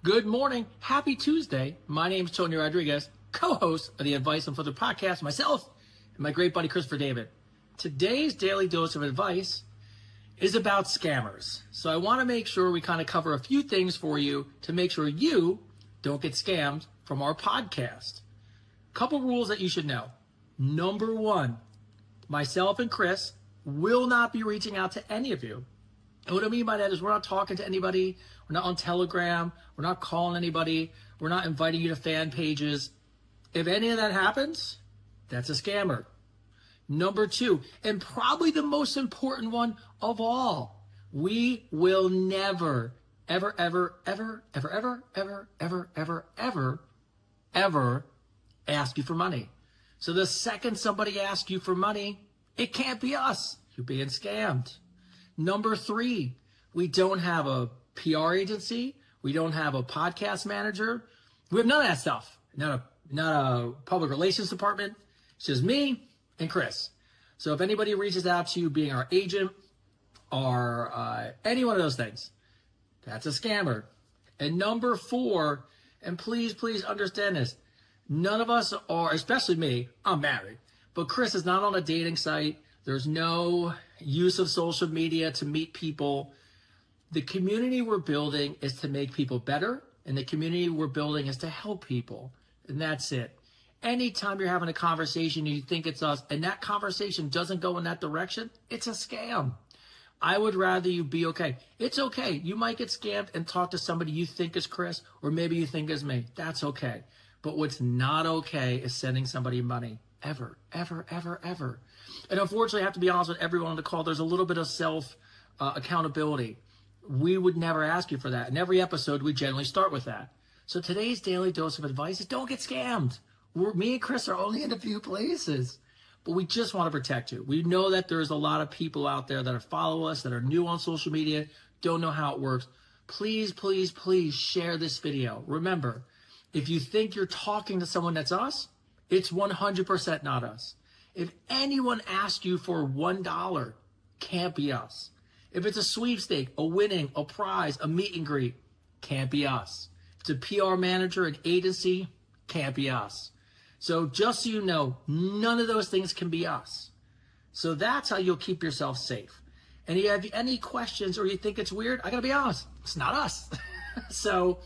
Good morning. Happy Tuesday. My name is Tony Rodriguez, co-host of the Advice Unfiltered podcast, myself and my great buddy Christopher David. Today's daily dose of advice is about scammers. So I want to make sure we kind of cover a few things for you to make sure you don't get scammed from our podcast. Couple rules that you should know. Number one, myself and Chris will not be reaching out to any of you. And what I mean by that is we're not talking to anybody. We're not on Telegram. We're not calling anybody. We're not inviting you to fan pages. If any of that happens, that's a scammer. Number two, and probably the most important one of all, we will never, ever, ever, ever, ever, ever, ever, ever, ever, ever, ever ask you for money. So the second somebody asks you for money, it can't be us. You're being scammed. Number three, we don't have a PR agency. We don't have a podcast manager. We have none of that stuff. Not a public relations department. It's just me and Chris. So if anybody reaches out to you being our agent or any one of those things, that's a scammer. And number four, and please understand this, none of us are, especially me, I'm married, but Chris is not on a dating site. There's no use of social media to meet people. The community we're building is to make people better, and the community we're building is to help people, and that's it. Anytime you're having a conversation and you think it's us, and that conversation doesn't go in that direction, it's a scam. I would rather you be okay. It's okay. You might get scammed and talk to somebody you think is Chris, or maybe you think is me. That's okay. But what's not okay is sending somebody money. Ever, ever, ever, ever. And unfortunately, I have to be honest with everyone on the call, there's a little bit of accountability. We would never ask you for that. In every episode, we generally start with that. So today's daily dose of advice is don't get scammed. Me and Chris are only in a few places, but we just want to protect you. We know that there's a lot of people out there that follow us, that are new on social media, don't know how it works. Please share this video. Remember, if you think you're talking to someone that's us, it's 100% not us. If anyone asks you for $1, can't be us. If it's a sweepstake, a winning, a prize, a meet and greet, can't be us. If it's a PR manager, an agency, can't be us. So just so you know, none of those things can be us. So that's how you'll keep yourself safe. And if you have any questions or you think it's weird, I gotta be honest, it's not us. So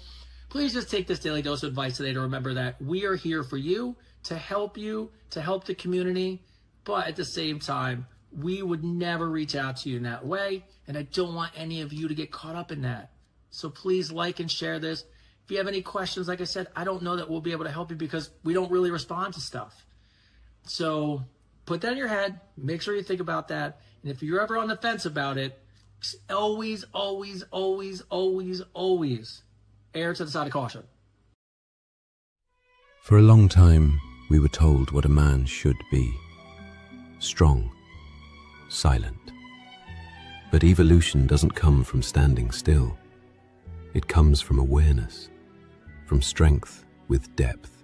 please just take this daily dose of advice today to remember that we are here for you, to help the community, but at the same time, we would never reach out to you in that way, and I don't want any of you to get caught up in that. So please like and share this. If you have any questions, like I said, I don't know that we'll be able to help you because we don't really respond to stuff. So put that in your head, make sure you think about that, and if you're ever on the fence about it, always err to the side of caution. For a long time, we were told what a man should be. Strong, silent. But evolution doesn't come from standing still. It comes from awareness, from strength with depth.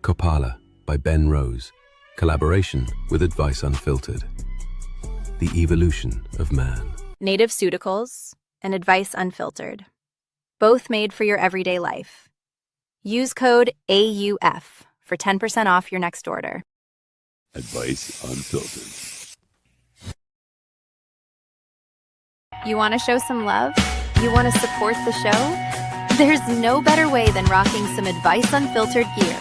Kopala by Ben Rose, collaboration with Advice Unfiltered. The evolution of man. Native Pseuticals and Advice Unfiltered. Both made for your everyday life. Use code AUF for 10% off your next order. Advice Unfiltered. You want to show some love? You want to support the show? There's no better way than rocking some Advice Unfiltered gear.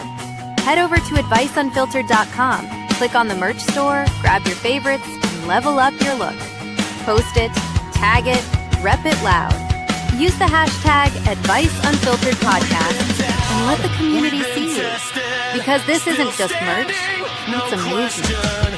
Head over to adviceunfiltered.com, click on the merch store, grab your favorites, and level up your look. Post it, tag it, rep it loud. Use the hashtag AdviceUnfilteredPodcast and let the community see you. Because this isn't just merch, it's a movement.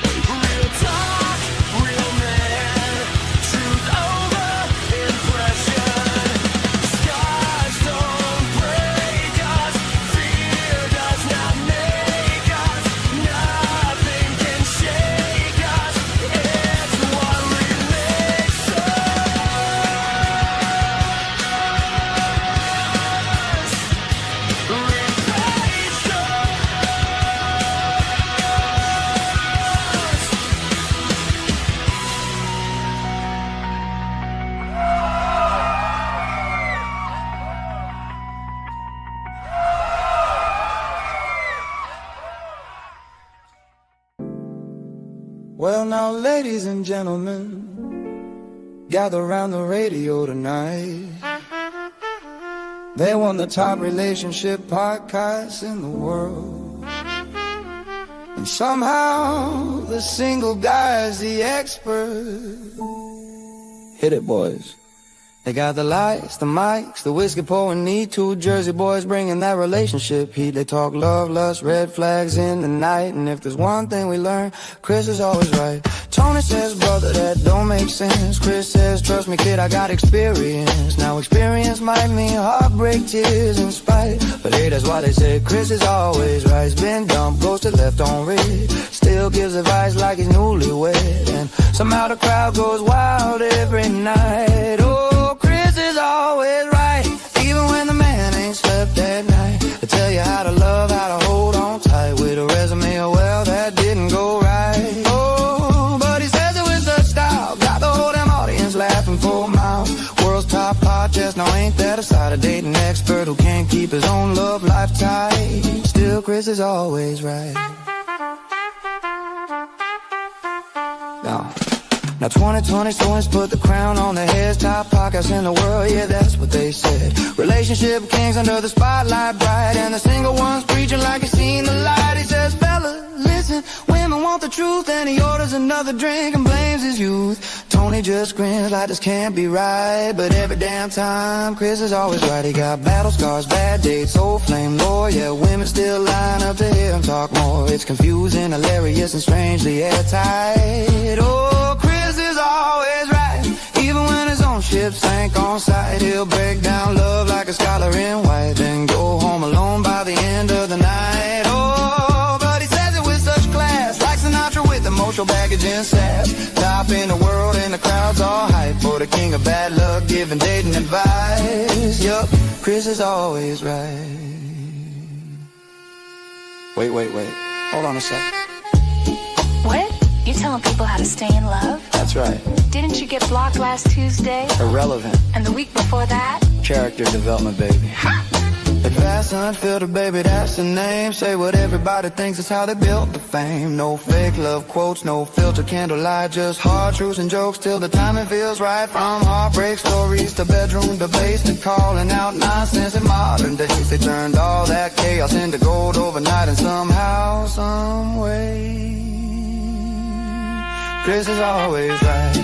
Well, now, ladies and gentlemen, gather around the radio tonight. They won the top relationship podcast in the world. And somehow the single guy's the expert. Hit it, boys. They got the lights, the mics, the whiskey pouring, need two Jersey boys bringing that relationship heat. They talk love, lust, red flags in the night. And if there's one thing we learn, Chris is always right. Tony says, brother, that don't make sense. Chris says, trust me, kid, I got experience. Now experience might mean heartbreak, tears, and spite. But hey, that's why they say Chris is always right. He's been dumped, goes to left on red. Still gives advice like he's newlywed. And somehow the crowd goes wild every night. Oh, Chris is always right, even when the man ain't slept at night. They tell you how to love, how to hold on tight. With a resume, oh well, that didn't go right. Oh, but he says it with such style, got the whole damn audience laughing for miles. World's top podcast, now ain't that a side? A dating expert who can't keep his own love life tight. Still, Chris is always right. Now 2020 students put the crown on their heads. Top podcast in the world, yeah, that's what they said. Relationship kings under the spotlight bright. And the single ones preaching like he's seen the light. He says, fella, listen, women want the truth. And he orders another drink and blames his youth. Tony just grins like this can't be right. But every damn time, Chris is always right. He got battle scars, bad dates, old flame lore. Yeah, women still line up to hear him talk more. It's confusing, hilarious, and strangely airtight. Oh, Chris is always right, even when his own ship sank on sight. He'll break down love like a scholar in white, then go home alone by the end of the night. Oh, but he says it with such class, like Sinatra with emotional baggage and sass. Top in the world and the crowd's all hype for the king of bad luck, giving dating advice. Yup, Chris is always right. Wait, hold on a sec. What? You telling people how to stay in love? That's right. Didn't you get blocked last Tuesday? Irrelevant. And the week before that? Character development, baby. Advanced Unfiltered, baby, that's the name. Say what everybody thinks is how they built the fame. No fake love quotes, no filter candlelight, just hard truths and jokes till the timing feels right. From heartbreak stories to bedroom debates to calling out nonsense in modern days. They turned all that chaos into gold overnight, and somehow, some way, Chris is always right.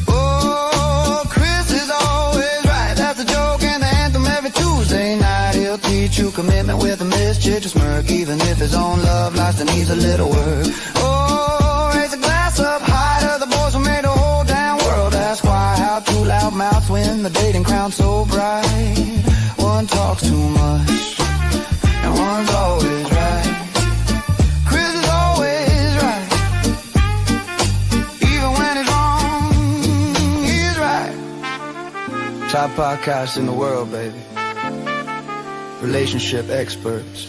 Oh, Chris is always right. That's a joke and the anthem every Tuesday night. He'll teach you commitment with a mischievous smirk, even if his own love life needs a little work. Oh, raise a glass up high to the boys who made the whole damn world. Ask why, how two loud mouths win the dating crown so bright. One talks too much, and one's always right. Chris is always right, even when he's wrong, he's right. Top podcast in the world, baby. Relationship experts,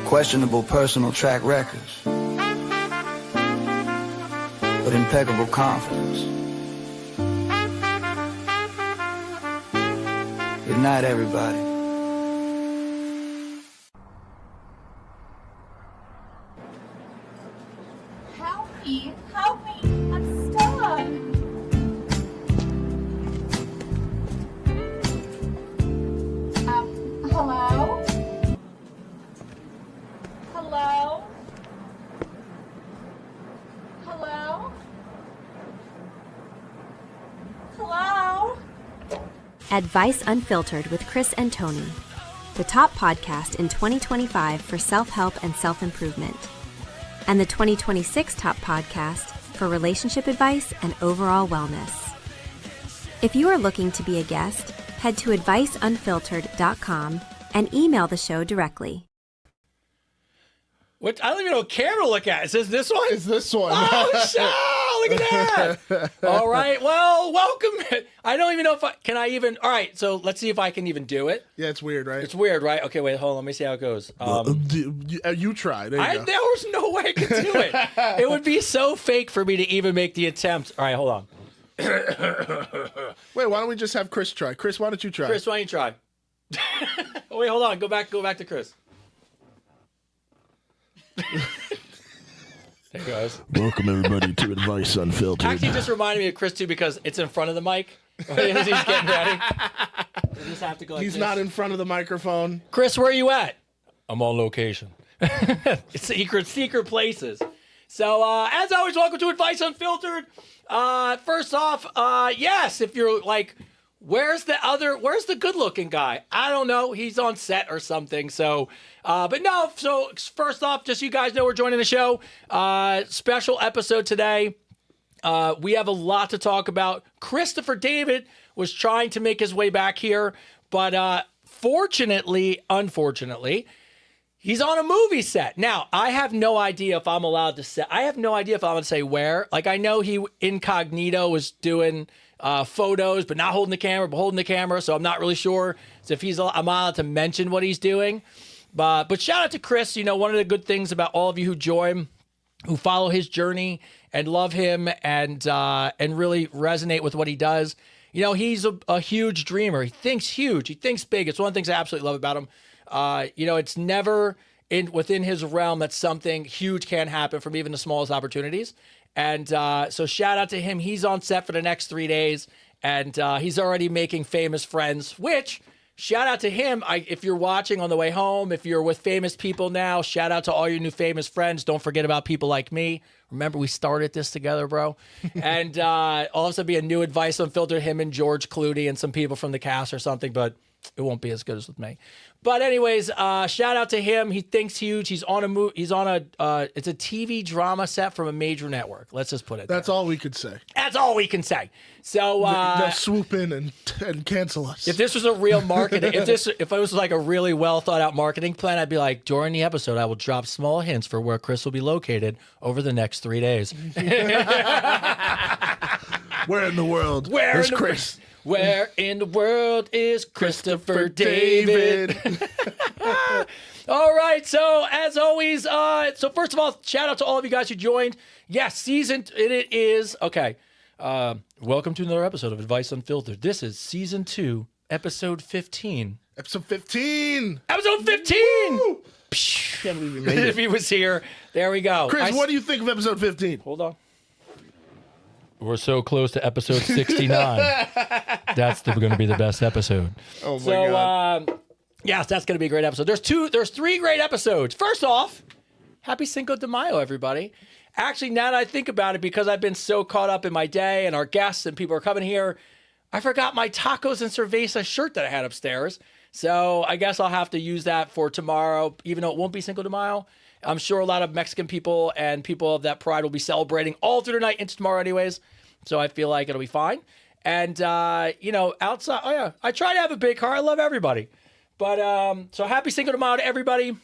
questionable personal track records, but impeccable confidence. Good night, everybody. Help me! Help me! I'm stuck! Hello? Hello? Hello? Hello? Advice Unfiltered with Chris and Tony, the top podcast in 2025 for self-help and self-improvement, and the 2026 top podcast for relationship advice and overall wellness. If you are looking to be a guest, head to adviceunfiltered.com and email the show directly. What? I don't even know what camera to look at. Is this one? It's this one. Oh, shit. Look at that. All right. Well, welcome. I don't even know if can I even. All right. So let's see if I can even do it. Yeah, it's weird, right? It's weird, right? Okay, wait, hold on. Let me see how it goes. You try. There you go. There was no way I could do it. It would be so fake for me to even make the attempt. All right, hold on. Wait, why don't we just have Chris try? Chris, why don't you try? Chris, why don't you try? Wait, hold on. Go back to Chris. There goes. Welcome, everybody, to Advice Unfiltered. Actually, just reminded me of Chris, too, because it's in front of the mic. As he's getting ready. So just have to go like He's this. not in front of the microphone. Chris, where are you at? I'm on location. It's secret places. So, as always, welcome to Advice Unfiltered. First off, yes, if you're like, where's the good-looking guy? I don't know. He's on set or something. So, but no. So first off, just so you guys know, we're joining the show. Special episode today. We have a lot to talk about. Christopher David was trying to make his way back here, but unfortunately, he's on a movie set. Now, I have no idea if I'm allowed to say. I have no idea if I'm going to say where. Like, I know he incognito was doing photos, but not holding the camera, but holding the camera. So I'm not really sure if I'm allowed to mention what he's doing. But shout out to Chris. You know, one of the good things about all of you who join, who follow his journey and love him and really resonate with what he does. You know, he's a huge dreamer. He thinks huge. He thinks big. It's one of the things I absolutely love about him. You know, it's never within his realm that something huge can happen from even the smallest opportunities. And so shout out to him. He's on set for the next 3 days, and he's already making famous friends, which shout out to him. If you're watching on the way home, if you're with famous people now, shout out to all your new famous friends. Don't forget about people like me. Remember, we started this together, bro. And also be a new Advice Unfiltered, him and George Clooney and some people from the cast or something, but it won't be as good as with me. But anyways, shout out to him. He thinks huge. He's on a it's a TV drama set from a major network. Let's just put it That's all we could say. That's all we can say. So They'll swoop in and cancel us. if this was a real marketing, if it was like a really well thought out marketing plan, I'd be like, during the episode, I will drop small hints for where Chris will be located over the next 3 days. Where in the world is Chris? Where in the world is Christopher David? All right, so as always, so first of all, shout out to all of you guys who joined. Yes, it is, okay. Welcome to another episode of Advice Unfiltered. This is season 2, episode 15. Episode 15! Episode 15! Woo! Can't believe we made it. If he was here, there we go. Chris, what do you think of episode 15? Hold on. We're so close to episode 69. That's going to be the best episode. Oh my God. Yes, that's going to be a great episode. There's 3 great episodes. First off, happy Cinco de Mayo, everybody. Actually, now that I think about it, because I've been so caught up in my day and our guests and people are coming here, I forgot my tacos and cerveza shirt that I had upstairs. So I guess I'll have to use that for tomorrow, even though it won't be Cinco de Mayo. I'm sure a lot of Mexican people and people of that pride will be celebrating all through the night into tomorrow anyways. So I feel like it'll be fine. And, you know, outside, oh yeah, I try to have a big heart. I love everybody. But, so happy Cinco de Mayo to everybody.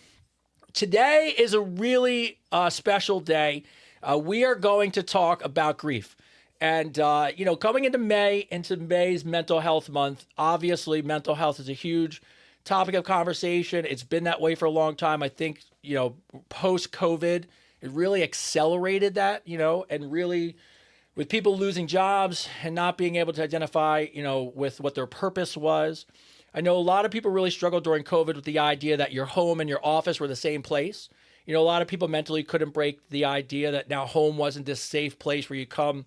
Today is a really special day. We are going to talk about grief. And, you know, coming into May's Mental Health Month, obviously mental health is a huge topic of conversation. It's been that way for a long time. I think, you know, post-COVID, it really accelerated that, you know, and really with people losing jobs and not being able to identify, you know, with what their purpose was. I know a lot of people really struggled during COVID with the idea that your home and your office were the same place. You know, a lot of people mentally couldn't break the idea that now home wasn't this safe place where you come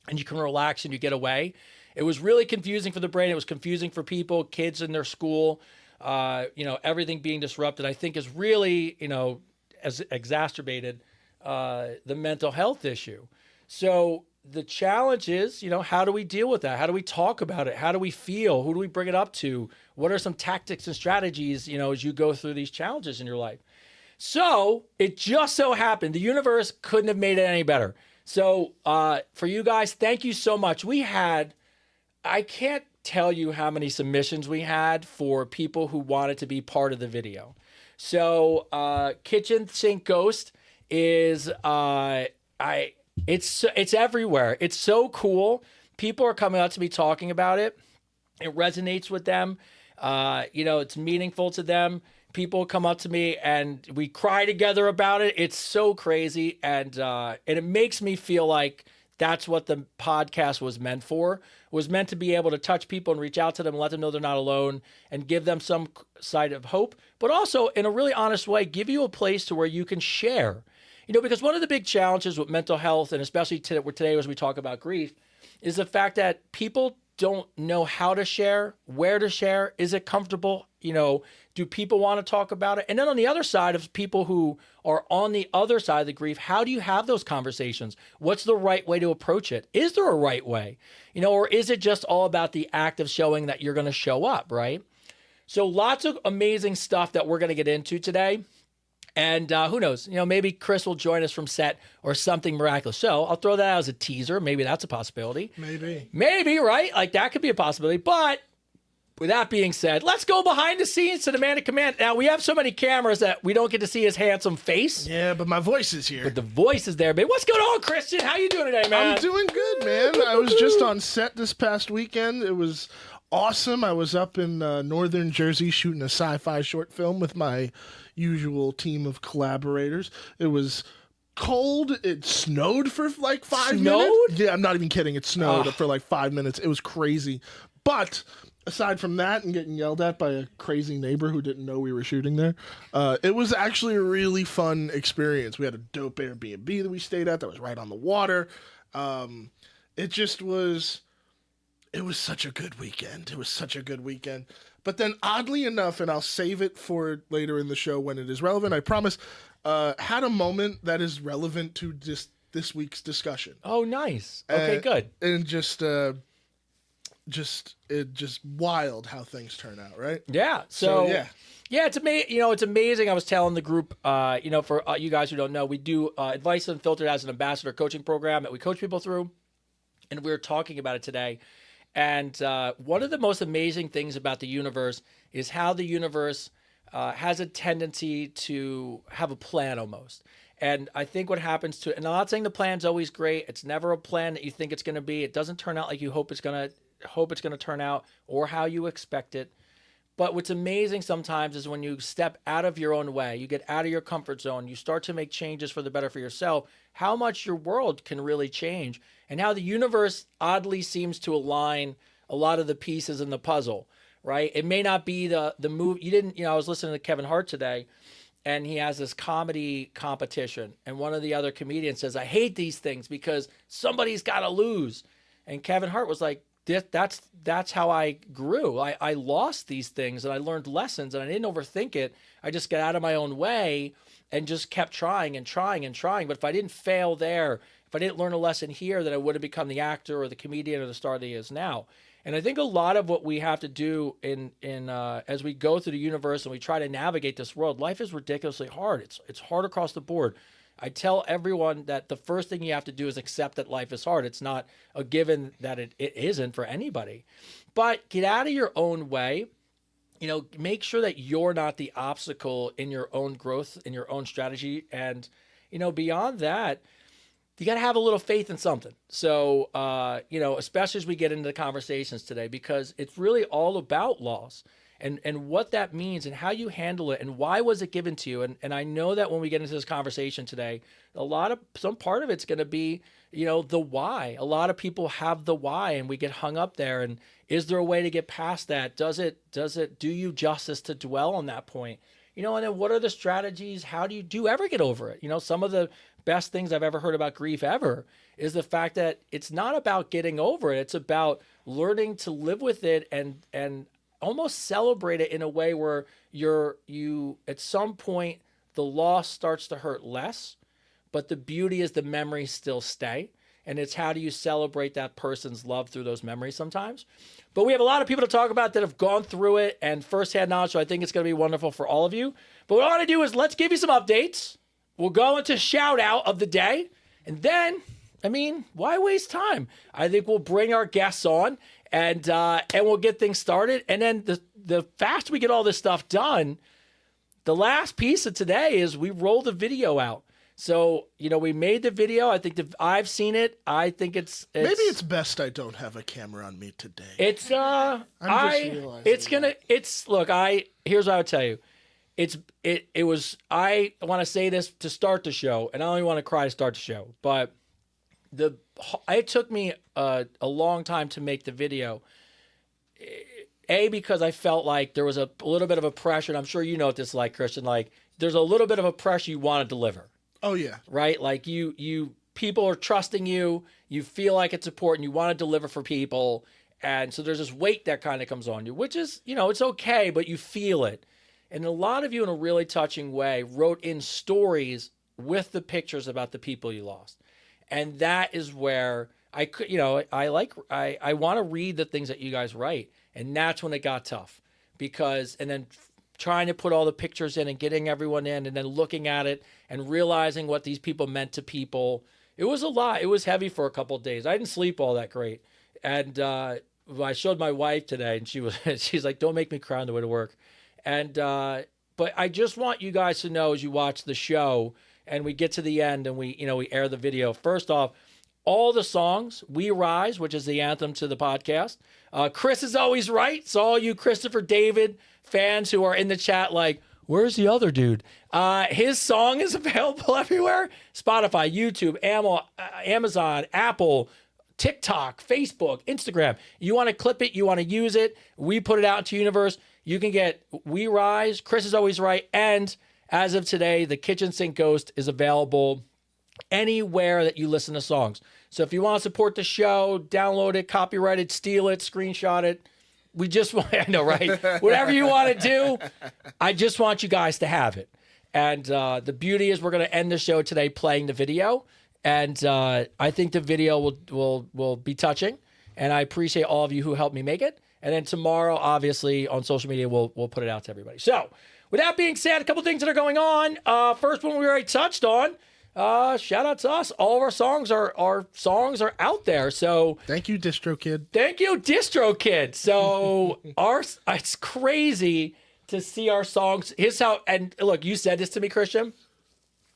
and you can relax and you get away. It was really confusing for the brain. It was confusing for people, kids in their school, you know, everything being disrupted, I think is really, you know, as exacerbated the mental health issue. So the challenge is, you know, how do we deal with that? How do we talk about it? How do we feel? Who do we bring it up to? What are some tactics and strategies, you know, as you go through these challenges in your life? So it just so happened, the universe couldn't have made it any better. So for you guys, thank you so much. I can't tell you how many submissions we had for people who wanted to be part of the video. So Kitchen Sink Ghost is, it's everywhere. It's so cool. People are coming up to me talking about it. It resonates with them. You know, it's meaningful to them. People come up to me and we cry together about it. It's so crazy. And it makes me feel like that's what the podcast was meant for. It was meant to be able to touch people and reach out to them and let them know they're not alone and give them some side of hope, but also in a really honest way, give you a place to where you can share. Because one of the big challenges with mental health, and especially today as we talk about grief, is the fact that people don't know how to share, where to share. Is it comfortable? Do people want to talk about it? And then on the other side of people who are on the other side of the grief, how do you have those conversations? What's the right way to approach it? Is there a right way? Or is it just all about the act of showing that you're going to show up, right? So lots of amazing stuff that we're going to get into today. And who knows, maybe Chris will join us from set or something miraculous. So I'll throw that out as a teaser. Maybe that's a possibility. Maybe, right? Like that could be a possibility. But with that being said, let's go behind the scenes to the man in command. Now, we have so many cameras that we don't get to see his handsome face. Yeah, but my voice is here. But the voice is there, babe. What's going on, Christian? How you doing today, man? I'm doing good, man. I was just on set this past weekend. It was awesome. I was up in northern Jersey shooting a sci-fi short film with my usual team of collaborators. It was cold. It snowed for like 5 minutes. Yeah, I'm not even kidding. It snowed for like 5 minutes. It was crazy. But aside from that and getting yelled at by a crazy neighbor who didn't know we were shooting there, it was actually a really fun experience. We had a dope Airbnb that we stayed at that was right on the water. It was such a good weekend. It was such a good weekend. But then oddly enough, and I'll save it for later in the show when it is relevant, I promise, had a moment that is relevant to this week's discussion. Oh, nice. Okay, good. And just wild how things turn out, right? Yeah. Yeah, it's amazing. It's amazing. I was telling the group, for you guys who don't know, we do Advice Unfiltered as an ambassador coaching program that we coach people through. And we were talking about it today. And one of the most amazing things about the universe is how the universe has a tendency to have a plan almost. And I think what happens and I'm not saying the plan's always great. It's never a plan that you think it's going to be. It doesn't turn out like you hope it's going to turn out or how you expect it. But what's amazing sometimes is when you step out of your own way, you get out of your comfort zone, you start to make changes for the better for yourself, how much your world can really change and how the universe oddly seems to align a lot of the pieces in the puzzle, right? It may not be the move. I was listening to Kevin Hart today and he has this comedy competition. And one of the other comedians says, I hate these things because somebody's got to lose. And Kevin Hart was like, that's how I grew. I lost these things and I learned lessons and I didn't overthink it. I just got out of my own way and just kept trying and trying and trying. But if I didn't fail there, if I didn't learn a lesson here, then I would have become the actor or the comedian or the star that he is now. And I think a lot of what we have to do in as we go through the universe and we try to navigate this world, life is ridiculously hard. It's hard across the board. I tell everyone that the first thing you have to do is accept that life is hard. It's not a given that it isn't for anybody. But get out of your own way. Make sure that you're not the obstacle in your own growth, in your own strategy. And, beyond that, you got to have a little faith in something. So, especially as we get into the conversations today, because it's really all about loss. And what that means and how you handle it and why was it given to you. And I know that when we get into this conversation today, some part of it's going to be, the why. A lot of people have the why and we get hung up there. And is there a way to get past that? Does it do you justice to dwell on that point? And then what are the strategies? How do you ever get over it? Some of the best things I've ever heard about grief ever is the fact that it's not about getting over it. It's about learning to live with it and almost celebrate it in a way where you at some point the loss starts to hurt less, but the beauty is the memories still stay. And it's how do you celebrate that person's love through those memories sometimes. But we have a lot of people to talk about that have gone through it and firsthand knowledge, so I think it's going to be wonderful for all of you. But what I want to do is let's give you some updates. We'll go into shout out of the day. And then, why waste time? I think we'll bring our guests on and we'll get things started. And then the faster we get all this stuff done, the last piece of today is we roll the video out. So, we made the video. I think I've seen it. I think it's maybe it's best I don't have a camera on me today. It's I'm just realizing here's what I would tell you. I want to say this to start the show, and I don't even want to cry to start the show, but it took me a long time to make the video. Because I felt like there was a little bit of a pressure, and I'm sure you know what this is like, Christian. Like, there's a little bit of a pressure you want to deliver. Oh yeah. Right? Like you people are trusting you. You feel like it's important. You want to deliver for people. And so there's this weight that kind of comes on you, which is, it's okay, but you feel it. And a lot of you, in a really touching way, wrote in stories with the pictures about the people you lost. And that is where I could, I want to read the things that you guys write. And that's when it got tough, and then trying to put all the pictures in and getting everyone in, and then looking at it and realizing what these people meant to people. It was a lot. It was heavy for a couple of days. I didn't sleep all that great. And I showed my wife today, and she's like, "Don't make me cry on the way to work." And but I just want you guys to know, as you watch the show and we get to the end and we air the video. First off, all the songs, We Rise, which is the anthem to the podcast. Chris is always right. So all you Christopher David fans who are in the chat like, where's the other dude? His song is available everywhere. Spotify, YouTube, Amazon, Apple, TikTok, Facebook, Instagram. You want to clip it, you want to use it, we put it out into universe. You can get We Rise, Chris is always right, and as of today, The Kitchen Sink Ghost is available anywhere that you listen to songs. So if you want to support the show, download it, copyright it, steal it, screenshot it. We just want, I know, right? Whatever you want to do, I just want you guys to have it. And the beauty is we're going to end the show today playing the video. And I think the video will be touching. And I appreciate all of you who helped me make it. And then tomorrow, obviously, on social media, we'll put it out to everybody. So with that being said, a couple things that are going on. First one we already touched on. Shout out to us. All of our songs are out there. So thank you, DistroKid. Thank you, DistroKid. So it's crazy to see our songs. Here's how. And look, you said this to me, Christian.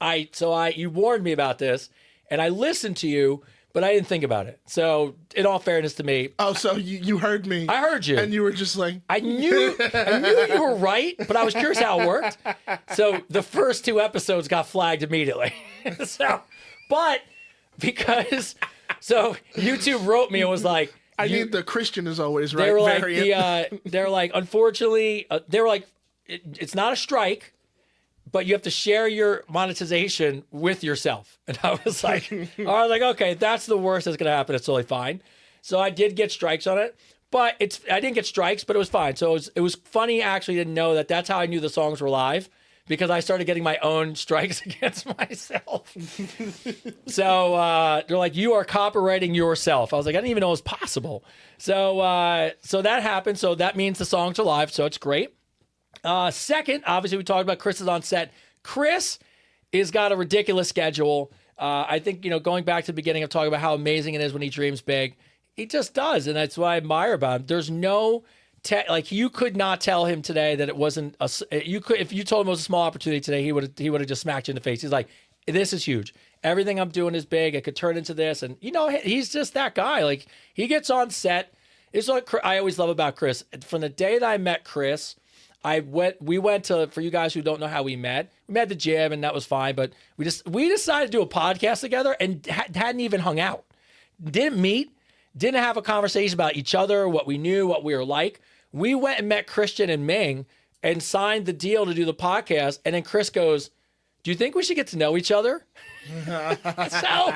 You warned me about this, and I listened to you, but I didn't think about it. So in all fairness to me, so you heard me. I heard you, and you were just like, I knew you were right, but I was curious how it worked. So the first 2 episodes got flagged immediately. But YouTube wrote me and was like, I need the Christian is always right. They were like, they're like, unfortunately, they were like, it's not a strike, but you have to share your monetization with yourself. And I was like, okay, that's the worst that's going to happen. It's totally fine. So I did get strikes on it, but I didn't get strikes, but it was fine. So it was funny actually to know that that's how I knew the songs were live, because I started getting my own strikes against myself. So they're like, you are copywriting yourself. I was like, I didn't even know it was possible. So that happened. So that means the songs are live. So it's great. Second, obviously, we talked about Chris is on set. Chris has got a ridiculous schedule. I think, going back to the beginning of talking about how amazing it is when he dreams big, he just does. And that's what I admire about him. There's no, you could not tell him today that it wasn't, if you told him it was a small opportunity today, he would have just smacked you in the face. He's like, this is huge. Everything I'm doing is big. It could turn into this. And, he's just that guy. Like, he gets on set. It's what I always love about Chris. From the day that I met Chris, we went to, for you guys who don't know how we met at the gym, and that was fine, but we decided to do a podcast together and hadn't even hung out. Didn't meet, didn't have a conversation about each other, what we knew, what we were like. We went and met Christian and Ming and signed the deal to do the podcast, and then Chris goes, do you think we should get to know each other? So,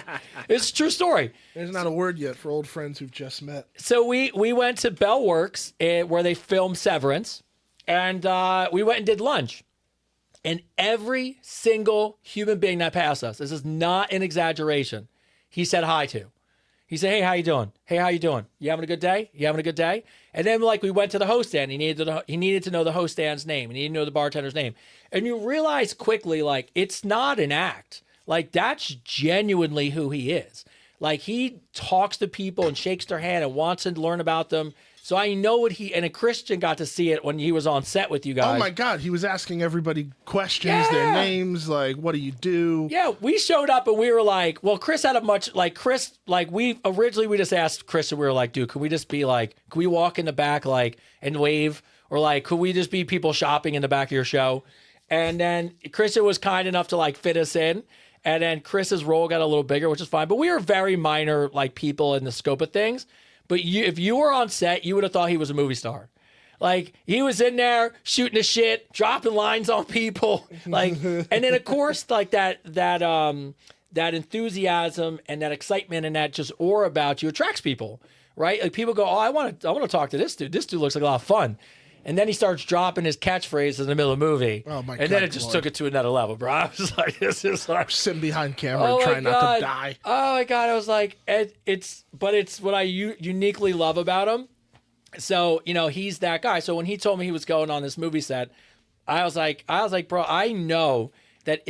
it's a true story. There's not a word yet for old friends who've just met. So we went to Bell Works, where they filmed Severance. And we went and did lunch. And every single human being that passed us, this is not an exaggeration, he said hi to. He said, hey, how you doing? Hey, how you doing? You having a good day? You having a good day? And then we went to the host stand. He needed to know the host stand's name. He needed to know the bartender's name. And you realize quickly, it's not an act. That's genuinely who he is. He talks to people and shakes their hand and wants to learn about them. So I know what and a Christian got to see it when he was on set with you guys. Oh my God, he was asking everybody questions, their names, what do you do? Yeah, we showed up and we were like, well, Chris had a much, we just asked Chris and we were like, dude, could we just be can we walk in the back and wave? Or could we just be people shopping in the back of your show? And then Christian was kind enough to fit us in. And then Chris's role got a little bigger, which is fine. But we were very minor, like, people in the scope of things. But if you were on set, you would have thought he was a movie star. Like, he was in there shooting the shit, dropping lines on people. Like, and then, of course, like, that enthusiasm and that excitement and that just aura about you attracts people, right? Like, people go, oh, I want to talk to this dude. This dude looks like a lot of fun. And then he starts dropping his catchphrases in the middle of the movie. Oh, my God. And then it just took it to another level, bro. I was like, this is like... Sitting behind camera trying not to die. Oh, my God. I was like, it's what I uniquely love about him. So, you know, he's that guy. So when he told me he was going on this movie set, I was like, bro, I know that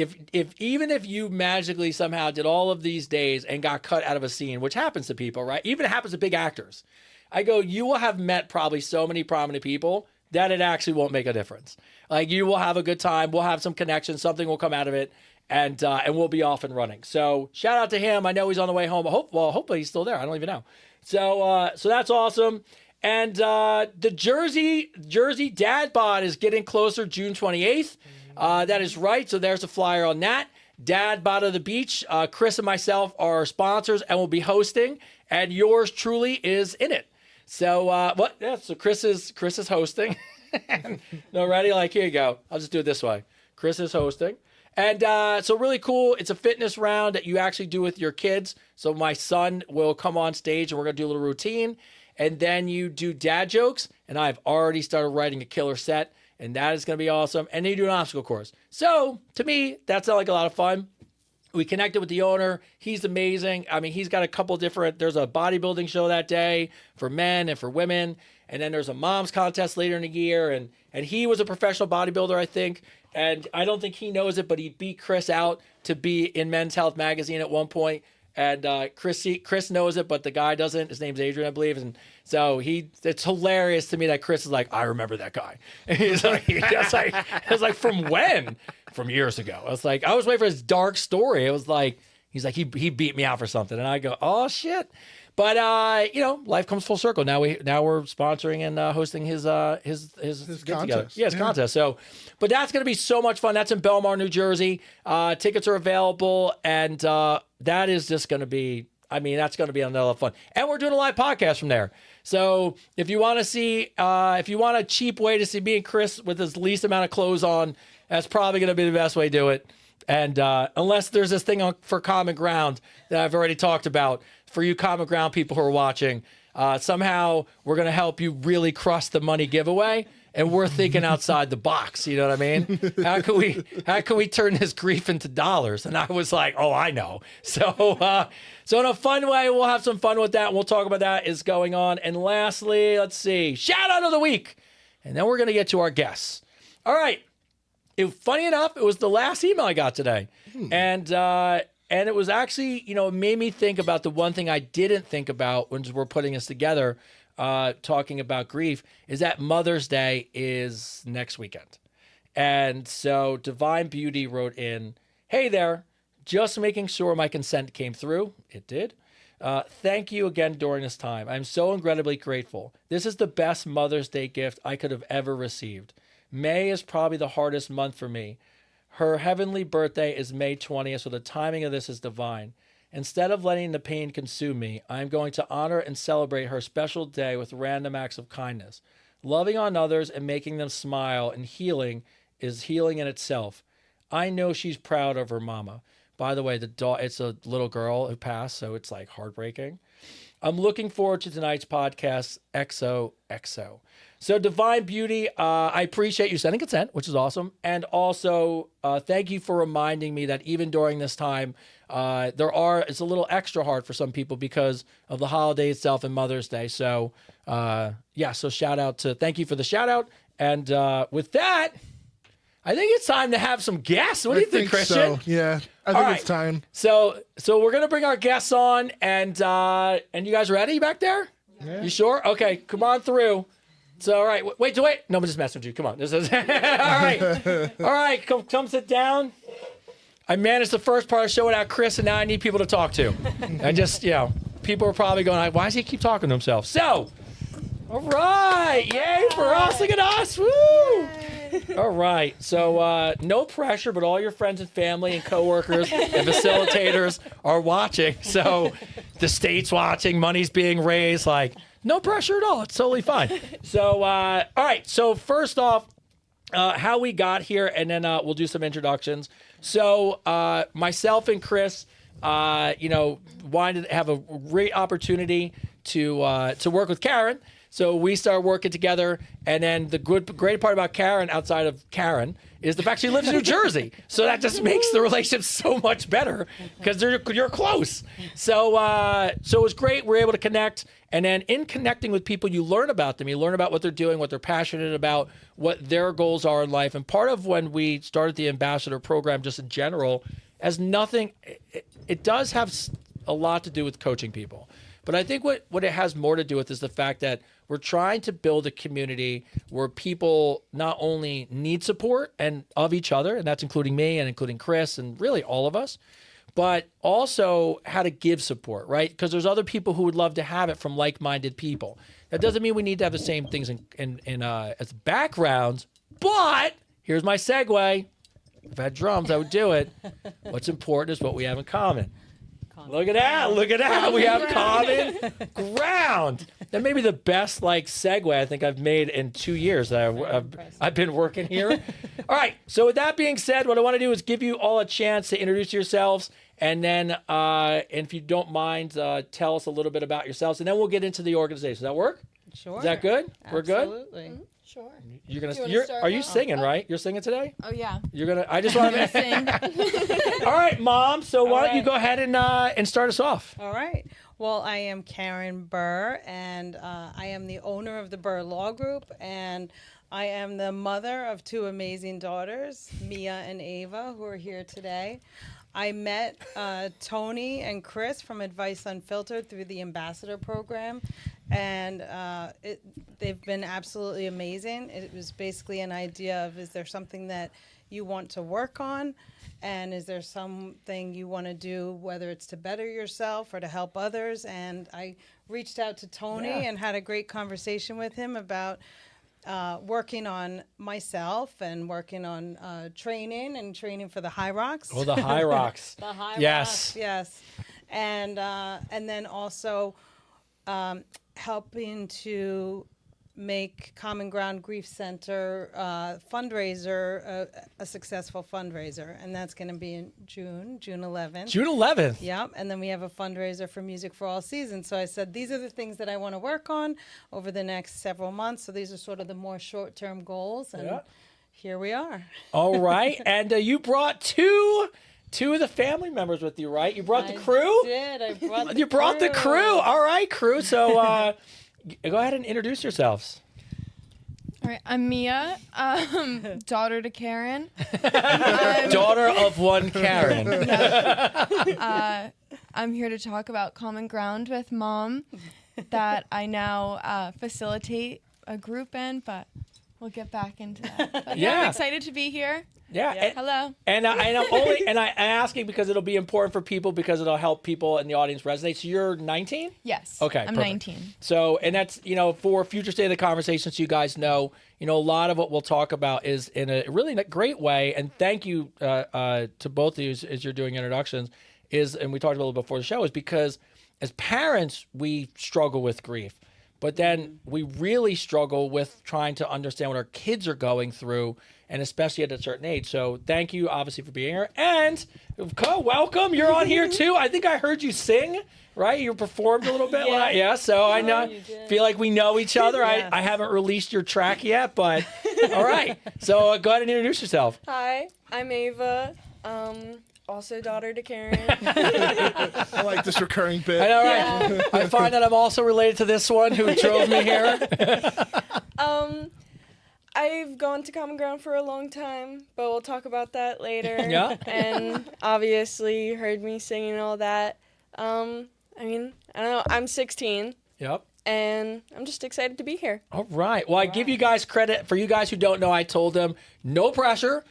even if you magically somehow did all of these days and got cut out of a scene, which happens to people, right? Even it happens to big actors. I go, you will have met probably so many prominent people that it actually won't make a difference. Like, you will have a good time. We'll have some connection. Something will come out of it, and we'll be off and running. So shout out to him. I know he's on the way home. Hopefully he's still there. I don't even know. So that's awesome. And the Jersey Dad Bod is getting closer, June 28th. That is right. So there's a flyer on that. Dad Bod of the Beach. Chris and myself are sponsors and will be hosting, and yours truly is in it. So so Chris is hosting. No, ready? Like, here you go. I'll just do it this way. Chris is hosting. And so really cool. It's a fitness round that you actually do with your kids. So my son will come on stage and we're going to do a little routine. And then you do dad jokes. And I've already started writing a killer set. And that is going to be awesome. And then you do an obstacle course. So to me, that sounds like a lot of fun. We connected with the owner. He's amazing. I mean, he's got a couple different, there's a bodybuilding show that day for men and for women. And then there's a mom's contest later in the year. And he was a professional bodybuilder, I think. And I don't think he knows it, but he beat Chris out to be in Men's Health magazine at one point. And Chris knows it, but the guy doesn't. His name's Adrian, I believe. And so it's hilarious to me that Chris is like, I remember that guy. And he's like, I was like, from when? From years ago. I was waiting for his dark story. It was like, he's like, he beat me out for something. And I go, oh shit. But life comes full circle. Now we're sponsoring and hosting his contest. Yes, contest. So, but that's going to be so much fun. That's in Belmar, New Jersey. Tickets are available, and that is just going to be. I mean, that's going to be another fun. And we're doing a live podcast from there. So if you want to see, if you want a cheap way to see me and Chris with his least amount of clothes on, that's probably going to be the best way to do it. And unless there's this thing for Common Ground that I've already talked about, for you Common Ground people who are watching, somehow we're going to help you really crush the money giveaway. And we're thinking outside the box. You know what I mean? How can we turn this grief into dollars? And I was like, oh, I know. So in a fun way, we'll have some fun with that. And we'll talk about that is going on. And lastly, let's see, shout out of the week. And then we're going to get to our guests. All right. Funny enough, it was the last email I got today. And it was actually, it made me think about the one thing I didn't think about when we're putting this together, talking about grief, is that Mother's Day is next weekend. And so Divine Beauty wrote in, hey there, just making sure my consent came through. It did. Thank you again during this time. I'm so incredibly grateful. This is the best Mother's Day gift I could have ever received. May is probably the hardest month for me. Her heavenly birthday is May 20th, so the timing of this is divine. Instead of letting the pain consume me, I am going to honor and celebrate her special day with random acts of kindness. Loving on others and making them smile and healing is healing in itself. I know she's proud of her mama. By the way, it's a little girl who passed, so it's like heartbreaking. I'm looking forward to tonight's podcast, XOXO. So Divine Beauty, I appreciate you sending consent, which is awesome. And also, thank you for reminding me that even during this time, it's a little extra hard for some people because of the holiday itself and Mother's Day. So, so thank you for the shout out. And with that, I think it's time to have some guests. What do you think, Christian? So. Yeah, I think it's time. So we're going to bring our guests on, and you guys ready back there? Yeah. You sure? Okay, come on through. So, all right, wait. No, I'm just messing with you. Come on. This is all right. Come sit down. I managed the first part of the show without Chris, and now I need people to talk to. And just, people are probably going, why does he keep talking to himself? So, all right, yay for us. Look at us. Woo! All right. So no pressure, but all your friends and family and coworkers and facilitators are watching. So the state's watching, money's being raised. Like, no pressure at all. It's totally fine. So, all right. So first off, how we got here, and then we'll do some introductions. So myself and Chris, wanted to have a great opportunity to work with Karen. So we started working together, and then the great part about Karen, outside of Karen, is the fact she lives in New Jersey. So that just makes the relationship so much better because you're close. So it was great. We were able to connect, and then in connecting with people, you learn about them. You learn about what they're doing, what they're passionate about, what their goals are in life. And part of when we started the ambassador program, just in general, it does have a lot to do with coaching people. But I think what it has more to do with is the fact that we're trying to build a community where people not only need support and of each other, and that's including me and including Chris and really all of us, but also how to give support, right? Because there's other people who would love to have it from like-minded people. That doesn't mean we need to have the same things as backgrounds, but here's my segue. If I had drums, I would do it. What's important is what we have in common. Look at that. We have common ground. That may be the best segue I think I've made in 2 years that I've been working here. All right. So with that being said, what I want to do is give you all a chance to introduce yourselves. And then if you don't mind, tell us a little bit about yourselves. And then we'll get into the organization. Does that work? Sure. Is that good? We're good? Absolutely. Mm-hmm. Sure. Are you singing, right? You're singing today? Oh, yeah. I just want to sing. All right, Mom. So why don't you go ahead and start us off? All right. Well, I am Karen Burr, and I am the owner of the Burr Law Group, and I am the mother of 2 amazing daughters, Mia and Ava, who are here today. I met Tony and Chris from Advice Unfiltered through the Ambassador Program, and they've been absolutely amazing. It was basically an idea of, is there something that you want to work on, and is there something you want to do, whether it's to better yourself or to help others? And I reached out to Tony and had a great conversation with him about working on myself and working on training for the High Rocks. Oh, the High Rocks. The High Yes. Rocks, yes. And then also helping to make Common Ground Grief Center fundraiser a successful fundraiser, and that's going to be in June 11th. June 11th. Yep, and then we have a fundraiser for Music for All Seasons. So I said, these are the things that I want to work on over the next several months. So these are sort of the more short-term goals, and here we are. All right, and you brought two of the family members with you, right? You brought the crew? I brought You brought the crew. All right, crew. So go ahead and introduce yourselves. All right, I'm Mia, daughter to Karen. Daughter of one Karen. I'm here to talk about Common Ground with Mom that I now facilitate a group in, but we'll get back into that. But I'm excited to be here. Yeah. Hello. And I'm asking because it'll be important for people because it'll help people in the audience resonate. So you're 19? Yes. Okay. I'm perfect. 19. So, and that's, for future state of the conversation, so you guys know, a lot of what we'll talk about is in a really great way. And thank you to both of you as you're doing introductions and we talked about it before the show, is because as parents, we struggle with grief. But then we really struggle with trying to understand what our kids are going through, and especially at a certain age. So thank you, obviously, for being here. And welcome. You're on here, too. I think I heard you sing, right? You performed a little bit. So I feel like we know each other. Yes. I haven't released your track yet, but all right. So go ahead and introduce yourself. Hi, I'm Ava. Also daughter to Karen. I like this recurring bit. I know, right? Yeah. I find that I'm also related to this one who drove me here. I've gone to Common Ground for a long time, but we'll talk about that later. Yeah. And obviously you heard me singing and all that. I don't know. I'm 16. Yep. And I'm just excited to be here. All right. Well, I give you guys credit. For you guys who don't know, I told them no pressure.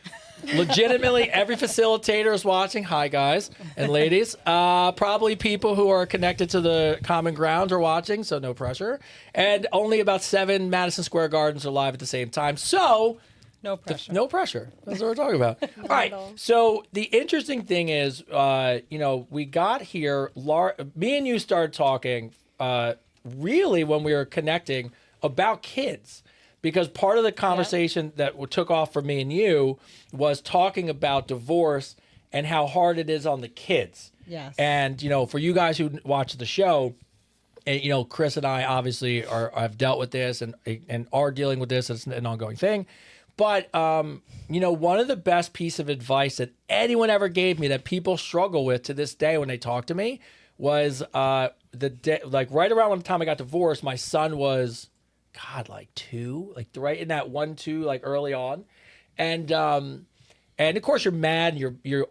Legitimately, every facilitator is watching. Hi, guys and ladies. Probably people who are connected to the Common Ground are watching, so no pressure. And only about 7 Madison Square Gardens are live at the same time. So No pressure. No pressure. That's what we're talking about. All right. So the interesting thing is, we got here. Me and you started talking really when we were connecting about kids, because part of the conversation that took off for me and you was talking about divorce and how hard it is on the kids. Yes. And for you guys who watch the show, and Chris and I obviously have dealt with this and are dealing with this. It's an ongoing thing. But, one of the best piece of advice that anyone ever gave me that people struggle with to this day when they talk to me was the day, like right around when the time I got divorced, my son was, like 2, like right in that 1, 2, like early on. And of course you're mad and your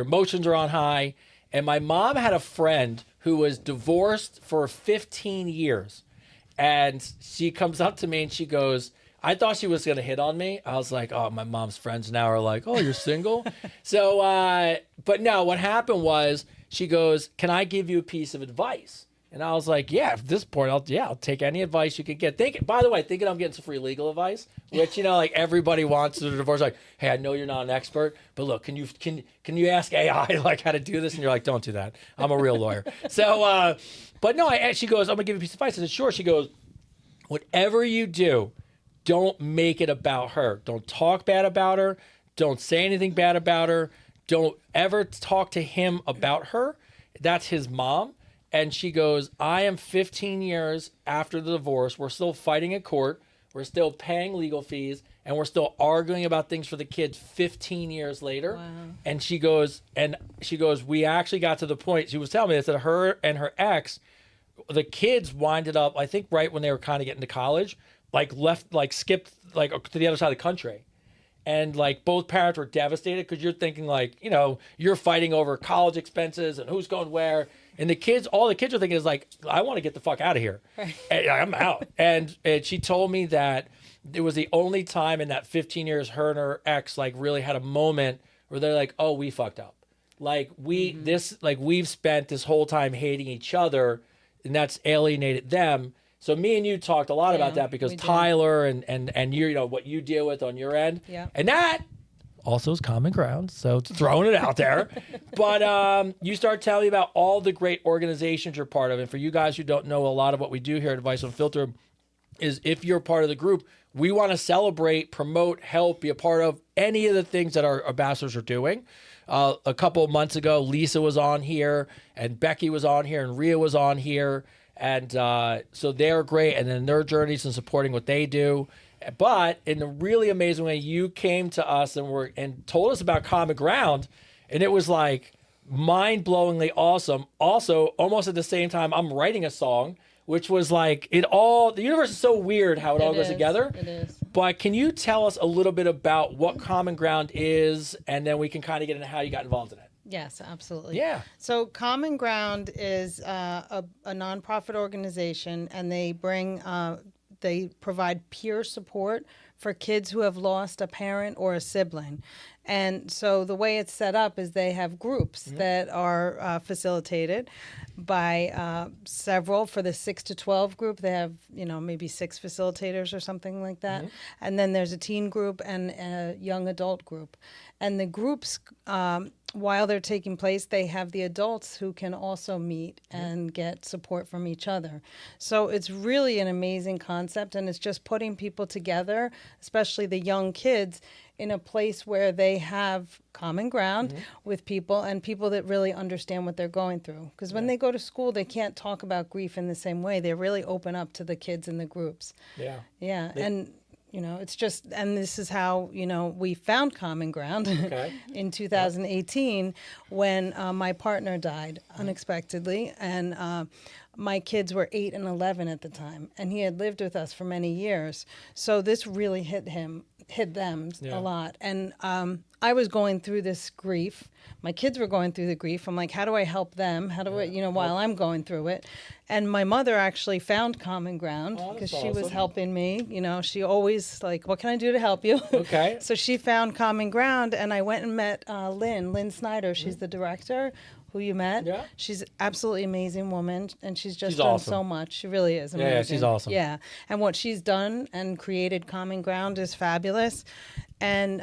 emotions are on high. And my mom had a friend who was divorced for 15 years. And she comes up to me and she goes, I thought she was going to hit on me. I was like, oh, my mom's friends now are like, oh, you're single? So, but no, what happened was she goes, can I give you a piece of advice? And I was like, yeah, at this point, I'll take any advice you could get. By the way, thinking I'm getting some free legal advice, which, like everybody wants to divorce. Like, hey, I know you're not an expert, but look, can you ask AI like how to do this? And you're like, don't do that. I'm a real lawyer. So, but no, she goes, I'm gonna give you a piece of advice. I said, sure. She goes, whatever you do, don't make it about her. Don't talk bad about her. Don't say anything bad about her. Don't ever talk to him about her. That's his mom. And she goes, I am 15 years after the divorce. We're still fighting in court. We're still paying legal fees. And we're still arguing about things for the kids 15 years later. Wow. And she goes, we actually got to the point, she was telling me this, that her and her ex, the kids winded up, I think right when they were kind of getting to college, skipped to the other side of the country. And both parents were devastated because you're thinking you're fighting over college expenses and who's going where. And all the kids are thinking is I want to get the fuck out of here. Right. And I'm out. And she told me that it was the only time in that 15 years her and her ex really had a moment where they're like, oh, we fucked up. We've spent this whole time hating each other, and that's alienated them. So me and you talked a lot about that because Tyler and you what you deal with on your end. Yeah. And that also is common ground. So throwing it out there. But you start telling me about all the great organizations you're part of. And for you guys who don't know, a lot of what we do here at Advice Unfiltered is if you're part of the group, we want to celebrate, promote, help, be a part of any of the things that our ambassadors are doing. A couple of months ago, Lisa was on here and Becky was on here and Rhea was on here. And so they're great, and then their journeys and supporting what they do. But in a really amazing way, you came to us and told us about Common Ground, and it was mind-blowingly awesome. Also, almost at the same time, I'm writing a song, which was the universe is so weird how it all goes together. It is. But can you tell us a little bit about what Common Ground is, and then we can kind of get into how you got involved in it? Yes, absolutely. Yeah. So Common Ground is a nonprofit organization, and they provide peer support for kids who have lost a parent or a sibling. And so the way it's set up is they have groups that are facilitated by several. For the 6 to 12 group, they have, maybe 6 facilitators or something like that. And then there's a teen group and a young adult group. And the groups, while they're taking place, they have the adults who can also meet and get support from each other. So it's really an amazing concept, and it's just putting people together, especially the young kids, in a place where they have common ground with people and people that really understand what they're going through. Because when they go to school, they can't talk about grief in the same way. They really open up to the kids in the groups. Yeah. Yeah. And it's just, and this is how, we found Common Ground in 2018 when my partner died unexpectedly. And my kids were 8 and 11 at the time, and he had lived with us for many years. So this really hit them a lot. And I was going through this grief. My kids were going through the grief. I'm like, how do I help them? How do I, while I'm going through it? And my mother actually found Common Ground because she was helping me. She always what can I do to help you? Okay. So she found Common Ground, and I went and met Lynn Snyder. She's the director. who you met. Yeah. She's absolutely amazing woman, and she's just She's done awesome. so much. She really is amazing. Yeah, she's awesome. Yeah, and what she's done and created Common Ground is fabulous. And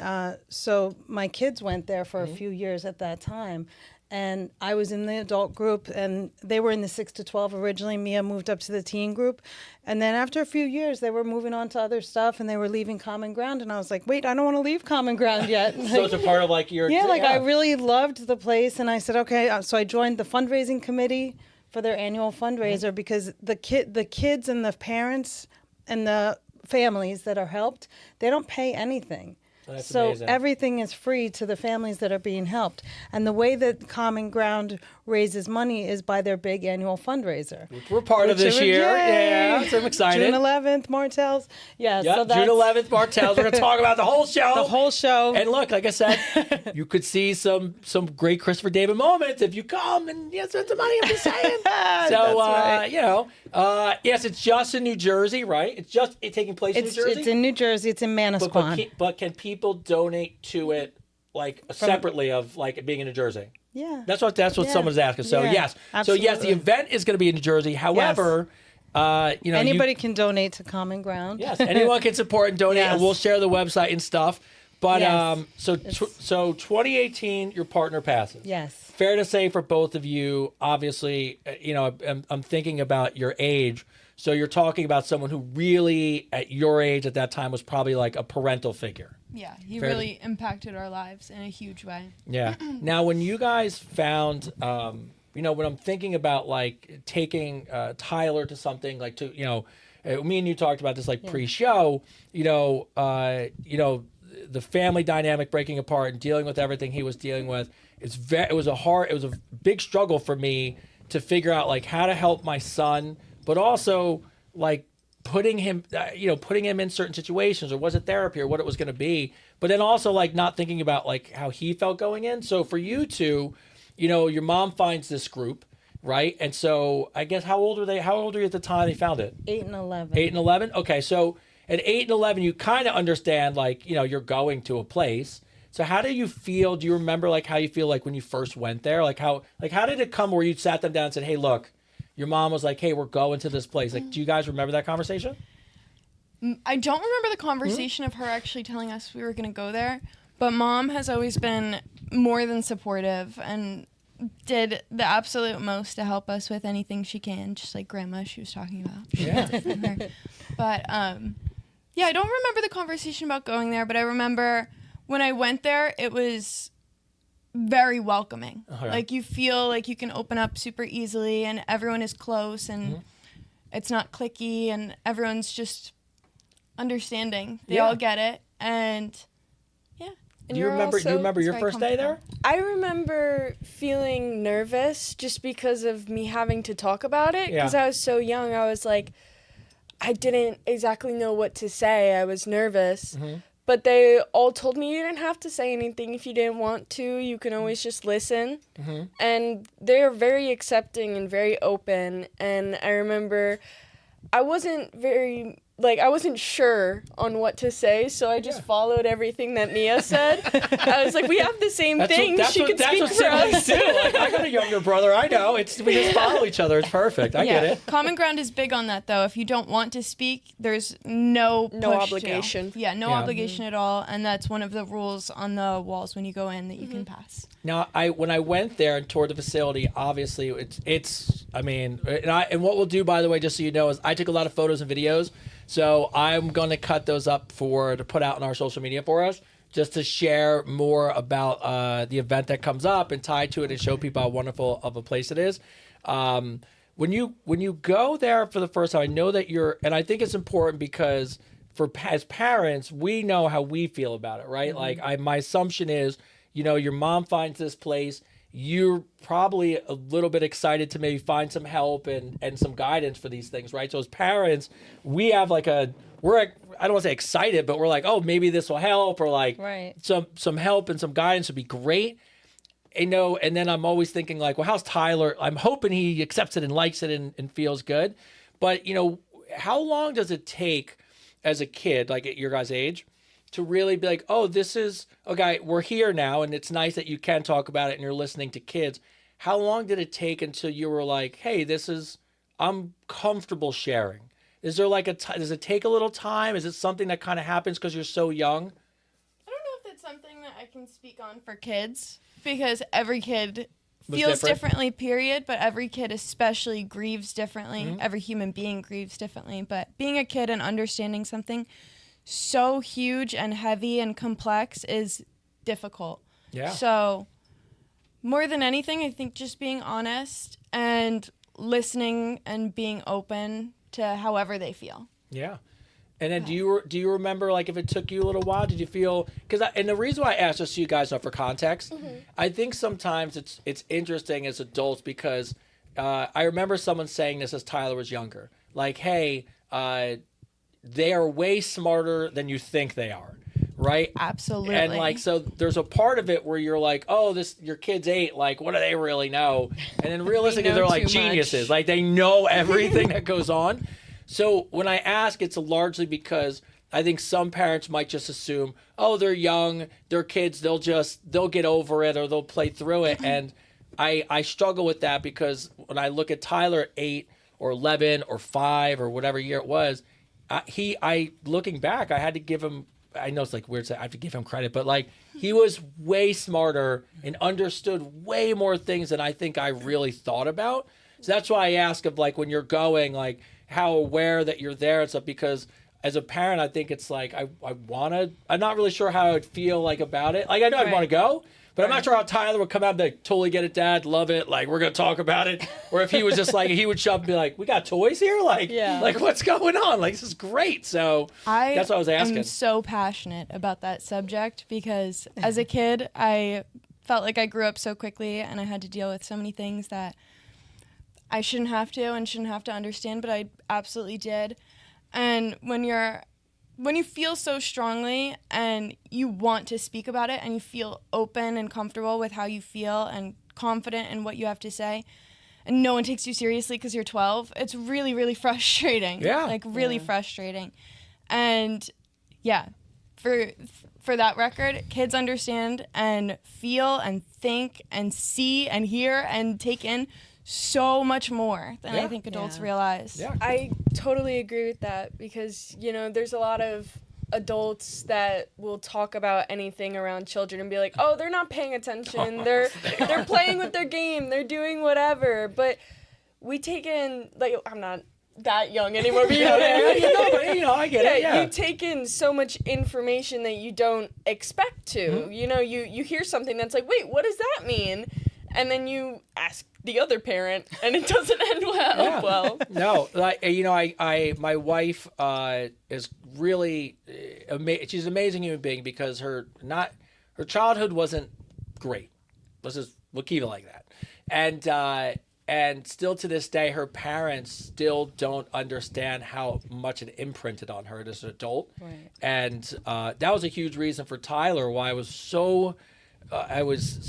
so my kids went there for a few years at that time. And I was in the adult group, and they were in the 6 to 12 originally. Mia moved up to the teen group. And then after a few years, they were moving on to other stuff, and they were leaving Common Ground. And I was like, wait, I don't want to leave Common Ground yet. So it's a part of like your... Yeah, like I really loved the place. And I said, okay. So I joined the fundraising committee for their annual fundraiser because the kids and the parents and the families that are helped, they don't pay anything. That's so amazing. everything is free to the families that are being helped. And the way that Common Ground raises money is by their big annual fundraiser. We're part of this year. Yeah, so I'm excited. June 11th, Martell's. Yeah, Yep, so that's June 11th, Martell's. We're going to talk about the whole show. the whole show. And look, like I said, you could see some great Christopher David moments if you come and spend some money. I'm just saying. So, right. yes, it's just in New Jersey, right? It's taking place in New Jersey. It's in New Jersey. It's in Manasquan. But can people donate to it like separately of like being in New Jersey? Yeah. That's what someone's asking. So Yeah, yes. absolutely. So yes, the event is going to be in New Jersey. However, anybody can donate to Common Ground. Yes, anyone can support and donate, Yes. and we'll share the website and stuff. But Yes. so 2018, your partner passes. Yes. Fair to say for both of you, obviously, I'm thinking about your age. So you're talking about someone who really, at your age at that time, was probably like a parental figure. Yeah, he Fair really impacted our lives in a huge way. Yeah. Now, when you guys found, when I'm thinking about like taking Tyler to something like me and you talked about this like pre-show, the family dynamic breaking apart and dealing with everything he was dealing with. It was a big struggle for me to figure out like how to help my son, but also like putting him in certain situations, or was it therapy or what it was going to be, but then also like not thinking about like how he felt going in. So for you two, your mom finds this group, right? And so I guess how old were they? How old were you at the time they found it? 8 and 11. 8 and 11. Okay. So at 8 and 11, you kind of understand like, you're going to a place. So how do you feel? Do you remember like how you feel like when you first went there? Like how did it come where you sat them down and said, hey, look, your mom was like, hey, we're going to this place. Like, do you guys remember that conversation? I don't remember the conversation of her actually telling us we were going to go there, but Mom has always been more than supportive and did the absolute most to help us with anything she can, just like Grandma she was talking about. Yeah. But, I don't remember the conversation about going there, but I remember when I went there, it was very welcoming. Okay. Like you feel like you can open up super easily and everyone is close and it's not cliquey and everyone's just understanding. They all get it. And And Do you remember your first day there? I remember feeling nervous just because of me having to talk about it. Because I was so young. I was like, I didn't exactly know what to say. I was nervous. But they all told me you didn't have to say anything if you didn't want to. You can always just listen. And they're very accepting and very open. And I remember I wasn't sure on what to say, so I just followed everything that Mia said. I was like, we have the same thing. She can speak for us. Too. Like, I got a younger brother. I know. We just follow each other. It's perfect. I get it. Common Ground is big on that, though. If you don't want to speak, there's no obligation. No obligation at all, and that's one of the rules on the walls when you go in that you can pass. Now, when I went there and toured the facility, obviously and what we'll do, by the way, just so you know, is I took a lot of photos and videos. So I'm going to cut those up to put out on our social media for us, just to share more about the event that comes up and tie to it and show people how wonderful of a place it is. When you go there for the first time, I know that and I think it's important because as parents, we know how we feel about it, right? Like my assumption is, your mom finds this place. You're probably a little bit excited to maybe find some help and some guidance for these things, right? So as parents, we have I don't want to say excited, but we're like, oh, maybe this will help, or like some help and some guidance would be great. And then I'm always thinking like, well, how's Tyler? I'm hoping he accepts it and likes it and feels good. But, how long does it take as a kid, like at your guys' age, to really be like, oh, this is, okay, we're here now, and it's nice that you can talk about it and you're listening to kids. how long did it take until you were like, hey, I'm comfortable sharing? Is there like does it take a little time? Is it something that kind of happens because you're so young? I don't know if it's something that I can speak on for kids, because every kid Was feels different? differently, period, but every kid especially grieves differently. Mm-hmm. Every human being grieves differently. But being a kid and understanding something so huge and heavy and complex is difficult. Yeah. So more than anything, I think just being honest and listening and being open to however they feel. Yeah. And then do you remember, like, if it took you a little while, did you feel, and the reason why I asked, just so you guys know for context, I think sometimes it's interesting as adults because I remember someone saying this as Tyler was younger, like, hey, they are way smarter than you think they are, right? Absolutely. And like, so there's a part of it where you're like, oh, your kid's 8, like, what do they really know? And then realistically, they're like geniuses, like they know everything that goes on. So when I ask, it's largely because I think some parents might just assume, oh, they're young, they're kids, they'll get over it or they'll play through it. And I struggle with that because when I look at Tyler at 8 or 11 or 5 or whatever year it was, looking back, I had to give him, I know it's like weird to say I have to give him credit, but like he was way smarter and understood way more things than I think I really thought about. So that's why I ask of like when you're going, like, how aware that you're there and stuff, because as a parent, I think it's like, I'm not really sure how I'd feel like about it. Like, I know I'd want to go, but I'm not sure how Tyler would come out and be like, totally get it, Dad, love it. Like, we're going to talk about it. Or if he was just like, he would show up and be like, we got toys here? Like, like what's going on? Like, this is great. So that's what I was asking. I'm so passionate about that subject because as a kid, I felt like I grew up so quickly and I had to deal with so many things that I shouldn't have to understand, but I absolutely did. And when you feel so strongly and you want to speak about it and you feel open and comfortable with how you feel and confident in what you have to say, and no one takes you seriously because you're 12, it's really, really frustrating. Yeah. Like, really frustrating. And, yeah, for that record, kids understand and feel and think and see and hear and take in so much more than I think adults realize. Yeah. I totally agree with that because, there's a lot of adults that will talk about anything around children and be like, oh, they're not paying attention. They're playing with their game. They're doing whatever. But we take in, like, I'm not that young anymore, but I get it. Yeah. You take in so much information that you don't expect to. You hear something that's like, wait, what does that mean? And then you ask the other parent, and it doesn't end well. Yeah. Well, no, like, my wife is really she's an amazing human being because her childhood wasn't great. We'll keep it like that. And still to this day, her parents still don't understand how much it imprinted on her as an adult. Right. And that was a huge reason for Tyler why I was so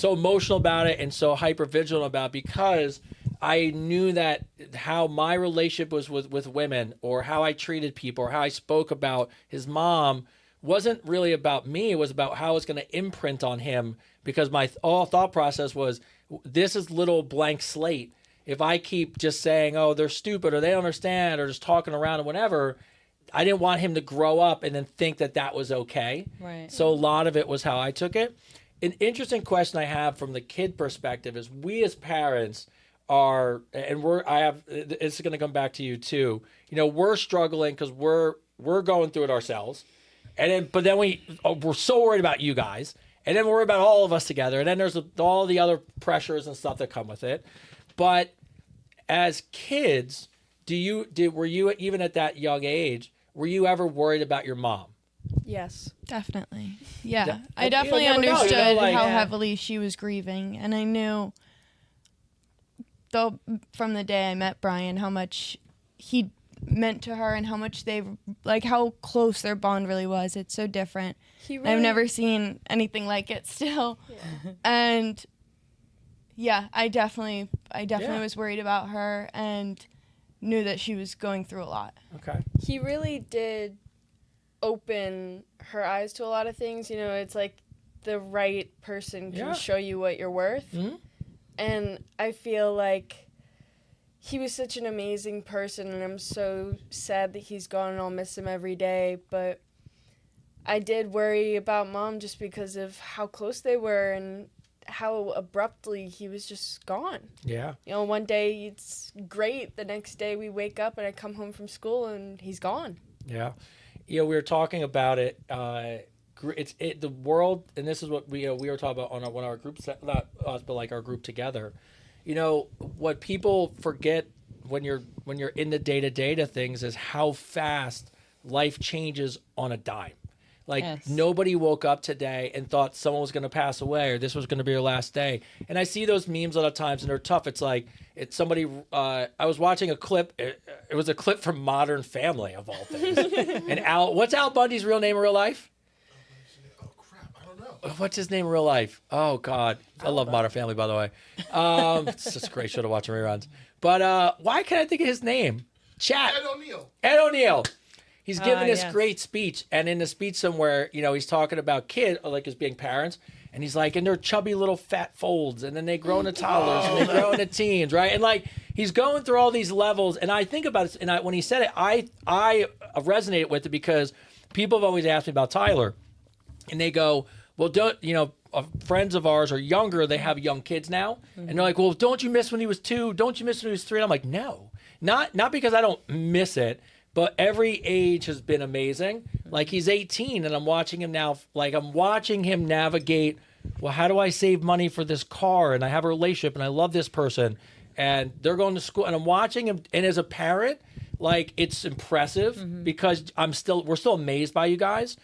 emotional about it and so hyper vigilant about it, because I knew that how my relationship was with women, or how I treated people, or how I spoke about his mom wasn't really about me. It was about how it was going to imprint on him, because my all thought process was, this is little blank slate. If I keep just saying, oh, they're stupid or they don't understand or just talking around and whatever, I didn't want him to grow up and then think that that was okay. Right. So a lot of it was how I took it. An interesting question I have from the kid perspective is, we as parents are, and it's going to come back to you too. We're struggling because we're going through it ourselves, but then we're so worried about you guys, and then we're worried about all of us together, and then there's all the other pressures and stuff that come with it. But as kids, were you even at that young age, were you ever worried about your mom? yes. Definitely. Yeah. Yeah. I definitely You never know, understood like- how Yeah. heavily she was grieving. And I knew, though, from the day I met Brian, how much he meant to her and how much how close their bond really was. It's so different. I've never seen anything like it still. Yeah. And yeah, I definitely was worried about her and knew that she was going through a lot. Okay. He really did open her eyes to a lot of things. It's like the right person can show you what you're worth. Mm-hmm. And I feel like he was such an amazing person, and I'm so sad that he's gone, and I'll miss him every day. But I did worry about Mom just because of how close they were and how abruptly he was just gone. Yeah. You know, one day it's great. The next day we wake up and I come home from school and he's gone. Yeah. You know, we were talking about it. The world, and this is what we were talking about on one of our groups, not us, but like our group together. You know, what people forget when you're in the day-to-day to things is how fast life changes on a dime. Like, nobody woke up today and thought someone was going to pass away or this was going to be your last day. And I see those memes a lot of times, and they're tough. It's like, it's somebody, I was watching a clip. It was a clip from Modern Family, of all things. And what's Al Bundy's real name in real life? Oh, crap. I don't know. What's his name in real life? Oh, God. I love Modern Family, by the way. It's just a great show to watch in reruns. But why can't I think of his name? Chat. Ed O'Neill. He's giving this great speech, and in the speech somewhere, you know, he's talking about kids, like as being parents, and he's like, and they're chubby little fat folds, and then they grow into toddlers, and they grow into teens, right? And like, he's going through all these levels, and I think about it, and when he said it, I resonated with it because people have always asked me about Tyler, and they go, well, friends of ours are younger, they have young kids now, and they're like, well, don't you miss when he was 2? Don't you miss when he was 3? And I'm like, no, not because I don't miss it. But every age has been amazing. Like, he's 18, and I'm watching him now. Like, I'm watching him navigate, well, how do I save money for this car? And I have a relationship, and I love this person. And they're going to school. And I'm watching him. And as a parent, like, it's impressive because we're still amazed by you guys.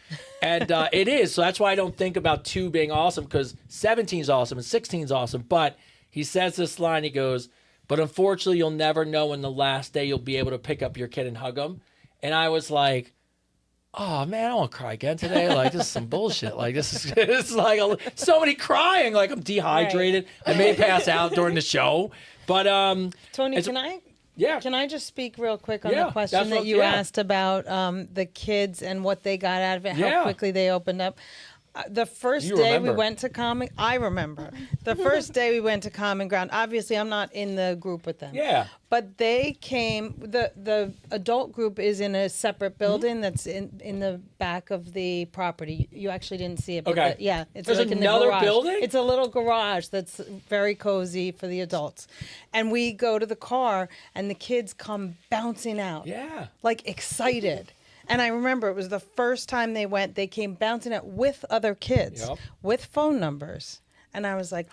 And it is. So that's why I don't think about 2 being awesome, because 17 is awesome and 16 is awesome. But he says this line, he goes, but unfortunately, you'll never know when the last day you'll be able to pick up your kid and hug him. And I was like, oh, man, I won't cry again today. Like, this is some bullshit. Like, it's like somebody crying. Like, I'm dehydrated. Right. I may pass out during the show. But, Tony, can I just speak real quick on the question that you asked about the kids and what they got out of it, how quickly they opened up? The first day we went to I remember. The first day we went to Common Ground, obviously I'm not in the group with them. Yeah. But they came, the adult group is in a separate building that's in the back of the property. You actually didn't see it. But it's There's like another in the garage. building? It's a little garage that's very cozy for the adults. And we go to the car and the kids come bouncing out. Yeah. Like excited. And I remember it was the first time they went, they came bouncing out with other kids, with phone numbers. And I was like,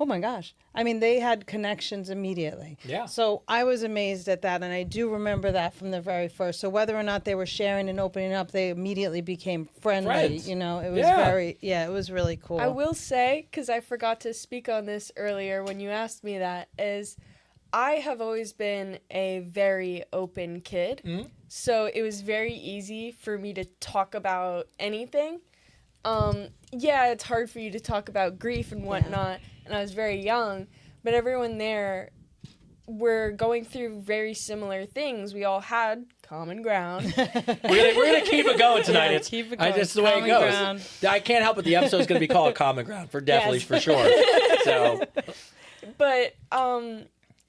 oh my gosh. I mean, they had connections immediately. Yeah. So I was amazed at that. And I do remember that from the very first. So whether or not they were sharing and opening up, they immediately became friendly. You know, it was it was really cool. I will say, because I forgot to speak on this earlier when you asked me that, is I have always been a very open kid. So it was very easy for me to talk about anything. It's hard for you to talk about grief and whatnot, and I was very young, but everyone there were going through very similar things. We all had common ground. We're gonna keep it going tonight. Keep it going. Just the way it goes. Ground. I can't help it. The episode's gonna be called Common Ground for sure. So, but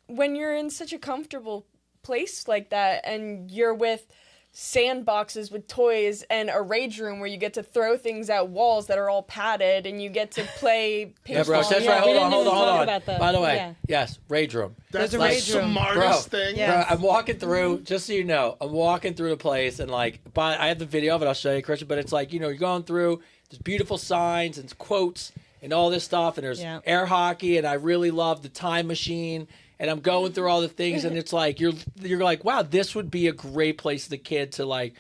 when you're in such a comfortable place like that and you're with sandboxes with toys and a rage room where you get to throw things at walls that are all padded and you get to play ping pong. That's right. Hold on. By the way, yes, rage room. That's the smartest thing. Bro, I'm walking through, just so you know, I'm walking through the place and I have the video of it, I'll show you, Christian, but it's like, you're going through, there's beautiful signs and quotes and all this stuff, and there's air hockey, and I really love the time machine. And I'm going through all the things, and it's like you're like, wow, this would be a great place for the kid to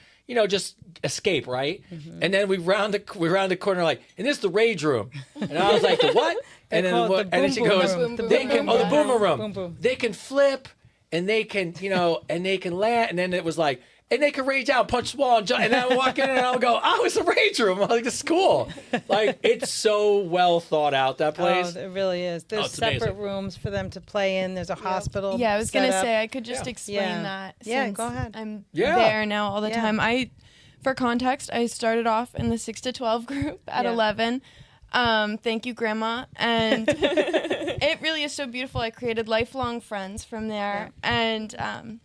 just escape, right? And then we round the corner, like, and this is the rage room, and I was like, the what? And then she goes, the boomer room. Boom, boom. They can flip, and they can and they can land, and then it was like. And they can rage out, punch the wall, and jump. And then I walk in and I'll go, oh, it's a rage room. I'm like, it's cool. Like, it's so well thought out, that place. Oh, it really is. There's separate rooms for them to play in. There's a hospital. Yeah, I was going to say, I could just explain that. Yeah, go ahead. I'm there now all the time. For context, I started off in the 6 to 12 group at 11. Thank you, Grandma. And it really is so beautiful. I created lifelong friends from there. Yeah. And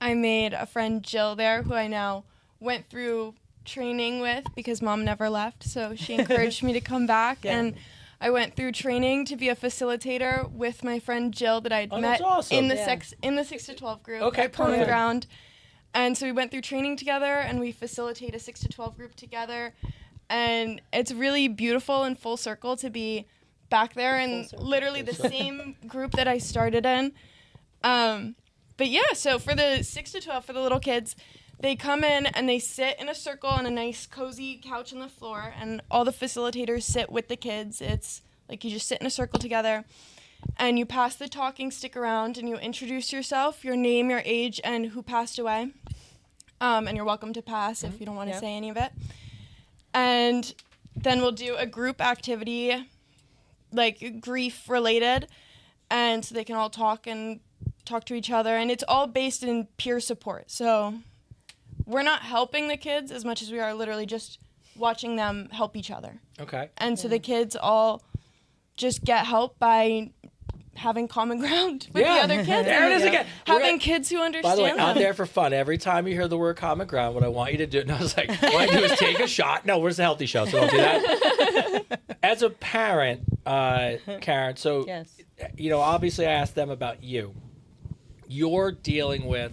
I made a friend, Jill, there, who I now went through training with because Mom never left. So she encouraged me to come back. Yeah. And I went through training to be a facilitator with my friend Jill that I'd met in the 6 to 12 group at Common Ground. And so we went through training together, and we facilitate a 6 to 12 group together. And it's really beautiful and full circle to be back there and literally the same group that I started in. But yeah, so for the 6 to 12, for the little kids, they come in and they sit in a circle on a nice cozy couch on the floor, and all the facilitators sit with the kids. It's like you just sit in a circle together, and you pass the talking stick around, and you introduce yourself, your name, your age, and who passed away. And you're welcome to pass if you don't want to say any of it. And then we'll do a group activity, like grief related, and so they can all talk to each other, and it's all based in peer support. So we're not helping the kids as much as we are literally just watching them help each other. Okay. And so the kids all just get help by having common ground with the other kids. There it is again. Having kids who understand. By the way, them. out there for fun. Every time you hear the word common ground, what I want you to do, and I was like, what I do is take a shot. No, we're just a healthy show, so don't do that. As a parent, Karen, so, obviously I asked them about you. You're dealing with,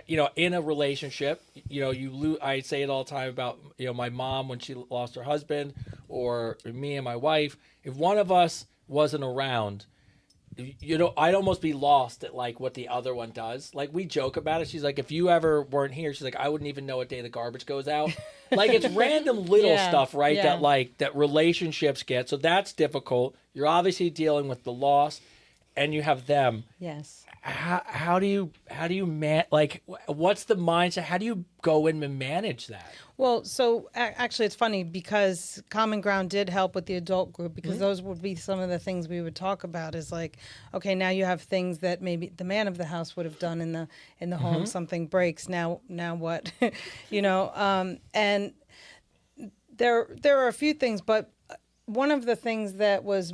in a relationship, I say it all the time about, my mom when she lost her husband, or me and my wife. If one of us wasn't around, I'd almost be lost at like what the other one does. Like we joke about it. She's like, if you ever weren't here, she's like, I wouldn't even know what day the garbage goes out. Like it's random little stuff, right? Yeah. That relationships get. So that's difficult. You're obviously dealing with the loss, and you have them. Yes. How do you what's the mindset? How do you go in and manage that? Well, so actually it's funny because Common Ground did help with the adult group, because those would be some of the things we would talk about is like, okay, now you have things that maybe the man of the house would have done in the home, something breaks, now what? And there are a few things, but one of the things that was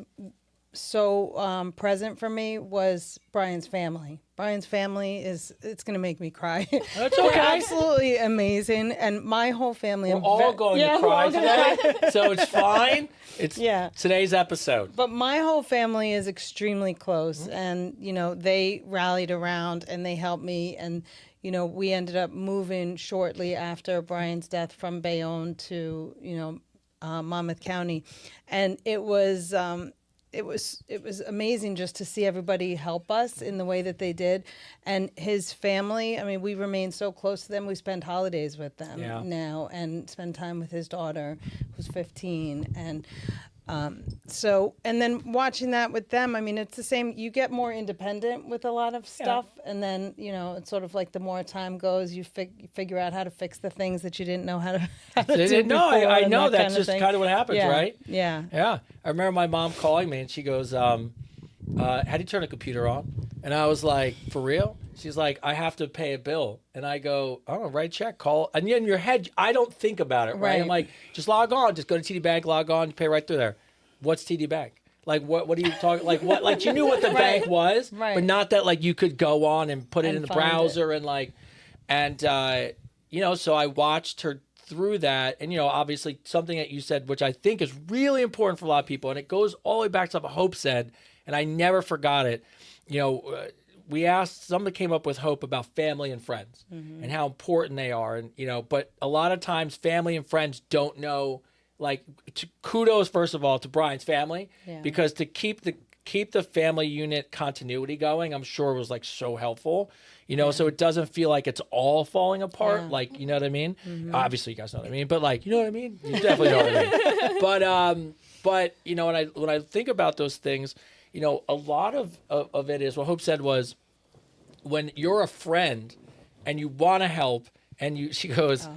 so present for me was Brian's family. Brian's family it's going to make me cry. That's okay. They're absolutely amazing, and my whole family. We're all going to cry today, so it's fine. It's today's episode. But my whole family is extremely close, and they rallied around and they helped me, and we ended up moving shortly after Brian's death from Bayonne to Monmouth County, and it was amazing just to see everybody help us in the way that they did. And his family, I mean, we remain so close to them. We spend holidays with them now and spend time with his daughter, who's 15. And and then watching that with them, I mean, it's the same. You get more independent with a lot of stuff. And then, it's sort of like the more time goes, you figure out how to fix the things that you didn't know how to do. No, I know that's just kind of what happens, right? Yeah. Yeah. I remember my mom calling me and she goes, how do you turn a computer on? And I was like, for real? She's like, I have to pay a bill. And I go, oh, write a check, call. And in your head, I don't think about it, right? I'm like, just log on. Just go to TD Bank, log on, pay right through there. What's TD Bank? Like, what are you talking, like, what, like, you knew what the bank was, but not that, like, you could go on and put it in the browser so I watched her through that. And, obviously something that you said, which I think is really important for a lot of people, and it goes all the way back to what Hope said, and I never forgot it. We asked, somebody came up with Hope about family and friends and how important they are. And, but a lot of times family and friends don't know, like, kudos, first of all, to Brian's family, because to keep the family unit continuity going, I'm sure was like so helpful, so it doesn't feel like it's all falling apart. Like, you know what I mean? Obviously you guys know what I mean, but like, you know what I mean? You definitely know what I mean. But when I think about those things, a lot of it is what Hope said was, when you're a friend and you want to help, and she goes,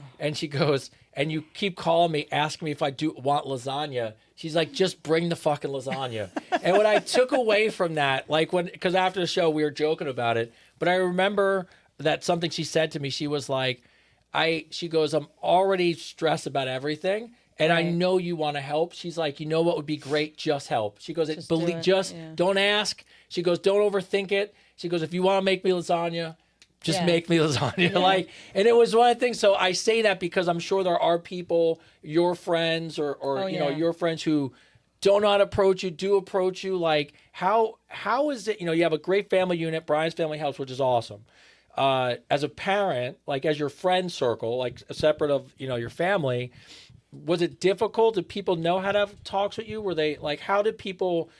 and you keep calling me, asking me if I do want lasagna. She's like, just bring the fucking lasagna. And what I took away from that, because after the show we were joking about it, but I remember that something she said to me, she was like, she goes, I'm already stressed about everything, And I know you want to help. She's like, you know what would be great? Just help. She goes, don't ask. She goes, don't overthink it. She goes, if you want to make me lasagna, just make me lasagna. Like, and it was one of the things. So I say that because I'm sure there are people, your friends or you know, your friends who don't know how to approach you, do approach you. Like, how is it, you know, you have a great family unit, Brian's Family Helps, which is awesome. As a parent, like as your friend circle, like separate of, you know, your family, was it difficult? Did people know how to have talks with you? Were they like, how do people,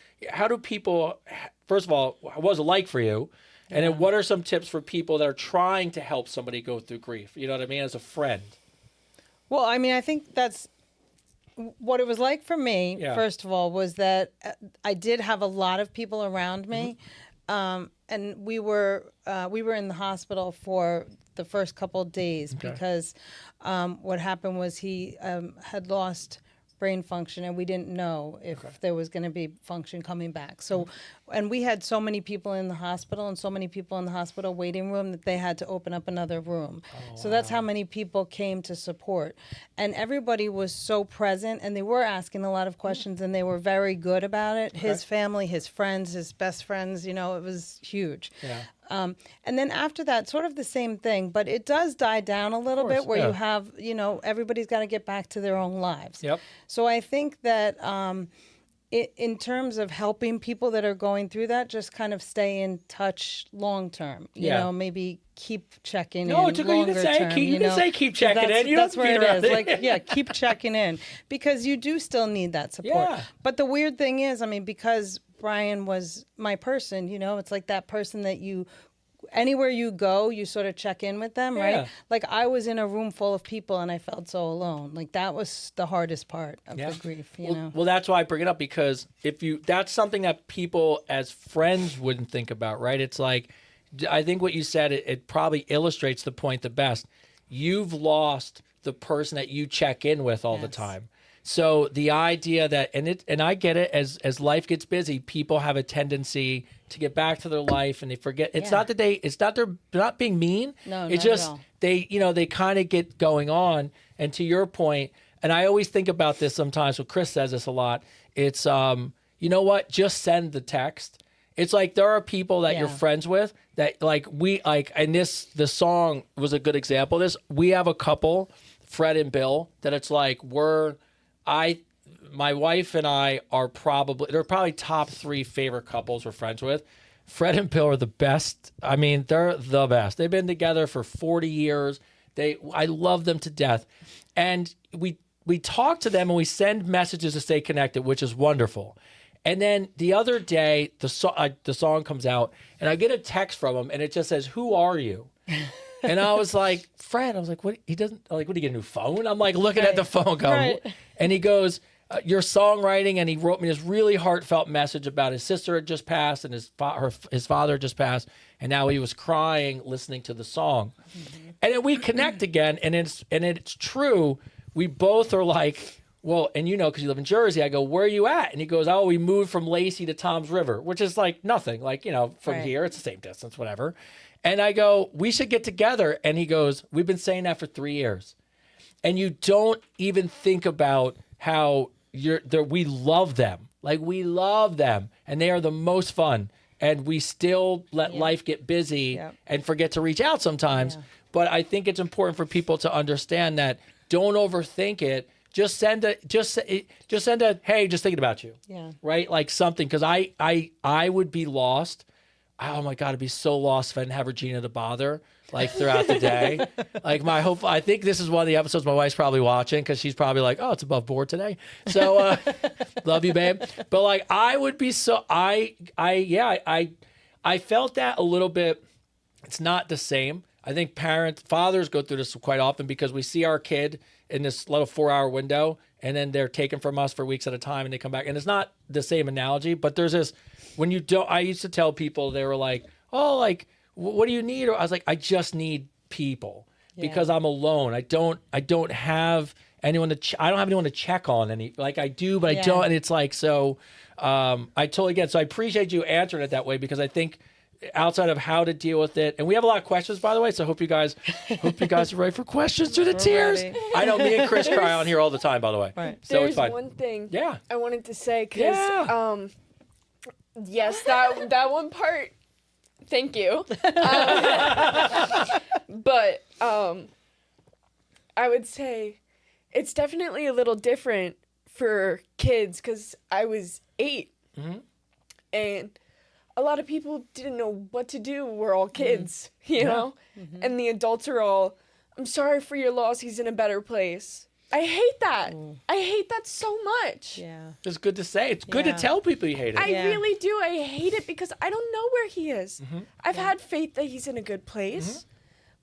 first of all, what was it like for you? And then what are some tips for people that are trying to help somebody go through grief? You know what I mean? As a friend. Well, I mean, I think that's what it was like for me, first of all, was that I did have a lot of people around me. And we were in the hospital for the first couple of days because what happened was he had lost brain function, and we didn't know if there was going to be function coming back. So, and we had so many people in the hospital and so many people in the hospital waiting room that they had to open up another room. So that's how many people came to support. And everybody was so present, and they were asking a lot of questions, and they were very good about it. His family, his friends, his best friends, you know, it was huge. And then after that, sort of the same thing, but it does die down a little bit where you have, you know, everybody's got to get back to their own lives. So I think that in terms of helping people that are going through that, just kind of stay in touch long term. You know, maybe keep checking in. No, you can say keep checking in. You that's don't where it is. Like, keep keep checking in, because you do still need that support. But the weird thing is, I mean, because Brian was my person, you know, it's like that person that you, anywhere you go, you sort of check in with them, right? Like, I was in a room full of people and I felt so alone. Like, that was the hardest part of the grief, you know? Well, that's why I bring it up, because that's something that people as friends wouldn't think about, right? It's like, I think what you said, it probably illustrates the point the best. You've lost the person that you check in with all the time. So the idea that, and I get it, as life gets busy, people have a tendency to get back to their life and they forget. It's not that they're not being mean. No, it's just they kind of get going on. And to your point, and I always think about this sometimes. So Chris says this a lot. It's you know what? Just send the text. It's like there are people that you're friends with that the song was a good example of this. We have a couple, Fred and Bill, that it's like my wife and I they're probably top 3 favorite couples we're friends with. Fred and Bill are the best. I mean, they're the best. They've been together for 40 years. I love them to death. And we talk to them and we send messages to stay connected, which is wonderful. And then the other day, the song comes out and I get a text from him and it just says, "Who are you?" And I was like, Fred, I was like, what? He doesn't, like, what, do you get a new phone? I'm like looking at the phone going, and he goes, your songwriting, and he wrote me this really heartfelt message about his sister had just passed and his father had just passed, and now he was crying listening to the song. And then we connect again, and it's true. We both are like, well, and you know, because you live in Jersey, I go, where are you at? And he goes, oh, we moved from Lacey to Tom's River, which is like nothing, like, you know, from here, it's the same distance, whatever. And I go, we should get together. And he goes, we've been saying that for 3 years. And you don't even think about how we love them. Like, we love them. And they are the most fun. And we still let life get busy and forget to reach out sometimes. But I think it's important for people to understand that don't overthink it. Just send a, hey, just thinking about you. Right? Like something, because I would be lost. Oh my God, I'd be so lost if I didn't have Regina to bother, like, throughout the day. Like, I think this is one of the episodes my wife's probably watching, because she's probably like, oh, it's above board today. So love you, babe. But like, I would be so, I felt that a little bit. It's not the same. I think fathers go through this quite often, because we see our kid in this little 4-hour window, and then they're taken from us for weeks at a time, and they come back. And it's not the same analogy, but there's this, when you don't, I used to tell people, they were like, oh, like, what do you need? Or I was like, I just need people, because I'm alone. I don't have anyone I don't have anyone to check on like I do, but I don't. And it's like, so I totally get it. So I appreciate you answering it that way, because I think outside of how to deal with it. And we have a lot of questions, by the way, so I hope you guys are ready for questions through the tears. ready. I know me and Chris cry on here all the time, by the way. Right. So There's it's fine. one thing Yeah. I wanted to say because Yeah. yes, that one part. Thank you. But I would say it's definitely a little different for kids because I was 8, and a lot of people didn't know what to do. We're all kids, you know, and the adults are all, "I'm sorry for your loss. He's in a better place." I hate that. I hate that so much. Yeah. It's good to say. It's good to Yeah. tell people you hate it. I really do. I hate it because I don't know where he is. I've had faith that he's in a good place,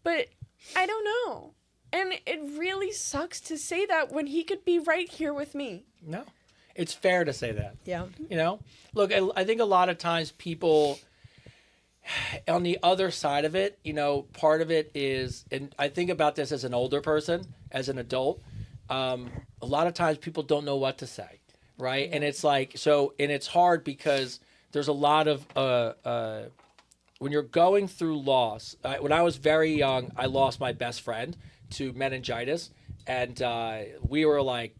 but I don't know. And it really sucks to say that when he could be right here with me. No. It's fair to say that. Yeah. You know? Look, I think a lot of times people, on the other side of it, you know, part of it is, and I think about this as an older person, as an adult, a lot of times people don't know what to say, right? And it's like, and it's hard because there's a lot of, when you're going through loss, when I was very young, I lost my best friend to meningitis, and we were like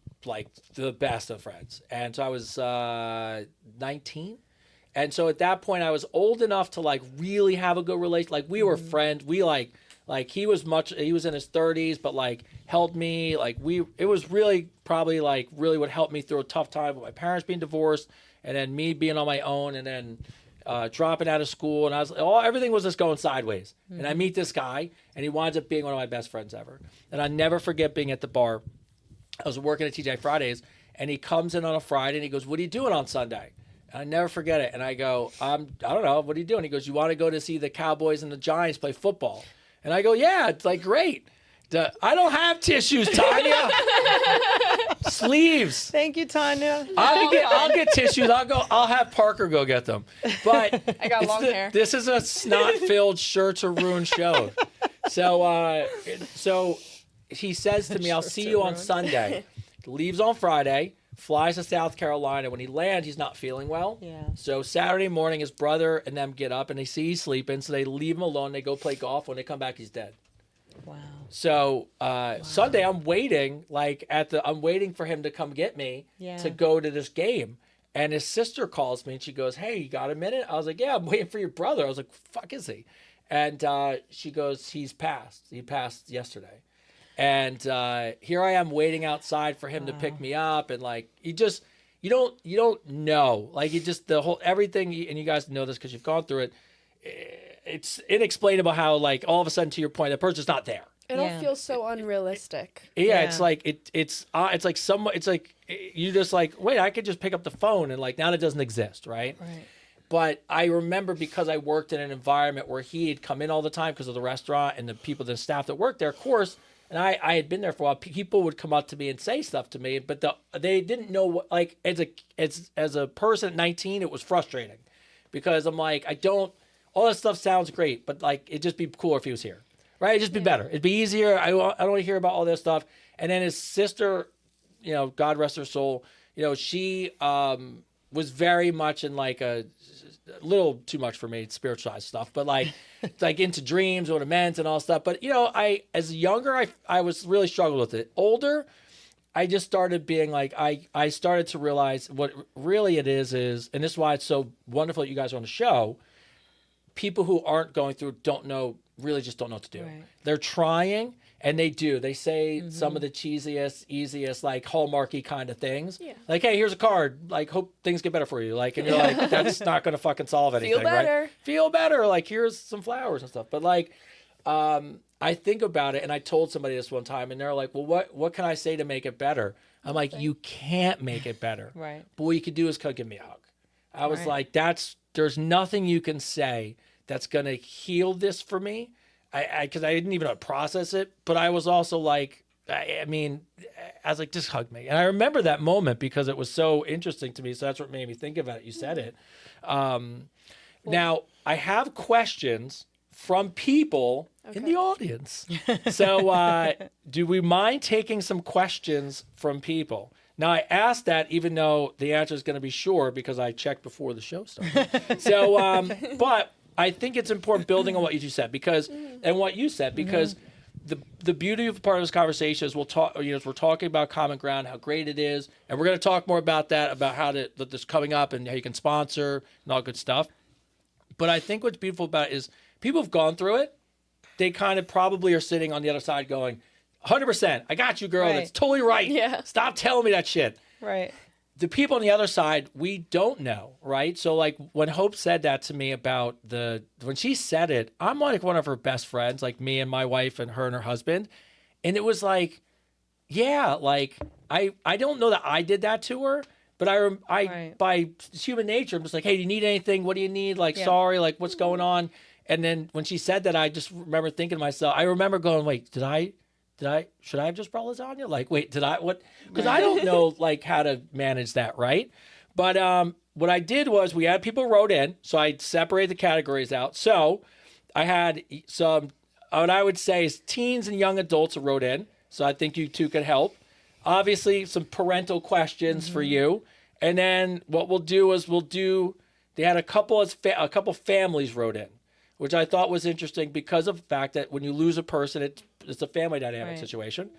the best of friends. And so I was 19. And so at that point I was old enough to like really have a good relation. Like we were friends. We like he was in his 30s, but like helped me. Like it was really probably like really what helped me through a tough time with my parents being divorced and then me being on my own and then dropping out of school. And everything was just going sideways. And I meet this guy and he winds up being one of my best friends ever. And I never forget being at the bar. I was working at TJ Fridays and he comes in on a Friday and he goes, "What are you doing on Sunday?" And I never forget it. And I go, I don't know. What are you doing? He goes, "You want to go to see the Cowboys and the Giants play football?" And I go, "Yeah, it's like great." I don't have tissues, Tanya. Sleeves. Thank you, Tanya. I'll get tissues. I'll have Parker go get them. But I got long hair. This is a snot-filled shirts are ruined show. So he says to me, "I'll see you on Sunday." Leaves on Friday, flies to South Carolina. When he lands, he's not feeling well. Yeah. So Saturday morning, his brother and them get up and they see he's sleeping. So they leave him alone. They go play golf. When they come back, he's dead. Wow. So Sunday, I'm waiting for him to come get me to go to this game. And his sister calls me and she goes, "Hey, you got a minute?" I was like, "Yeah, I'm waiting for your brother." I was like, "Fuck is he?" And she goes, "He's passed. He passed yesterday." And here I am waiting outside for him to pick me up. And like, you don't know. Like everything, and you guys know this because you've gone through it. It's inexplainable how like all of a sudden, to your point, the person's not there. It all feels so unrealistic. Yeah, it's like it's like you just like, wait, I could just pick up the phone and like now it doesn't exist, right? Right. But I remember because I worked in an environment where he had come in all the time because of the restaurant and the people, the staff that worked there, of course. And I had been there for a while. People would come up to me and say stuff to me, but they didn't know what, like as a person at 19, it was frustrating because I'm like, all this stuff sounds great, but like it'd just be cooler if he was here, right? It'd just be better. It'd be easier. I don't want to hear about all this stuff. And then his sister, you know, God rest her soul, you know, she was very much in like a little too much for me, spiritualized stuff, but like into dreams, what it meant and all stuff. But you know, as younger, I was really struggled with it. Older, I just started being like, I started to realize what really it is, and this is why it's so wonderful that you guys are on the show. People who aren't going through really just don't know what to do. Right. They're trying and they do. They say some of the cheesiest, easiest, like hallmarky kind of things. Yeah. Like, "Hey, here's a card. Like, hope things get better for you." Like, and you're like, that's not going to fucking solve anything, Feel better. right? Feel better. Like, here's some flowers and stuff. But like, I think about it, and I told somebody this one time, and they're like, "Well, what can I say to make it better?" I'm like, "You can't make it better. Right. But what you can do is come give me a hug." I was like, there's nothing you can say that's going to heal this for me. Because I didn't even process it, but I was also like, I was like, "Just hug me." And I remember that moment because it was so interesting to me. So that's what made me think about it. You said it. Now, I have questions from people in the audience. So do we mind taking some questions from people? Now, I asked that even though the answer is going to be sure because I checked before the show started. So, but I think it's important building on what you just said because the beautiful part of this conversation is we're talking about common ground, how great it is, and we're going to talk more about that, about how that this coming up and how you can sponsor and all good stuff. But I think what's beautiful about it is people have gone through it. They kind of probably are sitting on the other side going, 100%, I got you, girl. Right. That's totally right. Yeah. Stop telling me that shit. Right. The people on the other side, we don't know, right? So like when Hope said that to me about when she said it, I'm like one of her best friends, like me and my wife and her husband. And it was like, yeah, like I don't know that I did that to her, but I by human nature, I'm just like, hey, do you need anything? What do you need? Like, sorry, like what's going on? And then when she said that, I just remember thinking to myself, I remember going, wait, should I have just brought lasagna? Like, wait, what? Because I don't know, like, how to manage that, right? But what I did was we had people wrote in, so I separated the categories out. So I had some, what I would say is teens and young adults who wrote in. So I think you two could help. Obviously, some parental questions for you. And then what we'll do is they had a couple families wrote in, which I thought was interesting because of the fact that when you lose a person, it's a family dynamic situation.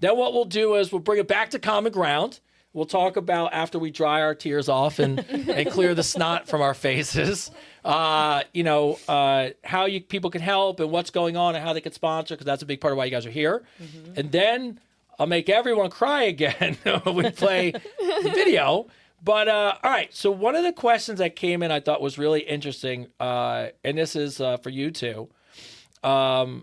Then what we'll do is we'll bring it back to common ground. We'll talk about after we dry our tears off and clear the snot from our faces, how people can help and what's going on and how they can sponsor, because that's a big part of why you guys are here. And then I'll make everyone cry again when we play the video. But all right, so one of the questions that came in I thought was really interesting, and this is for you two. I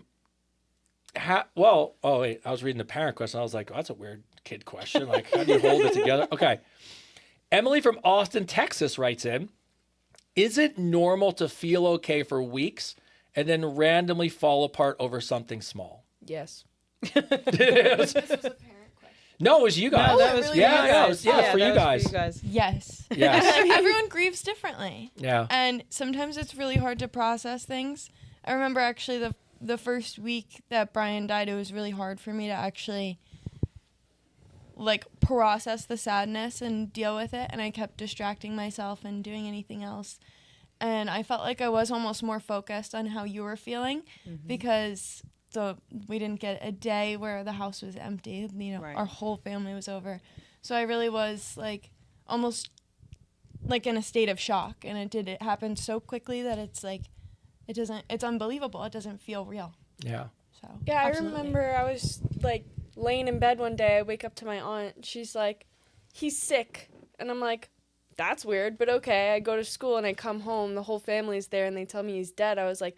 was reading the parent question. I was like, oh, that's a weird kid question. Like, how do you hold it together? Okay. Emily from Austin, Texas writes in, is it normal to feel okay for weeks and then randomly fall apart over something small? Yes. This was a parent question. No, it was you guys. No, that was for you guys. For you guys. Yes. Yes. Everyone grieves differently. Yeah. And sometimes it's really hard to process things. I remember actually the first week that Brian died, it was really hard for me to actually like process the sadness and deal with it. And I kept distracting myself and doing anything else. And I felt like I was almost more focused on how you were feeling because we didn't get a day where the house was empty. Our whole family was over. So I really was like almost like in a state of shock. And it happened so quickly that it's like, it's unbelievable. It doesn't feel real. Yeah. So yeah, absolutely. I remember I was like laying in bed one day. I wake up to my aunt. She's like, he's sick. And I'm like, that's weird, but okay. I go to school and I come home. The whole family's there and they tell me he's dead. I was like,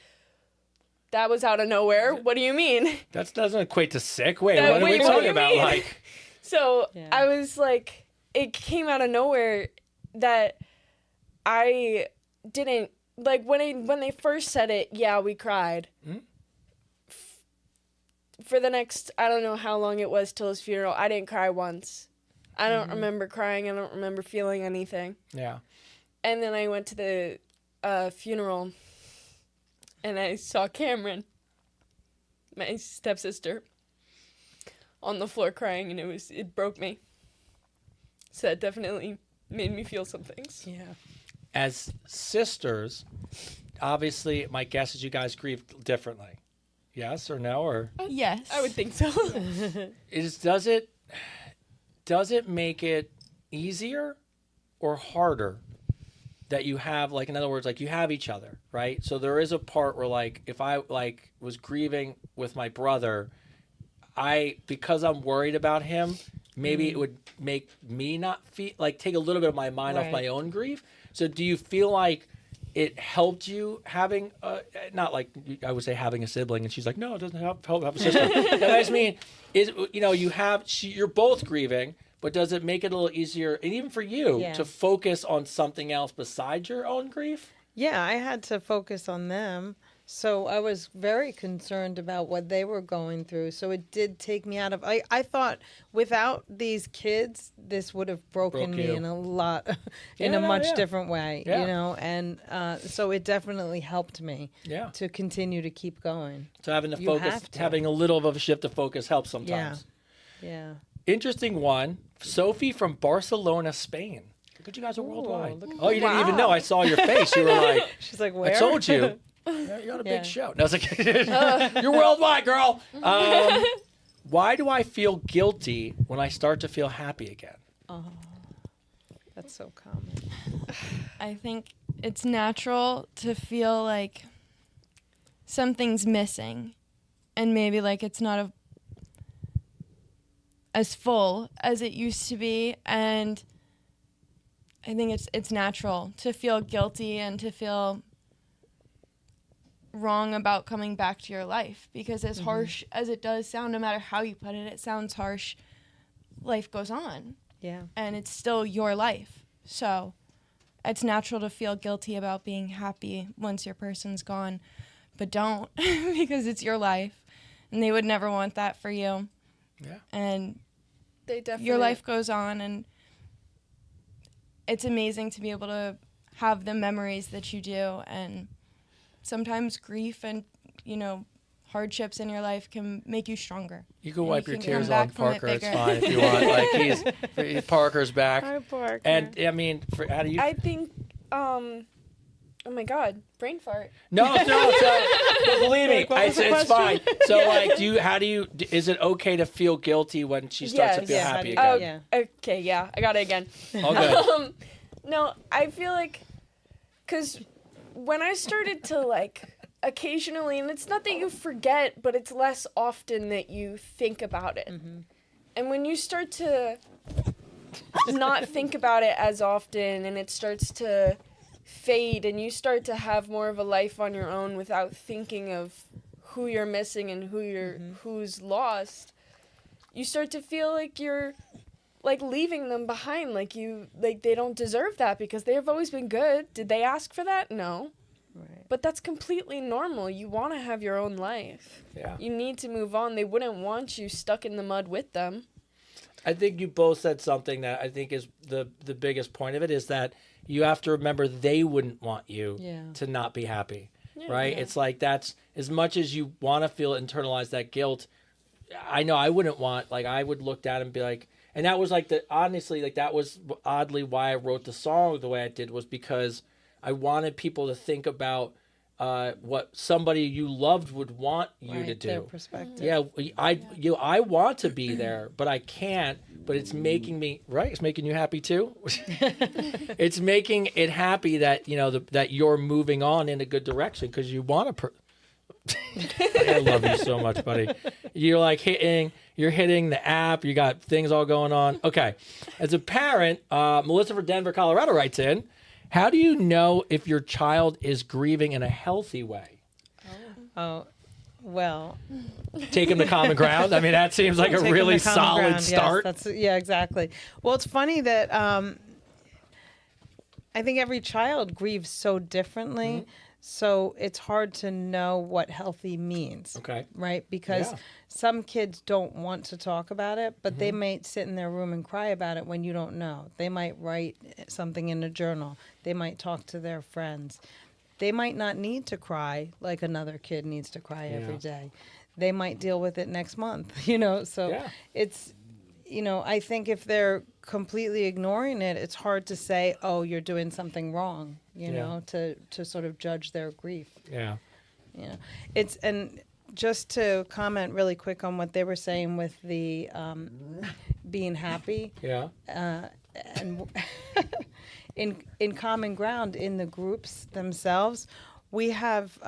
that was out of nowhere. What do you mean? That doesn't equate to sick. What are we talking about? Like, so I was like, it came out of nowhere that I didn't. Like, when they first said it, yeah, we cried. For the next, I don't know how long it was till his funeral, I didn't cry once. I don't remember crying. I don't remember feeling anything. Yeah. And then I went to the funeral, and I saw Cameron, my stepsister, on the floor crying, and it broke me. So that definitely made me feel some things. Yeah. As sisters, obviously, my guess is you guys grieve differently. Yes or no? Or yes, I would think so. Does it make it easier or harder that you have, like, in other words, like you have each other, right? So there is a part where, like, if I like was grieving with my brother, because I'm worried about him, maybe it would make me not feel like take a little bit of my mind off my own grief. So do you feel like it helped you having not like I would say having a sibling, and she's like, no, it doesn't help have a sister. But I just mean you're both grieving, but does it make it a little easier, and even for you, to focus on something else besides your own grief? Yeah, I had to focus on them. So I was very concerned about what they were going through. So it did take me out of... I thought without these kids, this would have broken me in a lot, in a much different way, you know? And so it definitely helped me to continue to keep going. So having to focus, having a little of a shift of focus helps sometimes. Yeah. Interesting one. Sophie from Barcelona, Spain. Look at you guys are worldwide. Oh, you didn't even know. I saw your face. You were like, she's like, where? I told you. You're on a big show. No, I was like, you're worldwide, girl. Why do I feel guilty when I start to feel happy again? Oh, that's so common. I think it's natural to feel like something's missing, and maybe like it's not as full as it used to be, and I think it's natural to feel guilty and to feel wrong about coming back to your life, because as harsh as it does sound, no matter how you put it, it sounds harsh. Life goes on. Yeah. And it's still your life. So it's natural to feel guilty about being happy once your person's gone, but don't, because it's your life and they would never want that for you. Yeah. And they definitely, your life goes on, and it's amazing to be able to have the memories that you do. And sometimes grief and, hardships in your life can make you stronger. You can wipe your tears on Parker. It's fine if you want. Like Parker's back. Hi, Parker. And I mean, how do you? I think, oh my God, brain fart. No. Believe me, it's fine. So, is it okay to feel guilty when she starts to feel happy again? Okay, yeah, I got it again. All good. No, I feel like, because when I started to occasionally, and it's not that you forget, but it's less often that you think about it. Mm-hmm. And when you start to not think about it as often, and it starts to fade, and you start to have more of a life on your own without thinking of who you're missing and who's lost, you start to feel like you're leaving them behind, they don't deserve that because they have always been good. Did they ask for that? No. Right. But that's completely normal. You want to have your own life. Yeah. You need to move on. They wouldn't want you stuck in the mud with them. I think you both said something that I think is the biggest point of it, is that you have to remember they wouldn't want you to not be happy, right? Yeah. It's like, that's, as much as you want to feel internalize that guilt, I know I wouldn't want, I would look down and be like, and that was that was oddly why I wrote the song the way I did, was because I wanted people to think about what somebody you loved would want you to do. Their perspective. Yeah, I want to be there, but I can't. But it's making me It's making you happy too. It's making it happy that that you're moving on in a good direction because you want to. I love you so much, buddy. You're hitting the app. You got things all going on. Okay, as a parent, Melissa from Denver, Colorado writes in. How do you know if your child is grieving in a healthy way? Oh, well. Take him to common ground? I mean, that seems like a really solid start. Yes, exactly. Well, it's funny that I think every child grieves so differently. So it's hard to know what healthy means. Okay. Right? Because some kids don't want to talk about it, but they might sit in their room and cry about it when you don't know. They might write something in a journal. They might talk to their friends. They might not need to cry like another kid needs to cry every day. They might deal with it next month, So it's, I think if they're completely ignoring it, it's hard to say, oh, you're doing something wrong, to sort of judge their grief. Yeah. Yeah. And just to comment really quick on what they were saying with the being happy. Yeah. And in common ground, in the groups themselves, we have,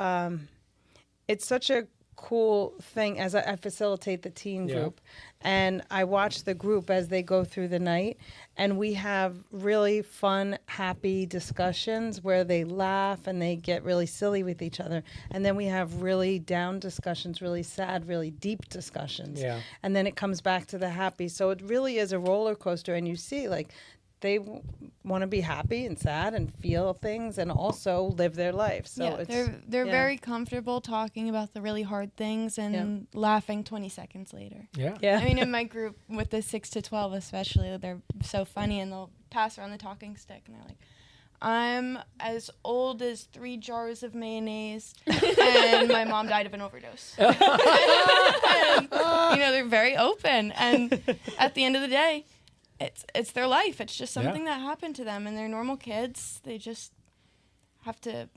it's such a cool thing as I facilitate the teen group, and I watch the group as they go through the night, and we have really fun, happy discussions where they laugh and they get really silly with each other, and then we have really down discussions, really sad, really deep discussions, and then it comes back to the happy. So it really is a roller coaster, and you see they want to be happy and sad and feel things and also live their life. So they're very comfortable talking about the really hard things and laughing 20 seconds later. Yeah. I mean, in my group with the 6 to 12 especially, they're so funny, and they'll pass around the talking stick and they're like, I'm as old as 3 jars of mayonnaise and my mom died of an overdose. And, they're very open, and at the end of the day, it's their life. It's just something that happened to them, and they're normal kids. They just have to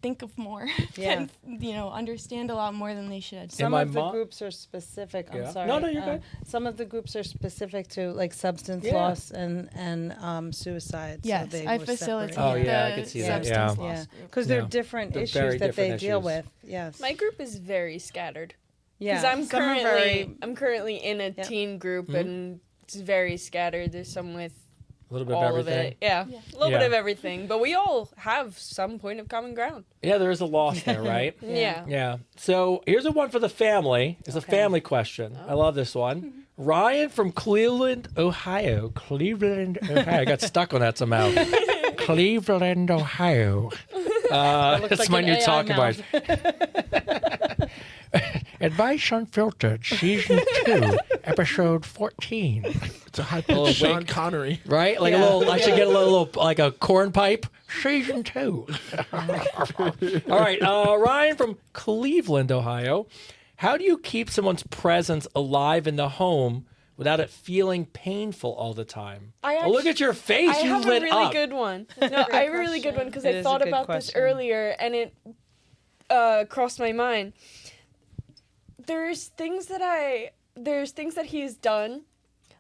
think of more and understand a lot more than they should. Some of the groups are specific. I'm sorry. No, you're good. Some of the groups are specific to like substance loss and suicide. Yes, so I facilitate. Oh yeah, I can see that. Yeah, because they're different issues that they deal with. Yes, my group is very scattered. Yeah, because I'm currently in a teen group and it's very scattered. There's some with a little bit all of everything. Of it. Yeah, a little bit of everything, but we all have some point of common ground. Yeah, there is a loss there, right? Yeah. So here's a one for the family. It's a family question. I love this one. Ryan from Cleveland, Ohio. I got stuck on that somehow. Cleveland, Ohio. That's like my an new AI talking mouth. about. Advice Unfiltered, Season 2, Episode 14. It's a high-pitched Sean Connery. Right? Like a little, I should get a little, like a corn pipe. Season 2. All right, Ryan from Cleveland, Ohio. How do you keep someone's presence alive in the home without it feeling painful all the time? Look at your face. I You have lit a really up. good one. No, I have a really good one because I thought about this earlier and it crossed my mind. There's things that he's done,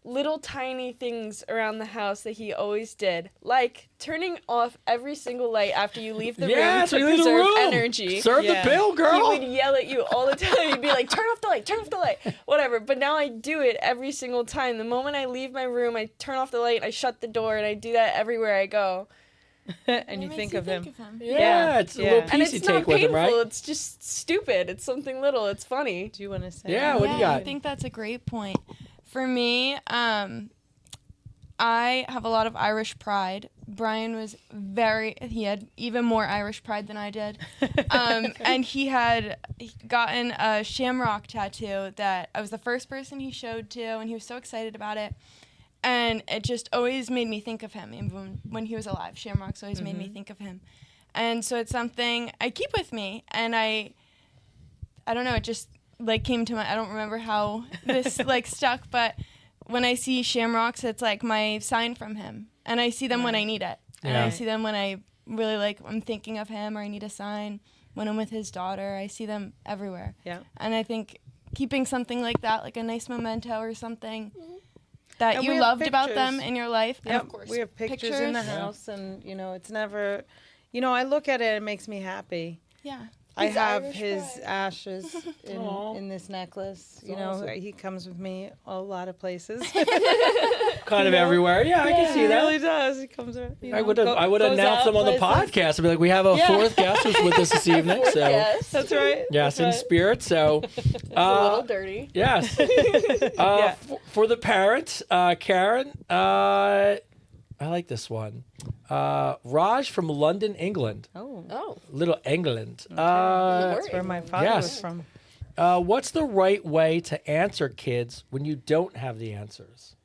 little tiny things around the house that he always did, like turning off every single light after you leave the room to preserve energy. Serve the bill, girl. He would yell at you all the time. He'd be like, turn off the light, whatever. But now I do it every single time. The moment I leave my room, I turn off the light, I shut the door, and I do that everywhere I go. And you think of him. Yeah, it's a little piece and you it's take not with painful. him, right? It's just stupid. It's something little. It's funny. Do you want to say? Yeah, what do you got? I think that's a great point. For me, I have a lot of Irish pride. Brian he had even more Irish pride than I did. And he had gotten a shamrock tattoo that I was the first person he showed to, and he was so excited about it. And it just always made me think of him, even when he was alive. Shamrocks always made me think of him. And so it's something I keep with me, and I don't know, it just like came to my, I don't remember how this like stuck, but when I see shamrocks, it's like my sign from him. And I see them when I need it. And I see them when I really I'm thinking of him or I need a sign. When I'm with his daughter, I see them everywhere. Yeah. And I think keeping something like that, like a nice memento or something that And you we have loved about pictures. them in your life. Yep. And of course, We have pictures in the house, and it's never, I look at it, it makes me happy. Yeah. I His have Irish his pride. ashes in this necklace. He comes with me a lot of places. Kind of everywhere. Yeah, I can see that. He really does. He comes. I would announce them on the podcast. I'd be like, we have a fourth guest who's with us this evening. So that's right. Yes, in spirit. So It's a little dirty. yes. For the parents, Karen, I like this one. Raj from London, England. Oh. Little England. That's where my father was from. What's the right way to answer kids when you don't have the answers?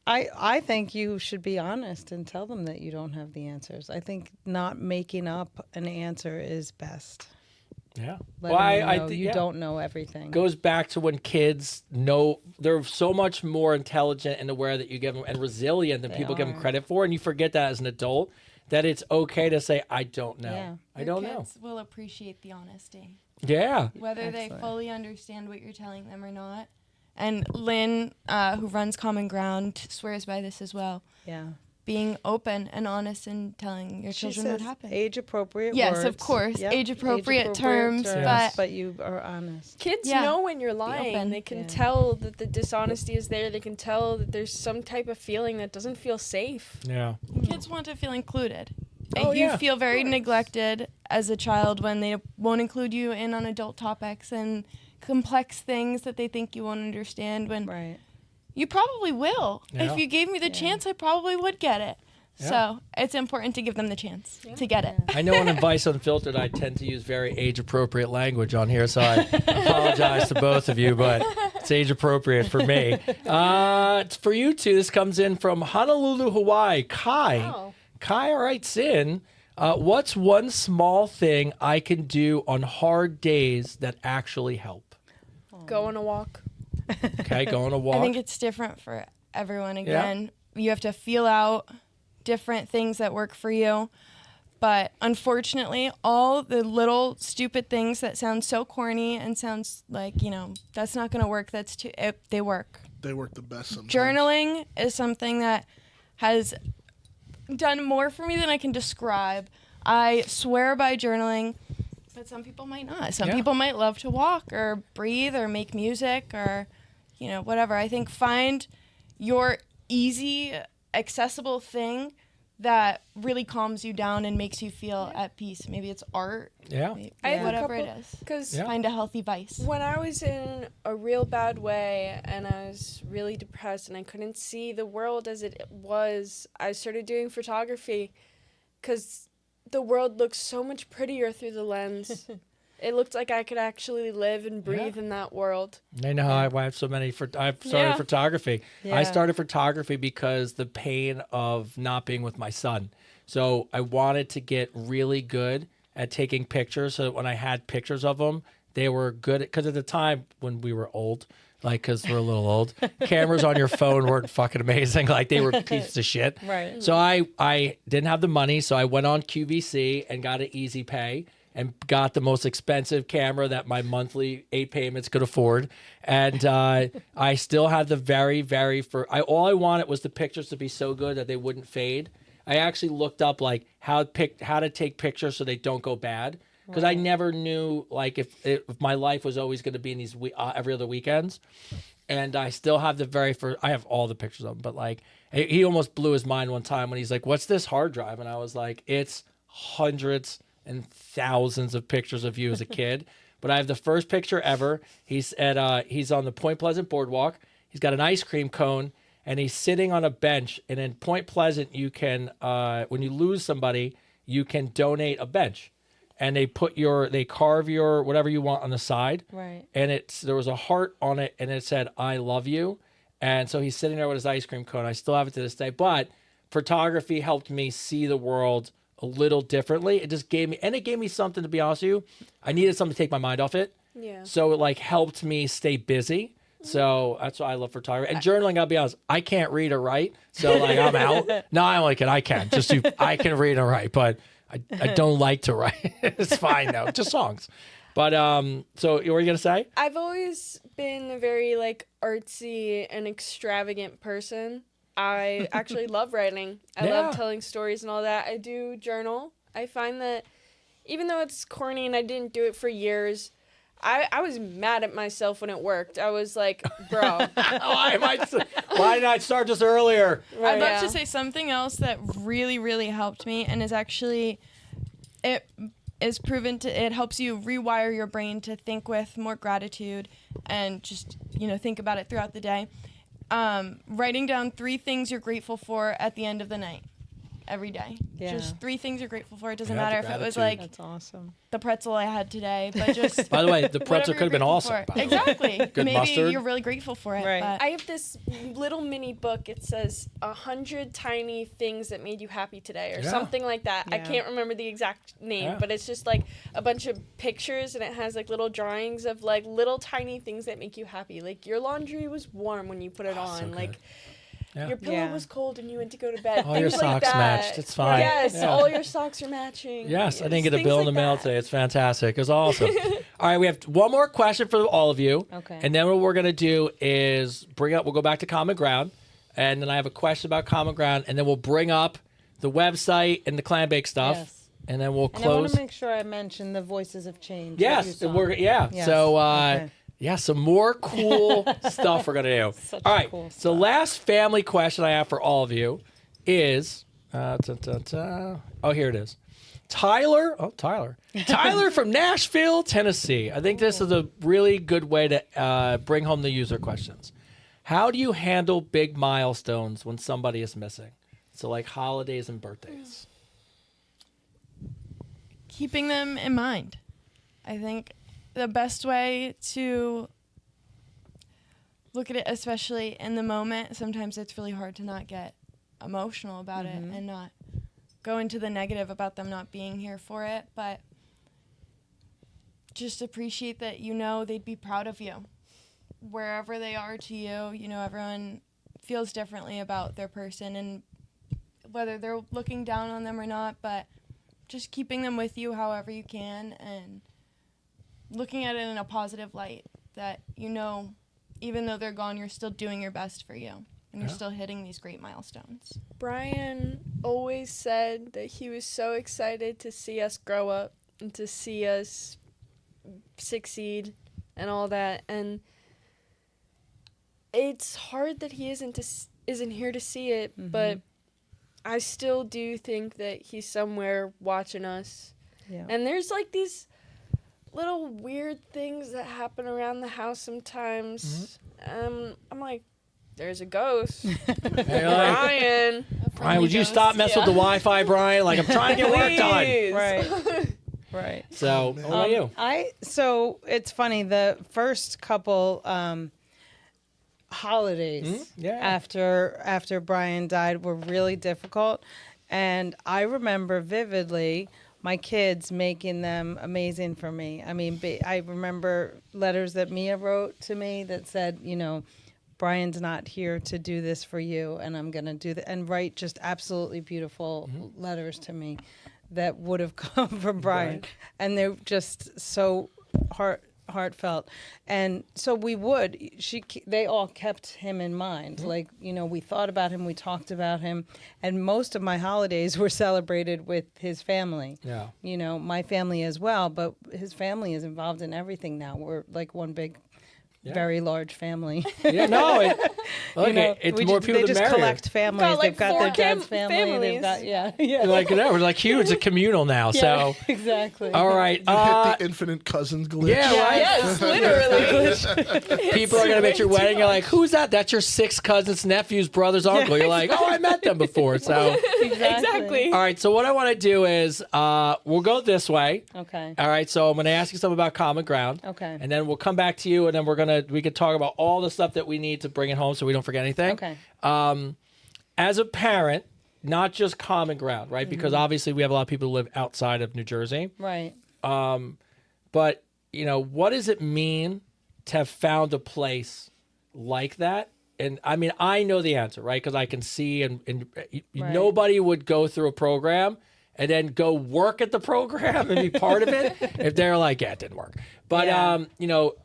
I think you should be honest and tell them that you don't have the answers. I think not making up an answer is best. Yeah. Letting them know you don't know everything. Goes back to when kids know they're so much more intelligent and aware that you give them and resilient than people give them credit for, and you forget that as an adult that it's okay to say I don't know. Yeah. I don't know. Kids will appreciate the honesty. Yeah. Whether they fully understand what you're telling them or not. And Lynn, who runs Common Ground, swears by this as well. Yeah. Being open and honest and telling your children what happened. Age appropriate yes, words. of course. Yep. Age appropriate terms. But you are honest. Kids know when you're lying. They can tell that the dishonesty is there. They can tell that there's some type of feeling that doesn't feel safe. Yeah. Kids want to feel included. Oh, you feel very neglected as a child when they won't include you in on adult topics and complex things that they think you won't understand when you probably will. Yeah. If you gave me the chance, I probably would get it. Yeah. So it's important to give them the chance to get it. I know on Advice Unfiltered, I tend to use very age-appropriate language on here, so I apologize to both of you, but it's age-appropriate for me. It's for you two. This comes in from Honolulu, Hawaii. Kai. Oh. Kai writes in, what's one small thing I can do on hard days that actually help? Go on a walk. Okay, go on a walk. I think it's different for everyone again. You have to feel out different things that work for you. But unfortunately, all the little stupid things that sound so corny and sounds like, that's not going to work. They work. They work the best sometimes. Journaling is something that has done more for me than I can describe. I swear by journaling, but some people might not. Some people might love to walk or breathe or make music or, whatever. I think find your easy, accessible thing that really calms you down and makes you feel at peace. Maybe it's art. Yeah. Whatever it is. Because find a healthy vice. When I was in a real bad way and I was really depressed and I couldn't see the world as it was, I started doing photography because the world looks so much prettier through the lens. It looked like I could actually live and breathe in that world. I know how I have so many. I've started photography. Yeah. I started photography because the pain of not being with my son. So I wanted to get really good at taking pictures. So that when I had pictures of them, they were good. Because at the time when we were old, because we're a little old, cameras on your phone weren't fucking amazing. They were pieces of shit. Right. So I didn't have the money. So I went on QVC and got an Easy Pay. And got the most expensive camera that my monthly 8 payments could afford. And I still had the very, very all I wanted was the pictures to be so good that they wouldn't fade. I actually looked up how to take pictures so they don't go bad. Because I never knew if my life was always going to be in these every other weekends. And I still have the very first, I have all the pictures of them. But he almost blew his mind one time when he's like, "What's this hard drive?" And I was like, "It's hundreds and thousands of pictures of you as a kid." But I have the first picture ever. He's on the Point Pleasant boardwalk. He's got an ice cream cone and he's sitting on a bench. And in Point Pleasant, you can when you lose somebody, you can donate a bench, and they carve your whatever you want on the side. Right. And there was a heart on it, and it said, "I love you." And so he's sitting there with his ice cream cone. I still have it to this day. But photography helped me see the world a little differently. It just gave me something, to be honest with you. I needed something to take my mind off it. Yeah. So it helped me stay busy. So that's why I love photography. And journaling, I'll be honest, I can't read or write. So I'm out. No, I only can. I can. I can read and write, but I don't like to write. It's fine though. Just songs. But so what were you gonna say? I've always been a very artsy and extravagant person. I actually love writing. I love telling stories and all that. I do journal. I find that even though it's corny and I didn't do it for years, I was mad at myself when it worked. I was like, bro. Why did I start this earlier? Right, I'd love to say something else that really, really helped me and is actually, it is proven it helps you rewire your brain to think with more gratitude and just, think about it throughout the day. Writing down 3 things you're grateful for at the end of the night, every day. Yeah. Just 3 things you're grateful for. It doesn't matter if it was That's awesome. the pretzel I had today, but just. By the way, the pretzel could have been awesome. Exactly. Good Maybe mustard. you're really grateful for it. Right. But I have this little mini book. It says 100 tiny things that made you happy today or something like that. I Yeah. can't remember the exact name, but it's just a bunch of pictures and it has little drawings of little tiny things that make you happy. Your laundry was warm when you put it on. so good. Yeah. Your pillow Yeah. was cold and you went to go to bed. All your Things like socks that. matched. It's fine. Yes, Yeah. all your socks are matching. Yes, I didn't get a things bill in the like mail that. today. It's fantastic. It was awesome. All right, we have one more question for all of you. Okay. And then what we're going to do is we'll go back to Common Ground. And then I have a question about Common Ground. And then we'll bring up the website and the clam bake stuff. Yes. And then we'll And I want close. to make sure I mention the Voices of Change. that Yes, you saw. Yes. So, Okay. yeah, some more cool stuff we're going to do. Such all right, cool so stuff. last family question I have for all of you is, oh, here it is. Tyler from Nashville, Tennessee. I think this is a really good way to bring home the user questions. How do you handle big milestones when somebody is missing? So like holidays and birthdays. keeping them in mind. I think the best way to look at it, especially in the moment, sometimes it's really hard to not get emotional about it and not go into the negative about them not being here for it, but just appreciate that they'd be proud of you wherever they are to you. Everyone feels differently about their person and whether they're looking down on them or not, but just keeping them with you however you can and looking at it in a positive light that, even though they're gone, you're still doing your best for you and you're still hitting these great milestones. Brian always said that he was so excited to see us grow up and to see us succeed and all that, and it's hard that he isn't here to see it, but I still do think that he's somewhere watching us. Yeah. And there's like these little weird things that happen around the house sometimes. I'm like, there's a ghost. Brian, would you stop messing with the Wi-Fi, Brian? Like, I'm trying to get work done. Right. Right. So, what about you? So it's funny, the first couple holidays after Brian died were really difficult, and I remember vividly my kids making them amazing for me. I mean, I remember letters that Mia wrote to me that said, Brian's not here to do this for you, and I'm going to do that, and write just absolutely beautiful letters to me that would have come from Brian. Right. And they're just so heartfelt. And so they all kept him in mind. Like, we thought about him, we talked about him, and most of my holidays were celebrated with his family. Yeah. My family as well, but his family is involved in everything now. We're like one big very large family. Yeah, no, it's more people they to just marry. collect families. They've got their dad's family. They've got we're like huge. It's a communal now. So exactly. All right, you hit the infinite cousins glitch. Yeah, right. Yes, literally. People are gonna be at your wedding. You're like, who's that? That's your 6 cousins, nephews, brothers, uncle. You're like, oh, I met them before. So exactly. All right. So what I want to do is we'll go this way. Okay. All right. So I'm gonna ask you something about common ground. Okay. And then we'll come back to you, and then we could talk about all the stuff that we need to bring it home so we don't forget anything. Okay. As a parent, not just common ground, right? Because obviously we have a lot of people who live outside of New Jersey. Right. But, what does it mean to have found a place like that? And I mean, I know the answer, right? Because I can see and nobody would go through a program and then go work at the program and be part of it if they're like, yeah, it didn't work. But,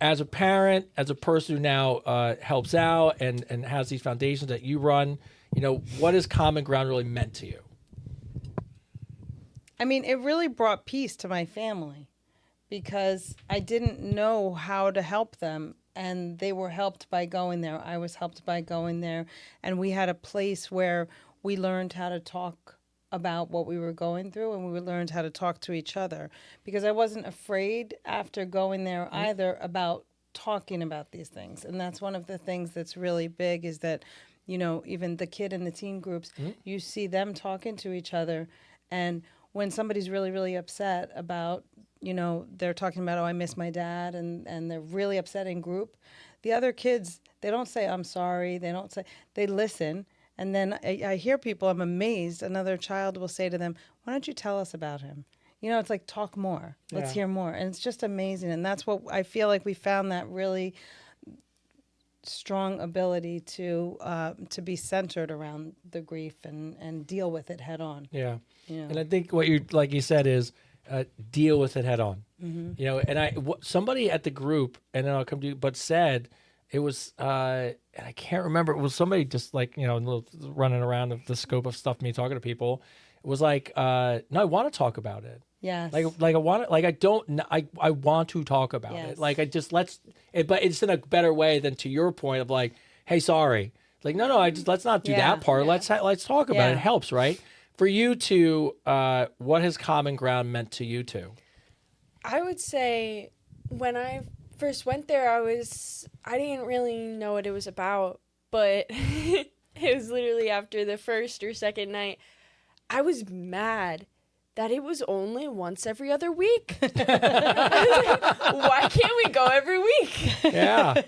as a parent, as a person who now helps out and has these foundations that you run, what has common ground really meant to you? I mean, it really brought peace to my family because I didn't know how to help them. And they were helped by going there. I was helped by going there. And we had a place where we learned how to talk about what we were going through, and we learned how to talk to each other, because I wasn't afraid after going there either about talking about these things. And that's one of the things that's really big, is that, even the kid and the teen groups, you see them talking to each other. And when somebody's really, really upset about, they're talking about, oh, I miss my dad, and they're really upset in group, the other kids, they don't say, I'm sorry. They listen. And then I hear people, I'm amazed, another child will say to them, why don't you tell us about him? It's like, talk more. Let's hear more. And it's just amazing. And that's what I feel like we found, that really strong ability to be centered around the grief and deal with it head on. Yeah. And I think what like you said is deal with it head on. And somebody at the group, and then I'll come to you, but said, it was, and I can't remember. It was somebody just like, running around the scope of stuff, me talking to people. It was like, no, I want to talk about it. Yes. Like I want to, I want to talk about it. Like but it's in a better way than, to your point of like, hey, sorry. Like, no, let's not do that part. Yeah. Let's talk about it. It helps, right? For you two, what has common ground meant to you two? I would say when I first went there, I didn't really know what it was about, but it was literally after the first or second night, I was mad that it was only once every other week. I was like, why can't we go every week? Yeah.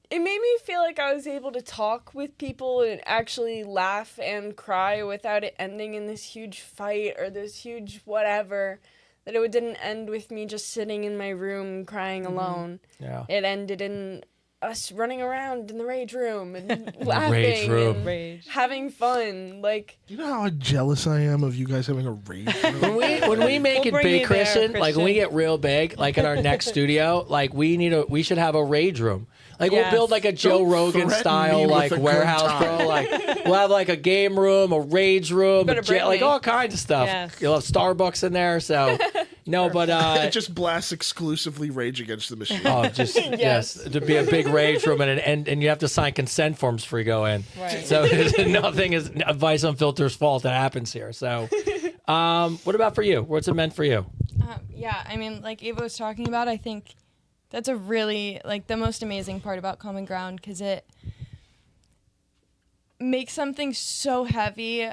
It made me feel like I was able to talk with people and actually laugh and cry without it ending in this huge fight or this huge whatever. That it didn't end with me just sitting in my room crying alone. Yeah. It ended in us running around in the rage room and laughing and having fun. Like, you know how jealous I am of you guys having a rage room? when we make it big, Christian, like when we get real big, like in our next studio, like we should have a rage room. Like we'll build like a Joe Rogan style like warehouse, bro. Like we'll have like a game room, a rage room, like all kinds of stuff. Yes. You'll have Starbucks in there, so no, but it just blasts exclusively Rage Against the Machine. Oh, just yes, to be a big rage room, and you have to sign consent forms before you go in. Right. So nothing is Advice Unfiltered's fault that happens here. So, what about for you? What's it meant for you? Yeah, I mean, like Ava was talking about, I think that's a really, like, the most amazing part about Common Ground, because it makes something so heavy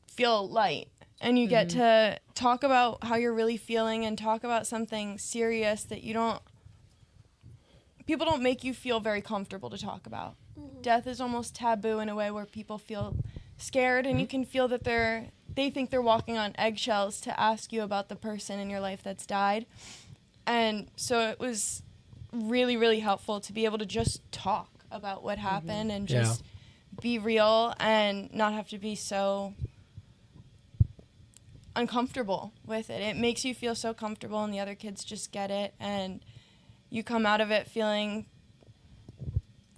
feel light. And you get to talk about how you're really feeling and talk about something serious that people don't make you feel very comfortable to talk about. Death is almost taboo in a way where people feel scared, and you can feel that they think they're walking on eggshells to ask you about the person in your life that's died. And so it was really, really helpful to be able to just talk about what happened and just be real and not have to be so uncomfortable with it. It makes you feel so comfortable, and the other kids just get it, and you come out of it feeling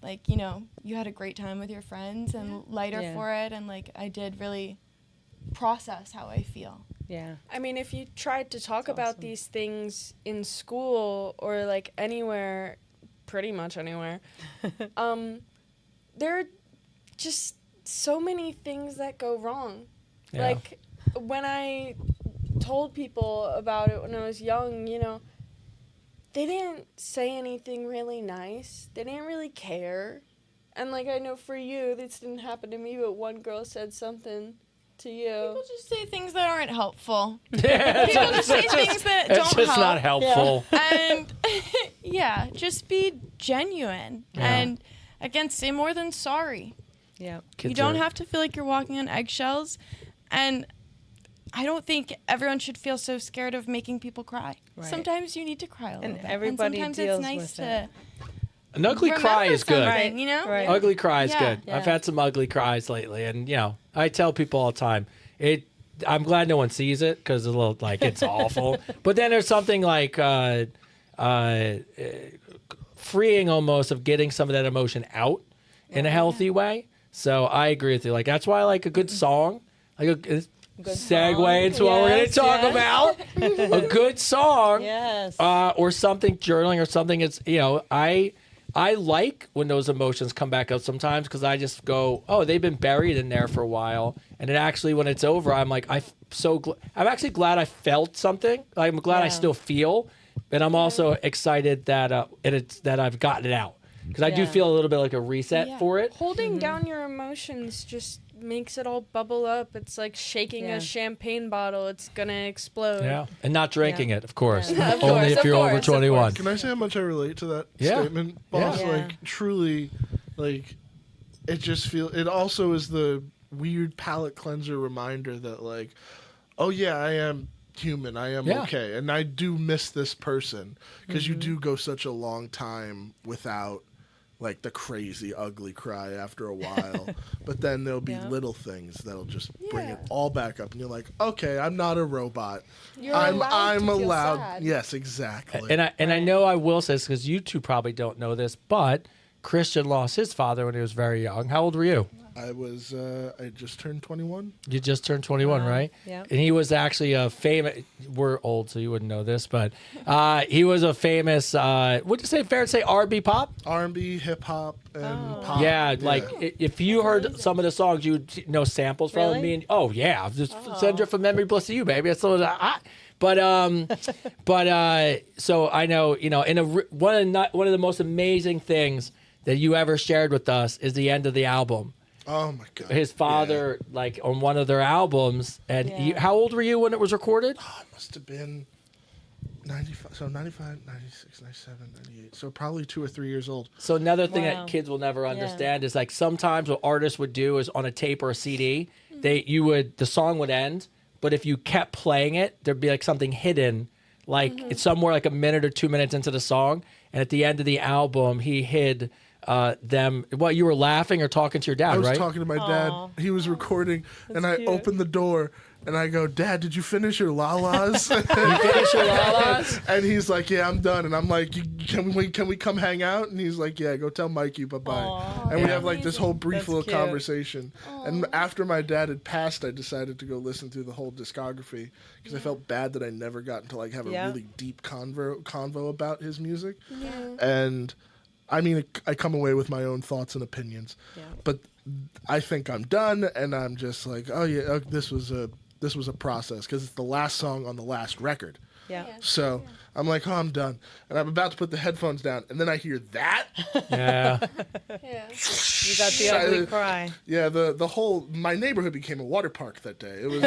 like, you know, you had a great time with your friends and lighter for it, and like I did really process how I feel. Yeah. I mean, if you tried to talk about these things in school or like anywhere, pretty much anywhere, there are just so many things that go wrong. Yeah. Like when I told people about it when I was young, you know, they didn't say anything really nice. They didn't really care. And like, I know for you, this didn't happen to me, but one girl said something to you. People just say things that aren't helpful. Yeah, People just say things that don't help. It's just not helpful. And yeah, just be genuine. And again, say more than sorry. Yeah. You don't have to feel like you're walking on eggshells. And I don't think everyone should feel so scared of making people cry. Right. Sometimes you need to cry a little bit. Everybody and sometimes deals it's nice with to it. An ugly cry is good. Right. You know? Right. Ugly cry is Yeah. good. I've had some ugly cries lately, and you know, I tell people all the time, I'm glad no one sees it because it's a little like it's awful. But then there's something like freeing almost of getting some of that emotion out in a healthy way. So I agree with you. Like that's why I like a good song, like a segue into what we're going to talk about. A good song, or something journaling or something. It's I like when those emotions come back up sometimes because I just go, oh, they've been buried in there for a while, and it actually when it's over, I'm like, I'm actually glad I felt something. I'm glad I still feel, but I'm also excited that that I've gotten it out because I do feel a little bit like a reset for it. Holding down your emotions just makes it all bubble up. It's like shaking a champagne bottle. It's gonna explode. Yeah, and not drinking it, of course. Yeah. Of Only course, if you're of over course, 21. Can I say how much I relate to that statement, boss? Yeah. Like truly, like it just it also is the weird palate cleanser reminder that like, oh yeah, I am human. I am okay, and I do miss this person because you do go such a long time without like the crazy ugly cry after a while, but then there'll be little things that'll just bring it all back up, and you're like, okay, I'm not a robot. I'm allowed. Sad. Yes, exactly. And I know I will say this because you two probably don't know this, but Christian lost his father when he was very young. How old were you? I just turned 21. You just turned 21, right? Yeah. And he was actually a famous. We're old, so you wouldn't know this, but he was a famous. Would you say fair to say R&B pop? R&B, hip hop, and pop. Yeah, like if you heard some of the songs, you would know samples from Really? me. And just send it from memory bliss to you, baby. That's so. So I know one of the most amazing things that you ever shared with us is the end of the album. Oh my God. His father, like on one of their albums, and how old were you when it was recorded? Oh, it must have been 95, so 95, 96, 97, 98. So probably 2 or 3 years old. So another thing that kids will never understand is like sometimes what artists would do is on a tape or a CD, the song would end, but if you kept playing it, there'd be like something hidden, Like it's somewhere like a minute or 2 minutes into the song, and at the end of the album, he hid them. Well, you were laughing or talking to your dad, I was right? talking to my dad. He was recording, and I opened the door, and I go, "Dad, did you finish your la-las?" You finish your la-las? And he's like, "Yeah, I'm done." And I'm like, "Can we come hang out?" And he's like, "Yeah, go tell Mikey bye-bye." And we have like this whole brief little conversation. And after my dad had passed, I decided to go listen through the whole discography because I felt bad that I never got to like have a really deep convo about his music. And I mean, I come away with my own thoughts and opinions, but I think I'm done, and I'm just like, oh yeah, this was a process because it's the last song on the last record. So I'm like, oh, I'm done, and I'm about to put the headphones down, and then I hear that. You got the ugly cry. Yeah, the whole my neighborhood became a water park that day. It was,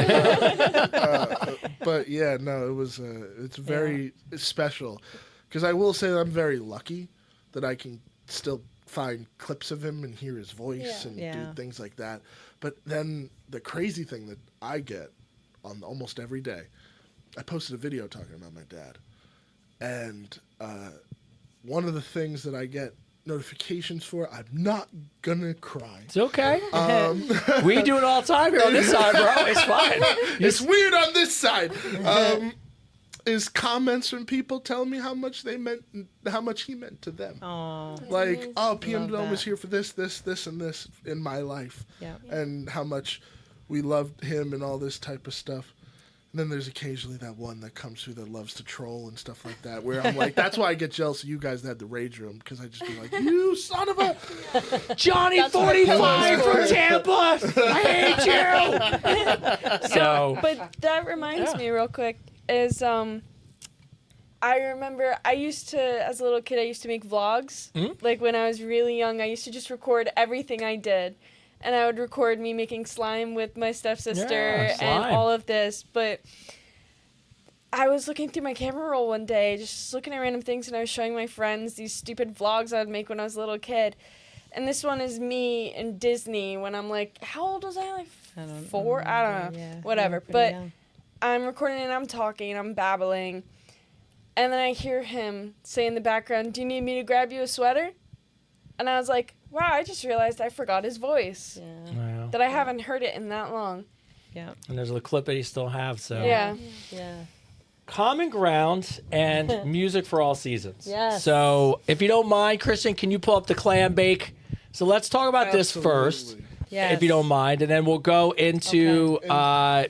but yeah, no, it was it's very special because I will say that I'm very lucky that I can still find clips of him and hear his voice and do things like that. But then the crazy thing that I get on almost every day, I posted a video talking about my dad. And one of the things that I get notifications for, I'm not gonna cry. It's okay. We do it all the time here on this side, bro. It's fine. It's weird on this side. Is comments from people telling me how much he meant to them. Like, oh, PM Dome was here for this, and this in my life. And how much we loved him and all this type of stuff. And then there's occasionally that one that comes through that loves to troll and stuff like that, where I'm like, that's why I get jealous of you guys that had the rage room, because I just be like, you son of a Johnny 45 from Tampa. I hate you. So, but that reminds me real quick is I remember I used to, as a little kid, I used to make vlogs. Like when I was really young, I used to just record everything I did. And I would record me making slime with my stepsister and all of this. But I was looking through my camera roll one day, just looking at random things, and I was showing my friends these stupid vlogs I would make when I was a little kid. And this one is me in Disney when I'm like, how old was I? Like 4? I don't know. Yeah, whatever. But I'm recording and I'm talking and I'm babbling. And then I hear him say in the background, do you need me to grab you a sweater? And I was like, wow, I just realized I forgot his voice. Wow. That I haven't heard it in that long. And there's a clip that you still have. So Yeah. Common Ground and Music for All Seasons. Yes. So if you don't mind, Kristen, can you pull up the clam bake? So let's talk about this first. If you don't mind, and then we'll go into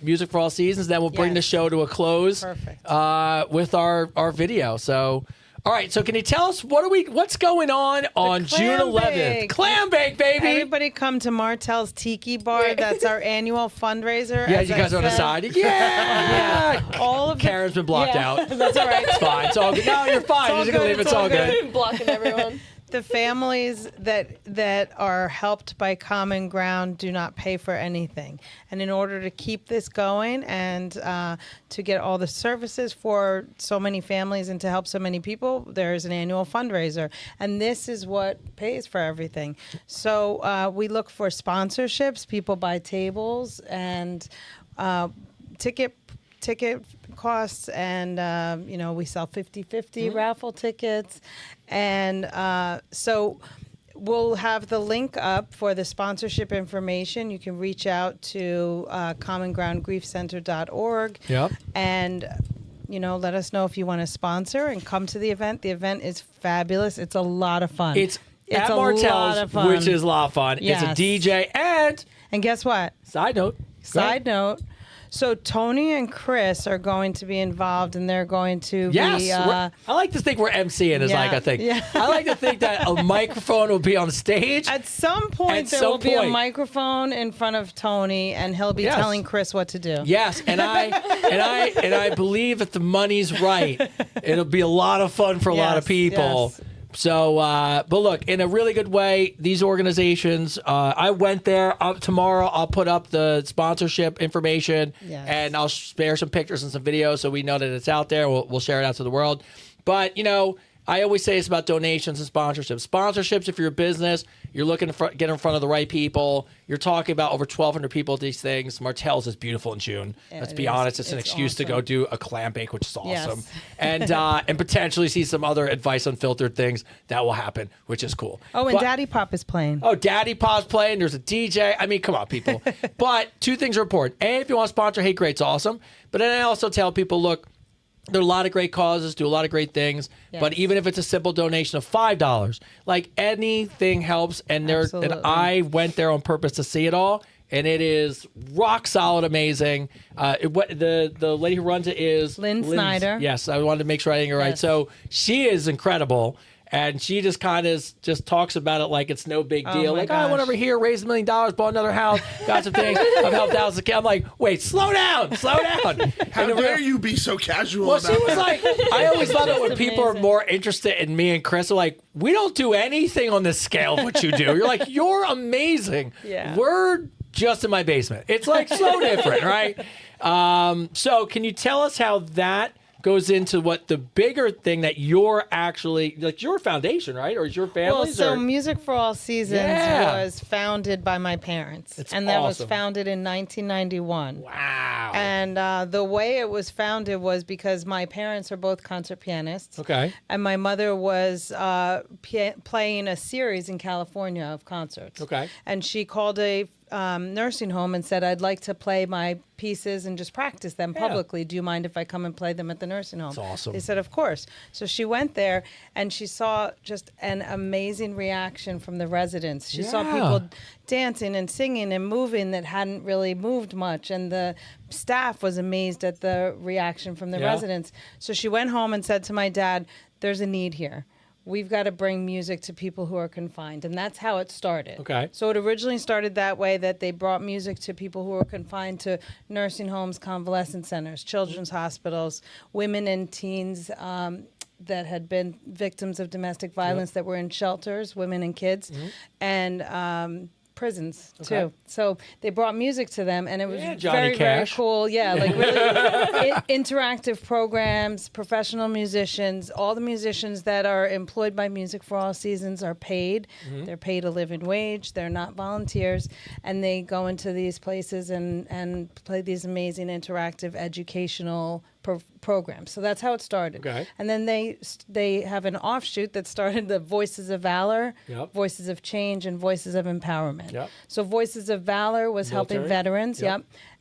Music for All Seasons. Then we'll bring the show to a close with our video. So, all right. So, can you tell us what's going on June 11th? Clam bake, baby! Everybody come to Martel's Tiki Bar. That's our annual fundraiser. Yeah, you guys are on the side. Yeah, all of Karen's been blocked out. That's all right. It's fine. It's all good. No, you're fine. You're just gonna leave. It's all good. Blocking everyone. The families that are helped by Common Ground do not pay for anything. And in order to keep this going and to get all the services for so many families and to help so many people, there's an annual fundraiser. And this is what pays for everything. So we look for sponsorships. People buy tables and ticket costs, and we sell 50-50 raffle tickets, and so we'll have the link up for the sponsorship information. You can reach out to commongroundgriefcenter.org and let us know if you want to sponsor and come to the event. The event is fabulous. It's a lot of fun. It's a at Martel's, lot of fun. which is a lot of fun. Yes. It's a DJ and guess what? Side note. So Tony and Chris are going to be involved, and they're going to be... I like to think we're MCing is like a thing. Yeah. I like to think that a microphone will be on stage. At some point, there will be a microphone in front of Tony, and he'll be telling Chris what to do. Yes, and I believe if the money's right, it'll be a lot of fun for a lot of people. Yes. So, but look, in a really good way, these organizations, I went there. Tomorrow, I'll put up the sponsorship information, and I'll share some pictures and some videos so we know that it's out there. We'll share it out to the world. But, I always say it's about donations and sponsorships. Sponsorships, if you're a business, you're looking to get in front of the right people. You're talking about over 1,200 people at these things. Martell's is beautiful in June. Let's be honest. It's an excuse to go do a clam bake, which is awesome. Yes. And potentially see some other Advice Unfiltered things that will happen, which is cool. Oh, and Daddy Pop is playing. Oh, Daddy Pop's playing. There's a DJ. I mean, come on, people. But two things are important. A, if you want to sponsor, hey, great, it's awesome. But then I also tell people, look, there are a lot of great causes, do a lot of great things. Yes. But even if it's a simple donation of $5, like anything helps. And I went there on purpose to see it all. And it is rock solid, amazing. The lady who runs it is Lynn Snyder. Yes, I wanted to make sure I think it right. So she is incredible. And she just kind of just talks about it like it's no big deal. Like, I went over here, raised $1 million, bought another house, got some things. I've helped out the kid. I'm like, wait, slow down. How dare you be so casual well, about she was that? like, I always love it when people are more interested in me and Chris. Are like, we don't do anything on the scale of what you do. You're like, you're amazing. Yeah. We're just in my basement. It's like so different, right? So can you tell us how that goes into what the bigger thing that you're actually, like your foundation, right? Or is your family's? Well, so Music for All Seasons was founded by my parents. And that was founded in 1991. Wow. And the way it was founded was because my parents are both concert pianists. Okay. And my mother was playing a series in California of concerts. Okay. And she called a nursing home and said, I'd like to play my pieces and just practice them publicly. Do you mind if I come and play them at the nursing home? That's awesome. They said, of course. So she went there and she saw just an amazing reaction from the residents. She saw people dancing and singing and moving that hadn't really moved much. And the staff was amazed at the reaction from the residents. So she went home and said to my dad, there's a need here. We've got to bring music to people who are confined. And that's how it started. Okay. So it originally started that way, that they brought music to people who were confined to nursing homes, convalescent centers, children's hospitals, women and teens that had been victims of domestic violence that were in shelters, women and kids, and prisons too. So they brought music to them, and it was very cool. Yeah, like really interactive programs, professional musicians. All the musicians that are employed by Music for All Seasons are paid. They're paid a living wage. They're not volunteers, and they go into these places and play these amazing interactive educational programs. So that's how it started. Okay. And then they have an offshoot that started the Voices of Valor, Voices of Change, and Voices of Empowerment. So Voices of Valor was helping veterans,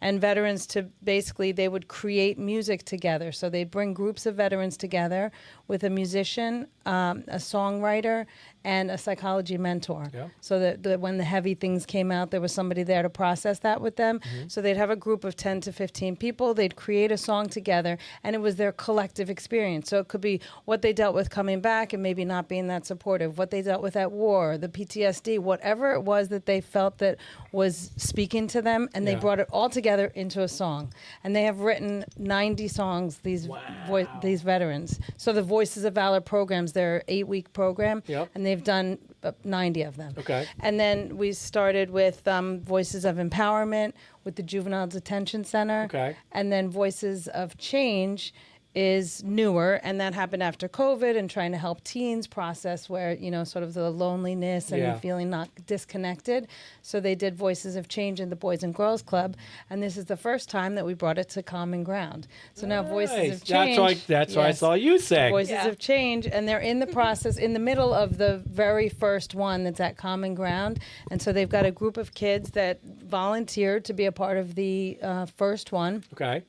and veterans to basically, they would create music together. So they'd bring groups of veterans together with a musician, a songwriter, and a psychology mentor. So that when the heavy things came out, there was somebody there to process that with them. So they'd have a group of 10 to 15 people. They'd create a song together, and it was their collective experience. So it could be what they dealt with coming back and maybe not being that supportive, what they dealt with at war, the PTSD, whatever it was that they felt that was speaking to them, and they brought it all together into a song. And they have written 90 songs, these veterans. So the Voices of Valor programs, they're 8-week program, and they've done 90 of them. Okay. And then we started with Voices of Empowerment with the Juvenile Detention Center. Okay. And then Voices of Change is newer, and that happened after COVID and trying to help teens process where, sort of the loneliness and feeling not disconnected. So they did Voices of Change in the Boys and Girls Club, and this is the first time that we brought it to Common Ground. So now Voices of Change. That's what I saw you say. Voices of Change, and they're in the process, in the middle of the very first one that's at Common Ground, and so they've got a group of kids that volunteered to be a part of the first one. Okay.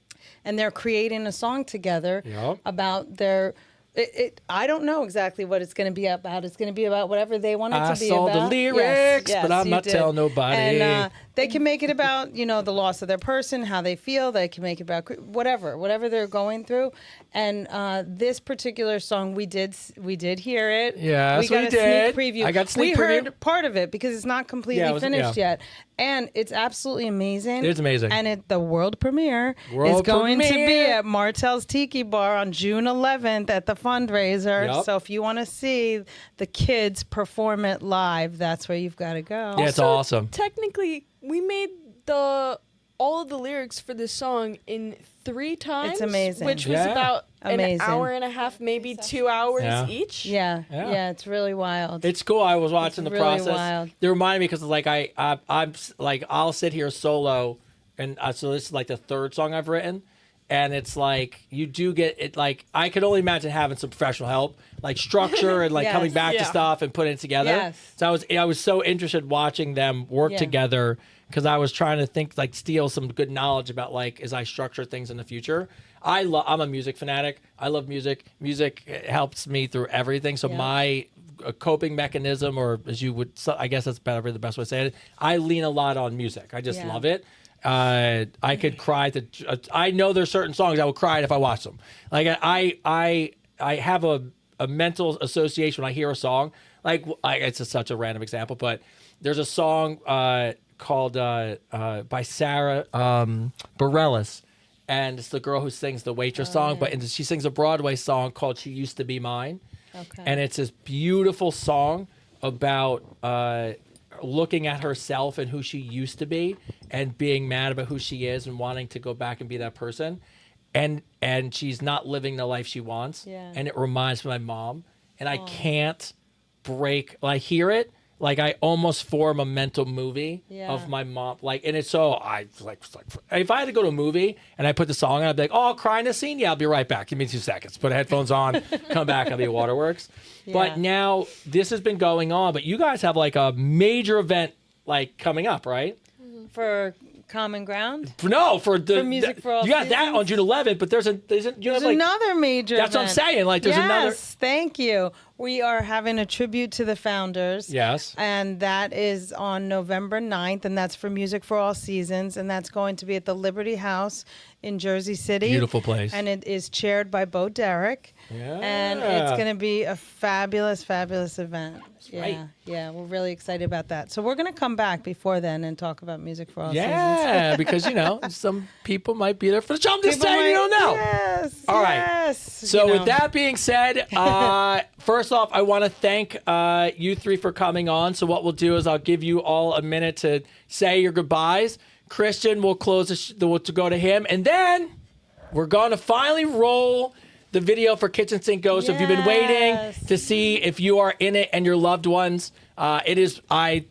And they're creating a song together about their... I don't know exactly what it's going to be about. It's going to be about whatever they want it to be about. I saw the lyrics, but I'm not telling nobody. And they can make it about, the loss of their person, how they feel. They can make it about whatever they're going through. And this particular song, we did hear it. Yes, we got a did. Sneak preview. I got sneak preview. We heard part of it because it's not completely finished yet. And it's absolutely amazing. It's amazing. And the world premiere is going to be at Martell's Tiki Bar on June 11th at the fundraiser. So if you want to see the kids perform it live, that's where you've got to go. Yeah, it's awesome. Technically, we made all of the lyrics for this song in 3 times. It's amazing. Which was about amazing. an hour and a half, maybe 2 hours each. Yeah. It's really wild. It's cool. I was watching the really process. wild. They remind me because like I'm like I'll sit here solo, and so this is like the 3rd song I've written, and it's like you do get it. Like I could only imagine having some professional help, like structure and like Yes. coming back to stuff and putting it together. Yes. So I was so interested watching them work Yeah. together because I was trying to think like steal some good knowledge about like as I structure things in the future. I'm a music fanatic. I love music. Music helps me through everything. So my coping mechanism, or as you would, I guess that's the best way to say it. I lean a lot on music. I just love it. I could cry I know there's certain songs I will cry if I watch them. Like I have a mental association when I hear a song. Like it's such a random example, but there's a song called by Sarah Bareilles. And it's the girl who sings the Waitress song, but she sings a Broadway song called She Used to Be Mine. Okay. And it's this beautiful song about looking at herself and who she used to be and being mad about who she is and wanting to go back and be that person. And she's not living the life she wants. Yeah. And it reminds me of my mom. And I can't break, I hear it. Like I almost form a mental movie of my mom. Like, and it's so I like if I had to go to a movie and I put the song on, I'd be like, "Oh, I'll cry in a scene. Yeah, I'll be right back. Give me 2 seconds. Put headphones on, come back. I'll be at Waterworks." Yeah. But now this has been going on. But you guys have like a major event like coming up, right? For Common Ground? For Music for All You got that Seasons? on June 11th, but there's another major That's what I'm event. saying. Like there's another. Yes, thank you. We are having a tribute to the founders. Yes. And that is on November 9th, and that's for Music for All Seasons, and that's going to be at the Liberty House in Jersey City. Beautiful place. And it is chaired by Bo Derek. Yeah. And it's going to be a fabulous, fabulous event. right. Yeah, we're really excited about that. So we're going to come back before then and talk about Music for All Seasons. Yeah, because some people might be there for the show. I'm just saying, you don't know. Yes. All right. Yes. So with that being said, first off, I want to thank you 3 for coming on. So what we'll do is I'll give you all a minute to say your goodbyes. Christian will close to go to him, and then we're going to finally roll the video for Kitchen Sink Ghost. So if you've been waiting to see if you are in it and your loved ones, it is. I'm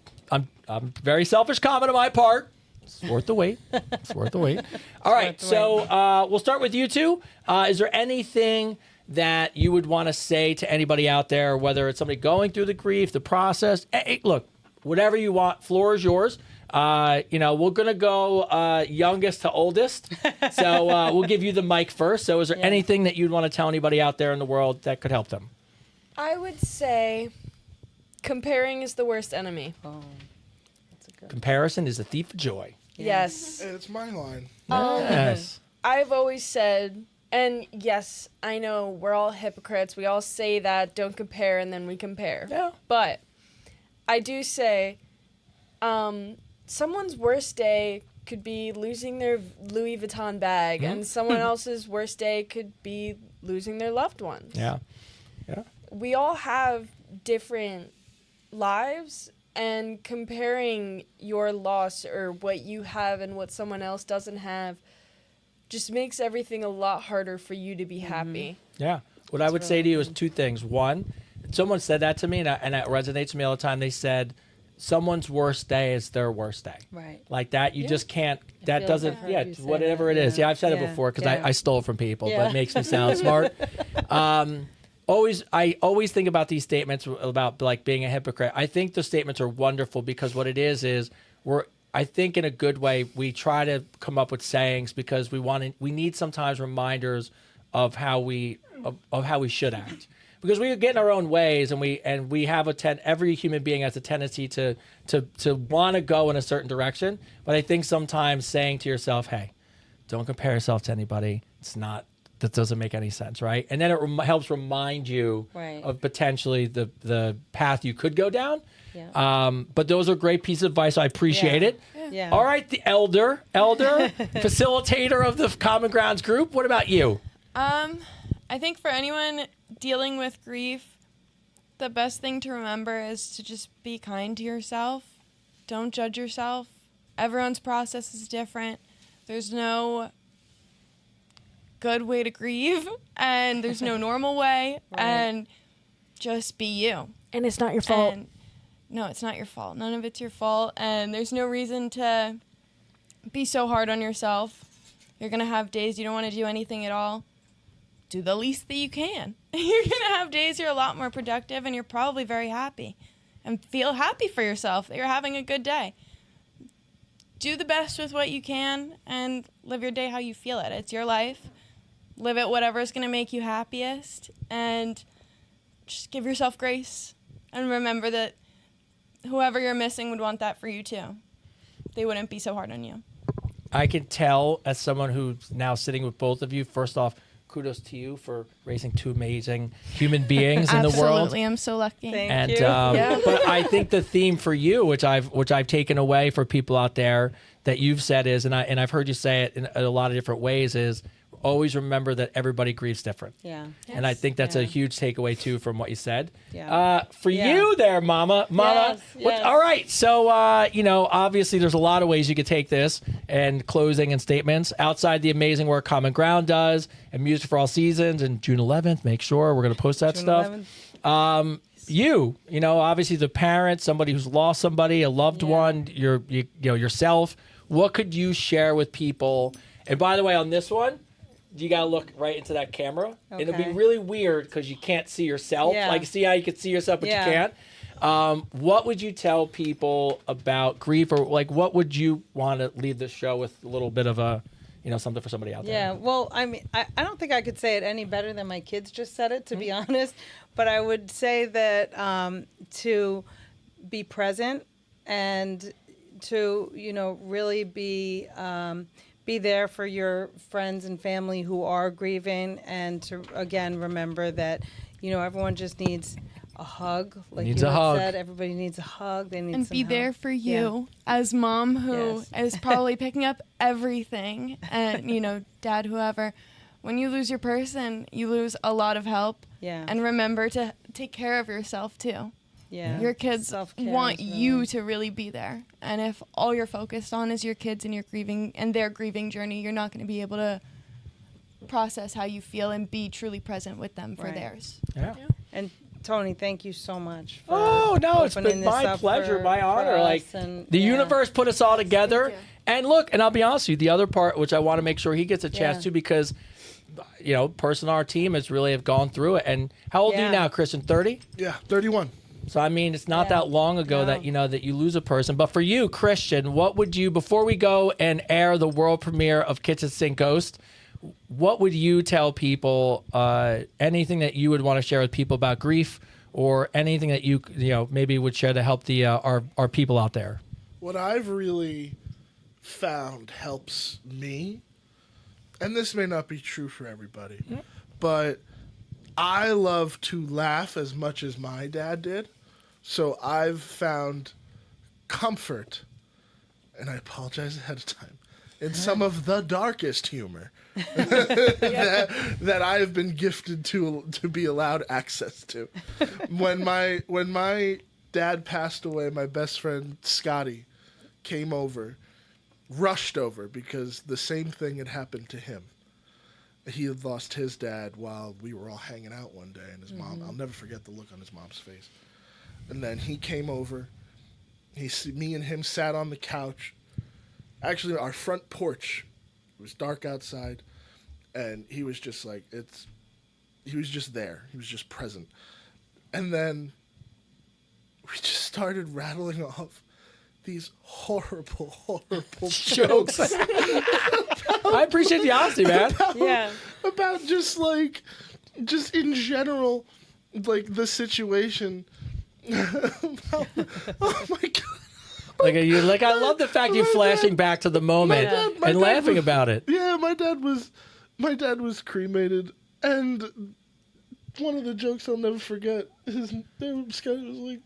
very selfish comment on my part. It's worth the wait. It's worth the wait. All right, so we'll start with you two. Is there anything that you would want to say to anybody out there, whether it's somebody going through the grief, the process? Hey, look, whatever you want, floor is yours. We're gonna go youngest to oldest, so we'll give you the mic first. So, is there anything that you'd want to tell anybody out there in the world that could help them? I would say comparing is the worst enemy. Oh, that's a good. Comparison is a thief of joy. Yes. It's my line. Yes. I've always said, and yes, I know we're all hypocrites. We all say that, don't compare, and then we compare. Yeah. But I do say, someone's worst day could be losing their Louis Vuitton bag, and someone else's worst day could be losing their loved ones. Yeah. We all have different lives, and comparing your loss or what you have and what someone else doesn't have just makes everything a lot harder for you to be happy. Yeah. What I would say to you is 2 things. One, someone said that to me, and it resonates with me all the time. They said, someone's worst day is their worst day. Right. Like that, you just can't, that feel doesn't, like I've heard you say whatever that, it is. yeah. Yeah, I've said it Yeah, before because yeah. I stole it from people, but Yeah. it makes me sound smart. I always think about these statements about like being a hypocrite. I think the statements are wonderful because what it is I think in a good way, we try to come up with sayings because we need sometimes reminders of how we should act. Because we get in our own ways, and we have every human being has a tendency to want to go in a certain direction. But I think sometimes saying to yourself, "Hey, don't compare yourself to anybody. That doesn't make any sense, right?" And then it helps remind you of potentially the path you could go down. Yeah. But those are great pieces of advice. I appreciate it. Yeah. All right, the elder facilitator of the Common Grounds group. What about you? I think for anyone dealing with grief, the best thing to remember is to just be kind to yourself. Don't judge yourself. Everyone's process is different. There's no good way to grieve, and there's no normal way, and just be you. And it's not your fault. And no, it's not your fault. None of it's your fault, and there's no reason to be so hard on yourself. You're going to have days you don't want to do anything at all. Do the least that you can. You're going to have days you're a lot more productive, and you're probably very happy. And feel happy for yourself that you're having a good day. Do the best with what you can, and live your day how you feel it. It's your life. Live it whatever is going to make you happiest, and just give yourself grace. And remember that whoever you're missing would want that for you too. They wouldn't be so hard on you. I can tell, as someone who's now sitting with both of you, first off, kudos to you for raising two amazing human beings in the world. Absolutely, I'm so lucky. Thank you. But I think the theme for you, which I've taken away for people out there that you've said is, and I've heard you say it in a lot of different ways, is always remember that everybody grieves different. Yeah. And I think that's a huge takeaway too from what you said. Yeah. For you there, Mama. Yes. All right. So, obviously there's a lot of ways you could take this, and closing and statements outside the amazing work Common Ground does and Music for All Seasons, and June 11th, make sure we're going to post that June stuff. 11th. You know, obviously the parent, somebody who's lost somebody, a loved one, yourself. What could you share with people? And by the way, on this one, you got to look right into that camera. Okay. It'll be really weird because you can't see yourself. Yeah. Like, see how you can see yourself, but you can't? What would you tell people about grief, or like what would you want to leave the show with a little bit of a, something for somebody out there? Yeah, well, I mean, I don't think I could say it any better than my kids just said it, to be honest. But I would say that to be present and to, really be there for your friends and family who are grieving, and to, again, remember that, everyone just needs a hug. Like needs you a had hug. said, everybody needs a hug. They need And some be there help. for you as mom who is probably picking up everything, and dad, whoever. When you lose your person, you lose a lot of help. Yeah. And remember to take care of yourself too. Yeah. Your kids Self-care want is you really- to really be there. And if all you're focused on is your kids and your grieving and their grieving journey, you're not going to be able to process how you feel and be truly present with them for Right. theirs. Yeah. And Tony, thank you so much. For Oh, no, it's opening been this my up pleasure, for- my for honor. us, Like, and, the yeah. universe put us all together. Thank you. And look, and I'll be honest with you, the other part, which I want to make sure he gets a chance Yeah. to, because, person on our team has really have gone through it. And how old are Yeah. you now, Christian? 30? Yeah, 31. So, I mean, it's not Yeah. that long ago that, that you lose a person. But for you, Christian, what would you, before we go and air the world premiere of Kitchen Sink Ghost, what would you tell people, anything that you would want to share with people about grief, or anything that you maybe would share to help the our people out there? What I've really found helps me, and this may not be true for everybody, but I love to laugh as much as my dad did. So I've found comfort, and I apologize ahead of time, in some of the darkest humor that I have been gifted to be allowed access to. When my dad passed away, my best friend Scotty came over, rushed over, because the same thing had happened to him. He had lost his dad while we were all hanging out one day, and his mom, I'll never forget the look on his mom's face. And then he came over, me and him sat on the couch, actually our front porch. It was dark outside, and he was just like, he was just there. He was just present. And then we just started rattling off these horrible jokes. I appreciate the honesty, man. About just in general, like the situation. Oh my God. Like I love the fact you're flashing back to the moment and laughing about it. Yeah, my dad was cremated, and one of the jokes I'll never forget is Scotty was like,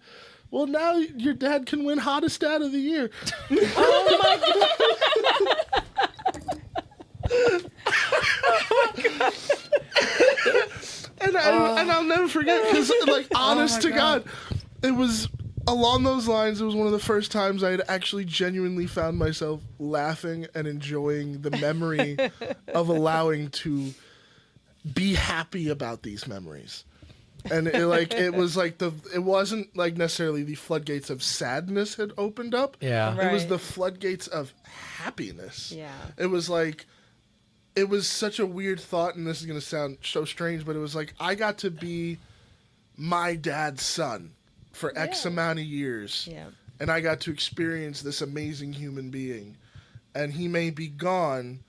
"Well, now your dad can win hottest dad of the year." Oh my God. And I'll never forget, because honest to God, it was along those lines, it was one of the first times I had actually genuinely found myself laughing and enjoying the memory of allowing to be happy about these memories. And it wasn't like necessarily the floodgates of sadness had opened up. Yeah. It was Right. the floodgates of happiness. Yeah. It was like, it was such a weird thought, and this is going to sound so strange, but it was like, I got to be my dad's son for X amount of years. Yeah. And I got to experience this amazing human being. And he may be gone,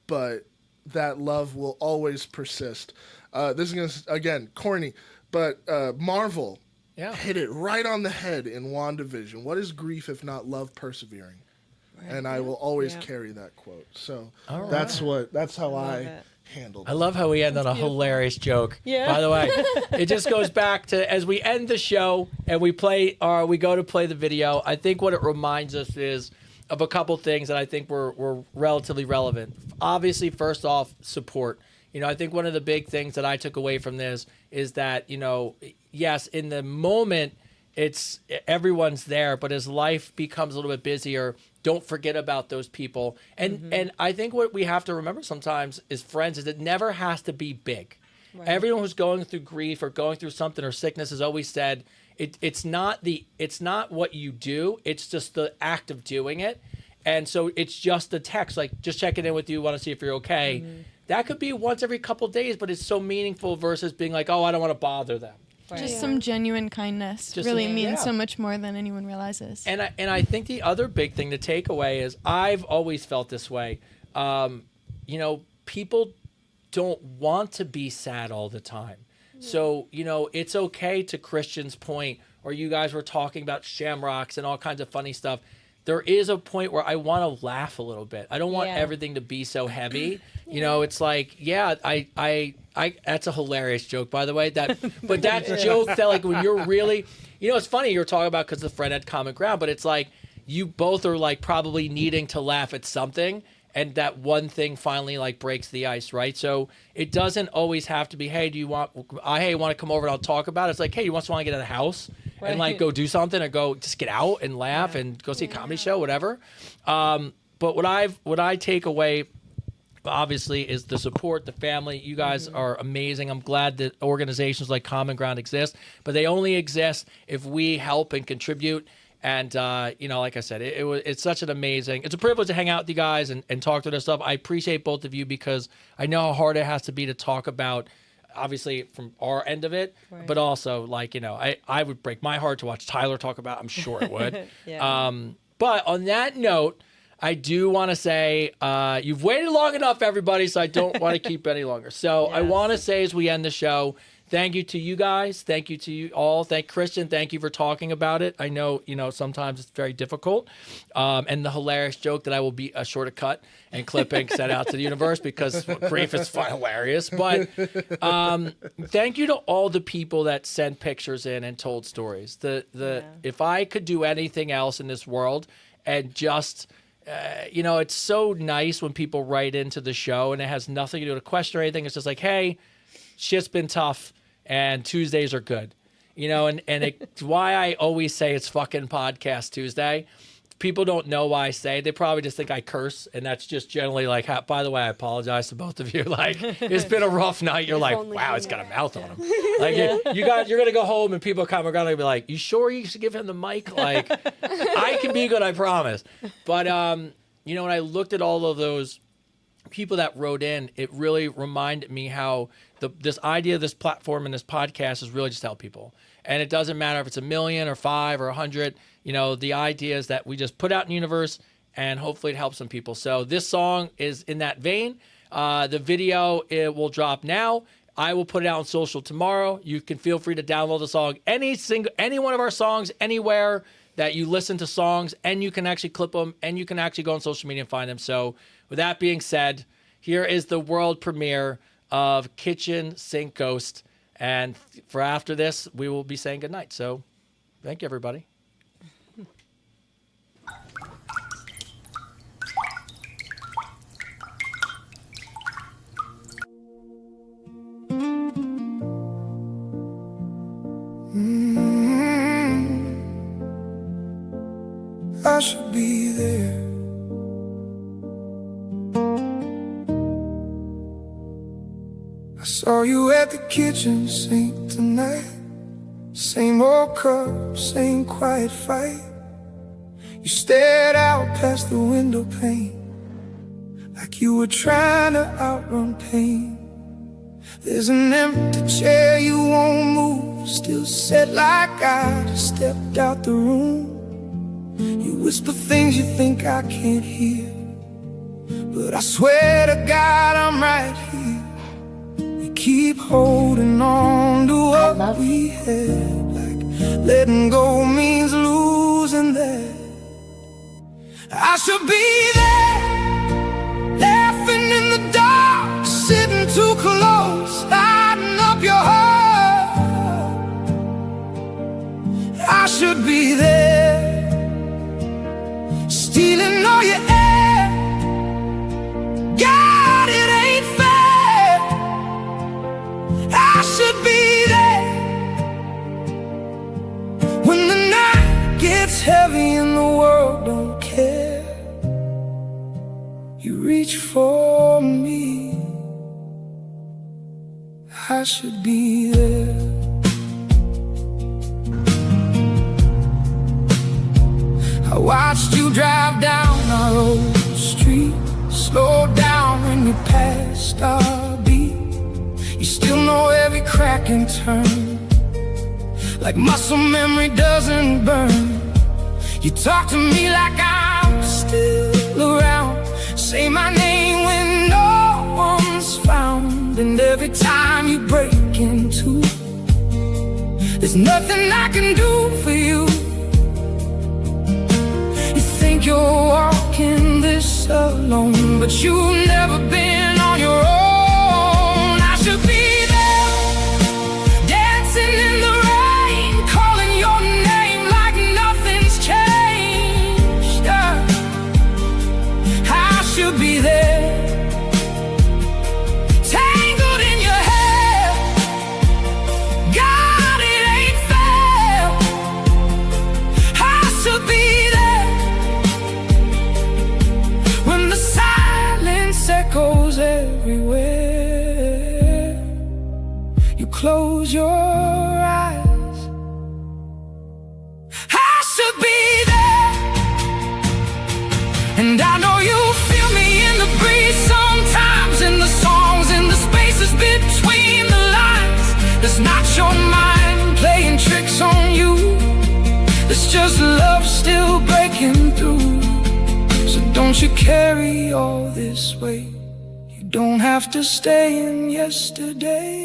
but that love will always persist. This is going to, again, corny, but Marvel hit it right on the head in WandaVision. What is grief if not love persevering? Right. And I will always carry that quote. So that's how I handled it. I love how we end on a hilarious joke. Yeah. By the way, it just goes back to as we end the show and we go to play the video. I think what it reminds us is of a couple things that I think were relatively relevant. Obviously, first off, support. I think one of the big things that I took away from this is that, yes, in the moment, everyone's there, but as life becomes a little bit busier, don't forget about those people. And I think what we have to remember sometimes as friends is it never has to be big. Right. Everyone who's going through grief or going through something or sickness has always said it's not what you do, it's just the act of doing it. And so it's just a text, like just checking in with you, want to see if you're okay. Mm-hmm. That could be once every couple of days, but it's so meaningful versus being like, oh, I don't want to bother them. Right. Just some genuine kindness really means so much more than anyone realizes. And I think the other big thing to take away is I've always felt this way. People don't want to be sad all the time. So, it's okay, to Christian's point, or you guys were talking about shamrocks and all kinds of funny stuff. There is a point where I want to laugh a little bit. I don't want everything to be so heavy. It's like, I that's a hilarious joke, by the way. But that's a joke that, like, when you're really, it's funny you're talking about because the friend had common ground, but it's like you both are like probably needing to laugh at something, and that one thing finally like breaks the ice, right? So it doesn't always have to be, hey, want to come over and I'll talk about it. It's like, hey, you want to get out of the house? Right. And like go do something, or go just get out and laugh and go see a comedy show, whatever. But what I take away, obviously, is the support, the family. You guys are amazing. I'm glad that organizations like Common Ground exist, but they only exist if we help and contribute. And like I said, it's such an amazing. It's a privilege to hang out with you guys and talk to this stuff. I appreciate both of you because I know how hard it has to be to talk about. Obviously from our end of it, but also I would break my heart to watch Tyler talk about. I'm sure it would. But on that note, I do want to say you've waited long enough, everybody, so I don't want to keep any longer. So I want to say as we end the show, thank you to you guys. Thank you to you all. Thank Christian. Thank you for talking about it. I know, sometimes it's very difficult. And the hilarious joke that I will be a short of cut and clipping sent out to the universe because grief is hilarious. But thank you to all the people that sent pictures in and told stories. If I could do anything else in this world and just... it's so nice when people write into the show and it has nothing to do with a question or anything. It's just like, hey, shit's been tough and Tuesdays are good, and it's why I always say it's fucking Podcast Tuesday. People don't know why I say it. They probably just think I curse, and that's just generally like, by the way, I apologize to both of you. Like, it's been a rough night. You're like, wow, it's got a mouth on him. Like, you're going to go home and people come around and be like, you sure you should give him the mic? Like, I can be good, I promise. But, when I looked at all of those people that wrote in, it really reminded me how this idea of this platform and this podcast is really just to help people. And it doesn't matter if it's 1 million or 5 or 100. The idea is that we just put out in the universe and hopefully it helps some people. So this song is in that vein. The video, it will drop now. I will put it out on social tomorrow. You can feel free to download the song. Any one of our songs, anywhere that you listen to songs, and you can actually clip them, and you can actually go on social media and find them. So with that being said, here is the world premiere of Kitchen Sink Ghost. And for after this, we will be saying goodnight. So thank you, everybody. Mm-hmm. I should be there. I saw you at the kitchen sink tonight. Same old cup, same quiet fight. You stared out past the window pane, like you were trying to outrun pain. There's an empty chair you won't move, still set like I just stepped out the room. You whisper things you think I can't hear, but I swear to God I'm right here. You keep holding on to what we had, like letting go means losing that. I should be there, laughing in the dark, sitting too close, lighting up your heart. I should be there, stealing all your air. God, it ain't fair. I should be there when the night gets heavy and the world don't care. You reach for me, I should be there. I watched you drive down our old street, slow down when you passed our beat. You still know every crack and turn, like muscle memory doesn't burn. You talk to me like I'm still around, say my name when no one's found. And every time you break in two, there's nothing I can do for you. You think you're walking this alone, but you've never been on your own. I should be there, dancing in the rain, calling your name like nothing's changed. I should be there, tangled in your hair. God, it ain't fair. I should be there when the silence echoes everywhere. You close your eyes. I should be there, and I know you feel me in the breeze sometimes, in the songs, in the spaces between the lines. That's not your mind playing tricks on you, it's just love still breaking through. So don't you carry all this weight, you don't have to stay in yesterday.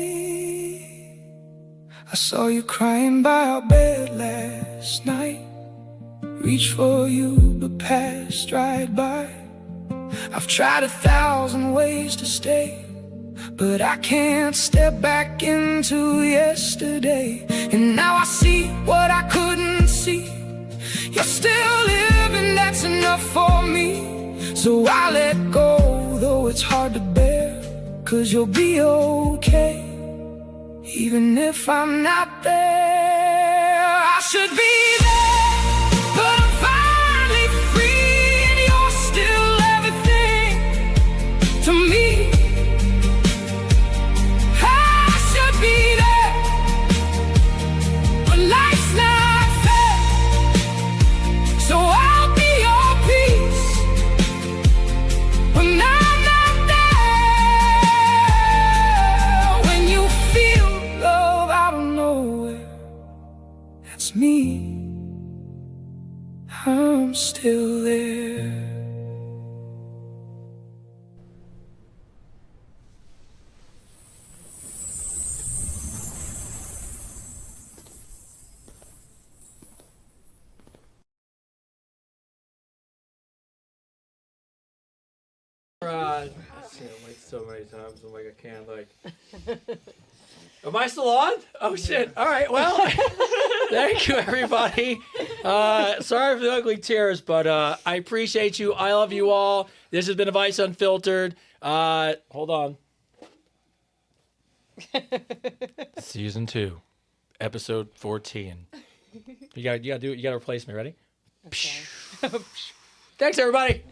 I saw you crying by our bed last night, reach for you but passed right by. I've tried 1,000 ways to stay, but I can't step back into yesterday. And now I see what I couldn't see. You're still living, that's enough for me. So I let go, though it's hard to bear, 'cause you'll be okay, even if I'm not there. I should be there, but I'm finally free, and you're still everything to me. I should be there, but life's not fair, so I'll be your peace when I'm not there. When you feel love out of nowhere, that's me, I'm still there. I've seen it like so many times. I'm like, I can't Am I still on? Oh shit! All right. Well, thank you everybody. Sorry for the ugly tears, but I appreciate you. I love you all. This has been Advice Unfiltered. Hold on. Season 2, episode 14. You gotta replace me. Ready? Thanks, everybody.